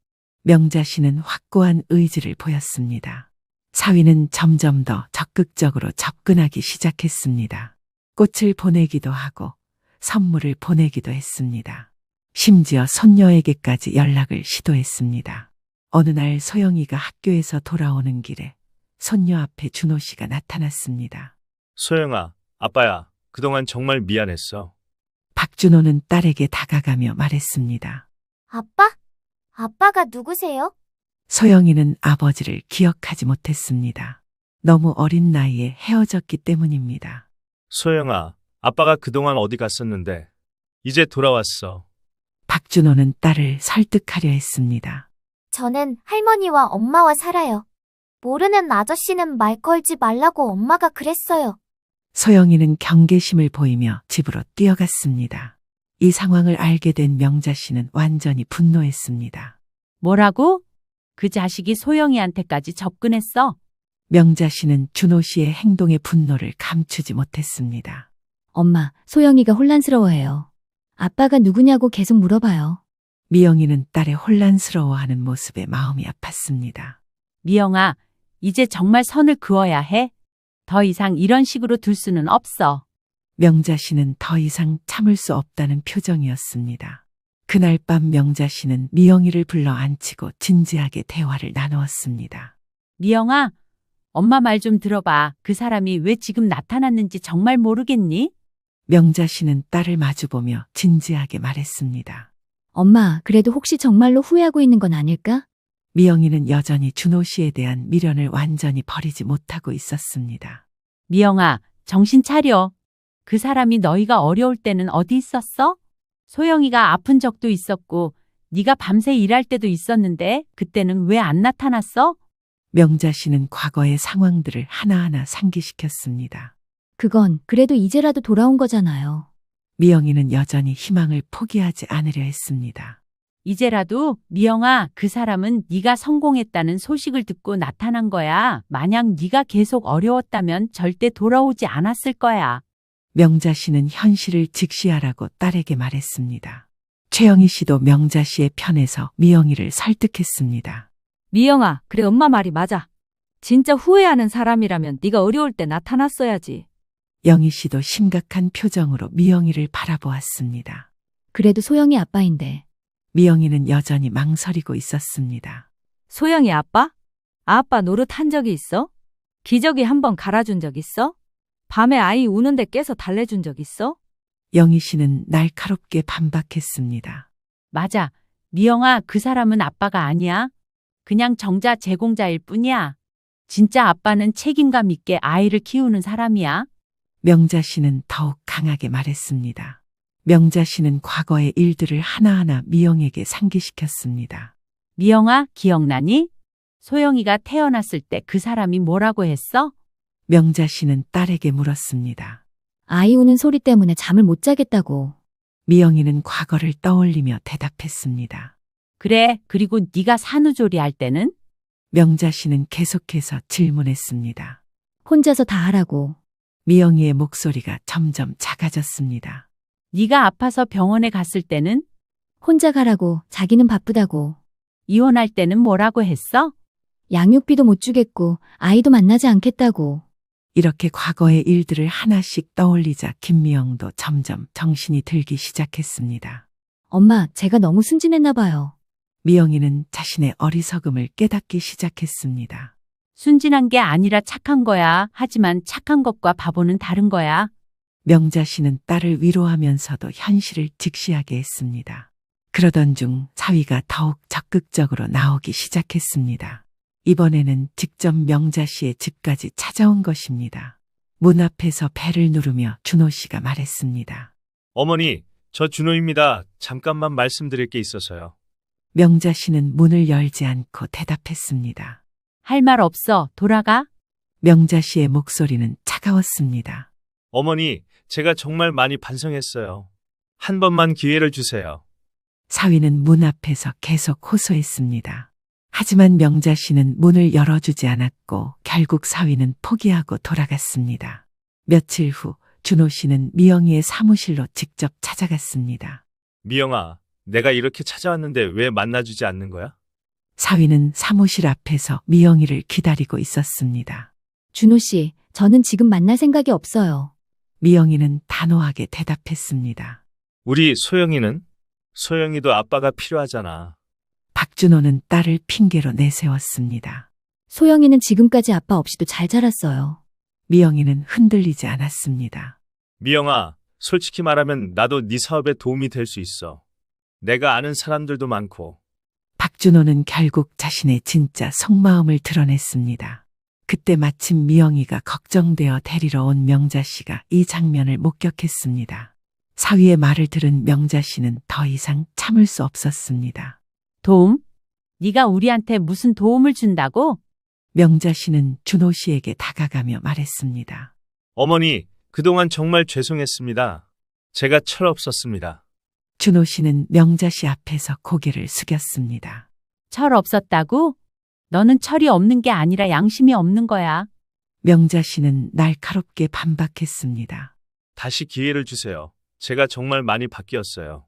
명자 씨는 확고한 의지를 보였습니다. 사위는 점점 더 적극적으로 접근하기 시작했습니다. 꽃을 보내기도 하고 선물을 보내기도 했습니다. 심지어 손녀에게까지 연락을 시도했습니다. 어느 날 소영이가 학교에서 돌아오는 길에 손녀 앞에 준호 씨가 나타났습니다. 소영아, 아빠야. 그동안 정말 미안했어. 박준호는 딸에게 다가가며 말했습니다. 아빠? 아빠가 누구세요? 소영이는 아버지를 기억하지 못했습니다. 너무 어린 나이에 헤어졌기 때문입니다. 소영아, 아빠가 그동안 어디 갔었는데 이제 돌아왔어. 박준호는 딸을 설득하려 했습니다. 저는 할머니와 엄마와 살아요. 모르는 아저씨는 말 걸지 말라고 엄마가 그랬어요. 소영이는 경계심을 보이며 집으로 뛰어갔습니다. 이 상황을 알게 된 명자 씨는 완전히 분노했습니다. 뭐라고? 그 자식이 소영이한테까지 접근했어? 명자 씨는 준호 씨의 행동의 분노를 감추지 못했습니다. 엄마, 소영이가 혼란스러워해요. 아빠가 누구냐고 계속 물어봐요. 미영이는 딸의 혼란스러워하는 모습에 마음이 아팠습니다. 미영아, 이제 정말 선을 그어야 해. 더 이상 이런 식으로 둘 수는 없어. 명자 씨는 더 이상 참을 수 없다는 표정이었습니다. 그날 밤 명자 씨는 미영이를 불러 앉히고 진지하게 대화를 나누었습니다. 미영아, 엄마 말 좀 들어봐. 그 사람이 왜 지금 나타났는지 정말 모르겠니? 명자 씨는 딸을 마주보며 진지하게 말했습니다. 엄마, 그래도 혹시 정말로 후회하고 있는 건 아닐까? 미영이는 여전히 준호 씨에 대한 미련을 완전히 버리지 못하고 있었습니다. 미영아, 정신 차려. 그 사람이 너희가 어려울 때는 어디 있었어? 소영이가 아픈 적도 있었고 네가 밤새 일할 때도 있었는데 그때는 왜 안 나타났어? 명자 씨는 과거의 상황들을 하나하나 상기시켰습니다. 그건 그래도 이제라도 돌아온 거잖아요. 미영이는 여전히 희망을 포기하지 않으려 했습니다. 이제라도 미영아, 그 사람은 네가 성공했다는 소식을 듣고 나타난 거야. 만약 네가 계속 어려웠다면 절대 돌아오지 않았을 거야. 명자 씨는 현실을 직시하라고 딸에게 말했습니다. 최영희 씨도 명자 씨의 편에서 미영이를 설득했습니다. 미영아, 그래 엄마 말이 맞아. 진짜 후회하는 사람이라면 네가 어려울 때 나타났어야지. 영희 씨도 심각한 표정으로 미영이를 바라보았습니다. 그래도 소영이 아빠인데. 미영이는 여전히 망설이고 있었습니다. 소영이 아빠? 아빠 노릇한 적이 있어? 기저귀 한번 갈아준 적 있어? 밤에 아이 우는데 깨서 달래준 적 있어? 영희 씨는 날카롭게 반박했습니다. 맞아. 미영아, 그 사람은 아빠가 아니야. 그냥 정자 제공자일 뿐이야. 진짜 아빠는 책임감 있게 아이를 키우는 사람이야. 명자 씨는 더욱 강하게 말했습니다. 명자 씨는 과거의 일들을 하나하나 미영에게 상기시켰습니다. 미영아, 기억나니? 소영이가 태어났을 때 그 사람이 뭐라고 했어? 명자 씨는 딸에게 물었습니다. 아이 우는 소리 때문에 잠을 못 자겠다고. 미영이는 과거를 떠올리며 대답했습니다. 그래, 그리고 네가 산후조리 할 때는? 명자 씨는 계속해서 질문했습니다. 혼자서 다 하라고. 미영이의 목소리가 점점 작아졌습니다. 네가 아파서 병원에 갔을 때는? 혼자 가라고. 자기는 바쁘다고. 이혼할 때는 뭐라고 했어? 양육비도 못 주겠고 아이도 만나지 않겠다고. 이렇게 과거의 일들을 하나씩 떠올리자 김미영도 점점 정신이 들기 시작했습니다. 엄마, 제가 너무 순진했나 봐요. 미영이는 자신의 어리석음을 깨닫기 시작했습니다. 순진한 게 아니라 착한 거야. 하지만 착한 것과 바보는 다른 거야. 명자 씨는 딸을 위로하면서도 현실을 직시하게 했습니다. 그러던 중 사위가 더욱 적극적으로 나오기 시작했습니다. 이번에는 직접 명자 씨의 집까지 찾아온 것입니다. 문 앞에서 벨을 누르며 준호 씨가 말했습니다. 어머니, 저 준호입니다. 잠깐만 말씀드릴 게 있어서요. 명자 씨는 문을 열지 않고 대답했습니다. 할 말 없어. 돌아가. 명자 씨의 목소리는 차가웠습니다. 어머니, 제가 정말 많이 반성했어요. 한 번만 기회를 주세요. 사위는 문 앞에서 계속 호소했습니다. 하지만 명자 씨는 문을 열어주지 않았고 결국 사위는 포기하고 돌아갔습니다. 며칠 후 준호 씨는 미영이의 사무실로 직접 찾아갔습니다. 미영아, 내가 이렇게 찾아왔는데 왜 만나주지 않는 거야? 사위는 사무실 앞에서 미영이를 기다리고 있었습니다. 준호 씨, 저는 지금 만날 생각이 없어요. 미영이는 단호하게 대답했습니다. 우리 소영이는? 소영이도 아빠가 필요하잖아. 박준호는 딸을 핑계로 내세웠습니다. 소영이는 지금까지 아빠 없이도 잘 자랐어요. 미영이는 흔들리지 않았습니다. 미영아, 솔직히 말하면 나도 네 사업에 도움이 될 수 있어. 내가 아는 사람들도 많고. 박준호는 결국 자신의 진짜 속마음을 드러냈습니다. 그때 마침 미영이가 걱정되어 데리러 온 명자 씨가 이 장면을 목격했습니다. 사위의 말을 들은 명자 씨는 더 이상 참을 수 없었습니다. 도움? 네가 우리한테 무슨 도움을 준다고? 명자 씨는 준호 씨에게 다가가며 말했습니다. 어머니, 그동안 정말 죄송했습니다. 제가 철없었습니다. 준호 씨는 명자 씨 앞에서 고개를 숙였습니다. 철 없었다고? 너는 철이 없는 게 아니라 양심이 없는 거야. 명자 씨는 날카롭게 반박했습니다. 다시 기회를 주세요. 제가 정말 많이 바뀌었어요.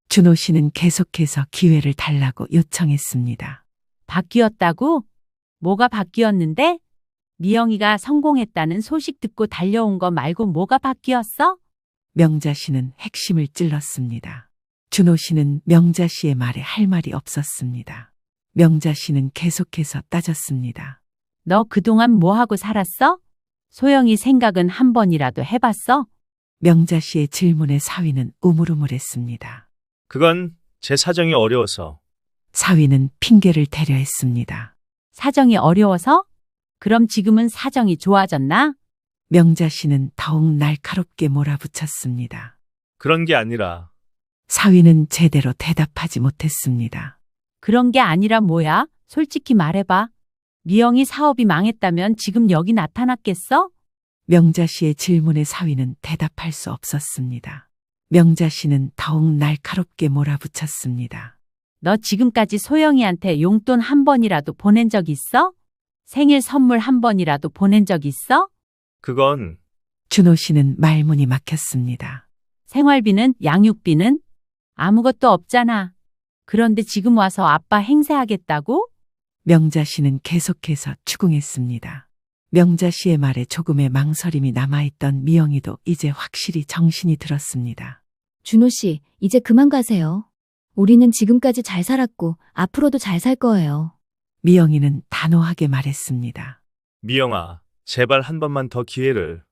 준호 씨는 계속해서 기회를 달라고 요청했습니다. 바뀌었다고? 뭐가 바뀌었는데? 미영이가 성공했다는 소식 듣고 달려온 거 말고 뭐가 바뀌었어? 명자 씨는 핵심을 찔렀습니다. 준호 씨는 명자 씨의 말에 할 말이 없었습니다. 명자 씨는 계속해서 따졌습니다. 너 그동안 뭐 하고 살았어? 소영이 생각은 한 번이라도 해봤어? 명자 씨의 질문에 사위는 우물우물했습니다. 그건 제 사정이 어려워서. 사위는 핑계를 대려 했습니다. 사정이 어려워서? 그럼 지금은 사정이 좋아졌나? 명자 씨는 더욱 날카롭게 몰아붙였습니다. 그런 게 아니라. 사위는 제대로 대답하지 못했습니다. 그런 게 아니라 뭐야? 솔직히 말해봐. 미영이 사업이 망했다면 지금 여기 나타났겠어? 명자 씨의 질문에 사위는 대답할 수 없었습니다. 명자 씨는 더욱 날카롭게 몰아붙였습니다. 너 지금까지 소영이한테 용돈 한 번이라도 보낸 적 있어? 생일 선물 한 번이라도 보낸 적 있어? 그건. 준호 씨는 말문이 막혔습니다. 생활비는, 양육비는? 아무것도 없잖아. 그런데 지금 와서 아빠 행세하겠다고? 명자 씨는 계속해서 추궁했습니다. 명자 씨의 말에 조금의 망설임이 남아있던 미영이도 이제 확실히 정신이 들었습니다. 준호 씨, 이제 그만 가세요. 우리는 지금까지 잘 살았고 앞으로도 잘 살 거예요. 미영이는 단호하게 말했습니다. 미영아, 제발 한 번만 더 기회를.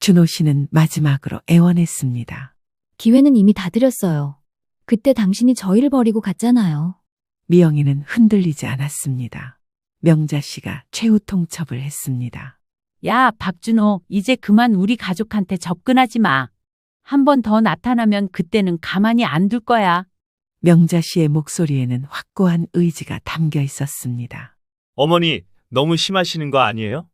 준호 씨는 마지막으로 애원했습니다. 기회는 이미 다 드렸어요. 그때 당신이 저희를 버리고 갔잖아요. 미영이는 흔들리지 않았습니다. 명자 씨가 최후 통첩을 했습니다. 야, 박준호, 이제 그만 우리 가족한테 접근하지 마. 한 번 더 나타나면 그때는 가만히 안 둘 거야. 명자 씨의 목소리에는 확고한 의지가 담겨 있었습니다. 어머니, 너무 심하시는 거 아니에요?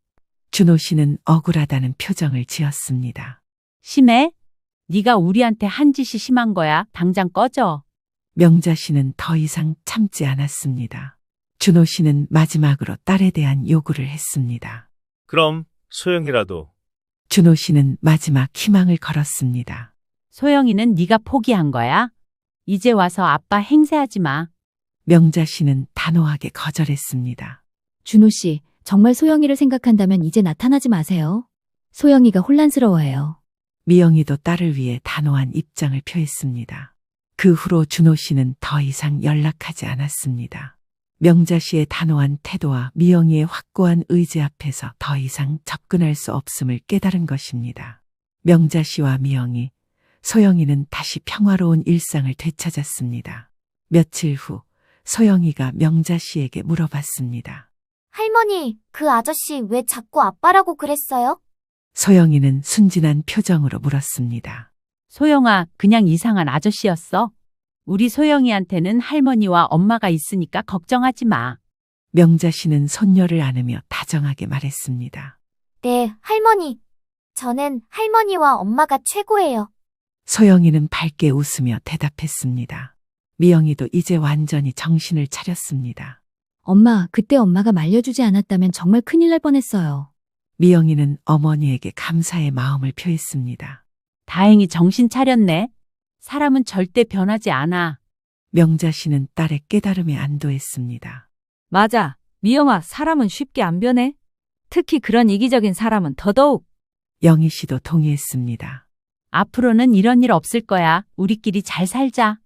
준호 씨는 억울하다는 표정을 지었습니다. 심해? 네가 우리한테 한 짓이 심한 거야. 당장 꺼져. 명자 씨는 더 이상 참지 않았습니다. 준호 씨는 마지막으로 딸에 대한 요구를 했습니다. 그럼 소영이라도. 준호 씨는 마지막 희망을 걸었습니다. 소영이는 네가 포기한 거야? 이제 와서 아빠 행세하지 마. 명자 씨는 단호하게 거절했습니다. 준호 씨, 정말 소영이를 생각한다면 이제 나타나지 마세요. 소영이가 혼란스러워해요. 미영이도 딸을 위해 단호한 입장을 표했습니다. 그 후로 준호 씨는 더 이상 연락하지 않았습니다. 명자 씨의 단호한 태도와 미영이의 확고한 의지 앞에서 더 이상 접근할 수 없음을 깨달은 것입니다. 명자 씨와 미영이, 소영이는 다시 평화로운 일상을 되찾았습니다. 며칠 후 소영이가 명자 씨에게 물어봤습니다. 할머니, 그 아저씨 왜 자꾸 아빠라고 그랬어요? 소영이는 순진한 표정으로 물었습니다. 소영아, 그냥 이상한 아저씨였어. 우리 소영이한테는 할머니와 엄마가 있으니까 걱정하지 마. 명자 씨는 손녀를 안으며 다정하게 말했습니다. 네, 할머니. 저는 할머니와 엄마가 최고예요. 소영이는 밝게 웃으며 대답했습니다. 미영이도 이제 완전히 정신을 차렸습니다. 엄마, 그때 엄마가 말려주지 않았다면 정말 큰일 날 뻔했어요. 미영이는 어머니에게 감사의 마음을 표했습니다. 다행히 정신 차렸네. 사람은 절대 변하지 않아. 명자 씨는 딸의 깨달음에 안도했습니다. 맞아. 미영아, 사람은 쉽게 안 변해. 특히 그런 이기적인 사람은 더더욱. 영희 씨도 동의했습니다. 앞으로는 이런 일 없을 거야. 우리끼리 잘 살자.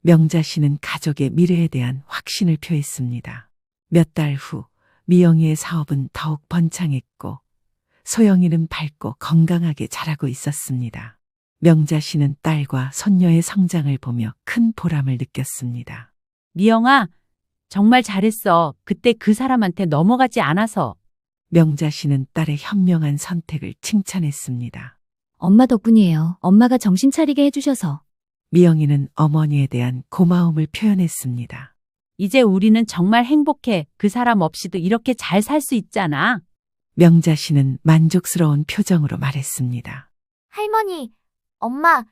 명자 씨는 가족의 미래에 대한 확신을 표했습니다. 몇 달 후 미영이의 사업은 더욱 번창했고 소영이는 밝고 건강하게 자라고 있었습니다. 명자 씨는 딸과 손녀의 성장을 보며 큰 보람을 느꼈습니다. 미영아, 정말 잘했어. 그때 그 사람한테 넘어가지 않아서. 명자 씨는 딸의 현명한 선택을 칭찬했습니다. 엄마 덕분이에요. 엄마가 정신 차리게 해주셔서. 미영이는 어머니에 대한 고마움을 표현했습니다. 이제 우리는 정말 행복해. 그 사람 없이도 이렇게 잘 살 수 있잖아. 명자 씨는 만족스러운 표정으로 말했습니다. 할머니, 엄마,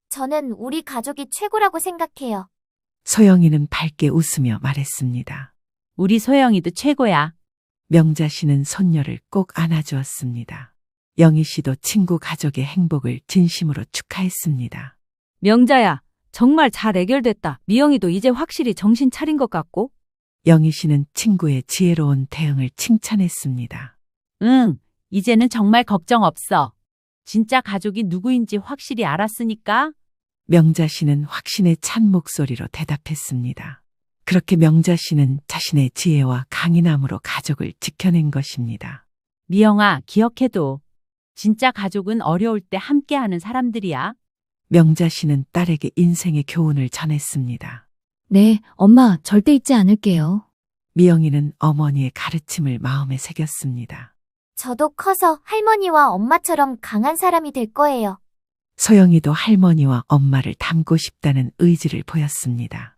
저는 우리 가족이 최고라고 생각해요. 소영이는 밝게 웃으며 말했습니다. 우리 소영이도 최고야. 명자 씨는 손녀를 꼭 안아주었습니다. 영희 씨도 친구 가족의 행복을 진심으로 축하했습니다. 명자야, 정말 잘 해결됐다. 미영이도 이제 확실히 정신 차린 것 같고. 영희 씨는 친구의 지혜로운 대응을 칭찬했습니다. 응, 이제는 정말 걱정 없어. 진짜 가족이 누구인지 확실히 알았으니까. 명자 씨는 확신에 찬 목소리로 대답했습니다. 그렇게 명자 씨는 자신의 지혜와 강인함으로 가족을 지켜낸 것입니다. 미영아, 기억해둬. 진짜 가족은 어려울 때 함께하는 사람들이야. 명자 씨는 딸에게 인생의 교훈을 전했습니다. 네, 엄마, 절대 잊지 않을게요. 미영이는 어머니의 가르침을 마음에 새겼습니다. 저도 커서 할머니와 엄마처럼 강한 사람이 될 거예요. 소영이도 할머니와 엄마를 닮고 싶다는 의지를 보였습니다.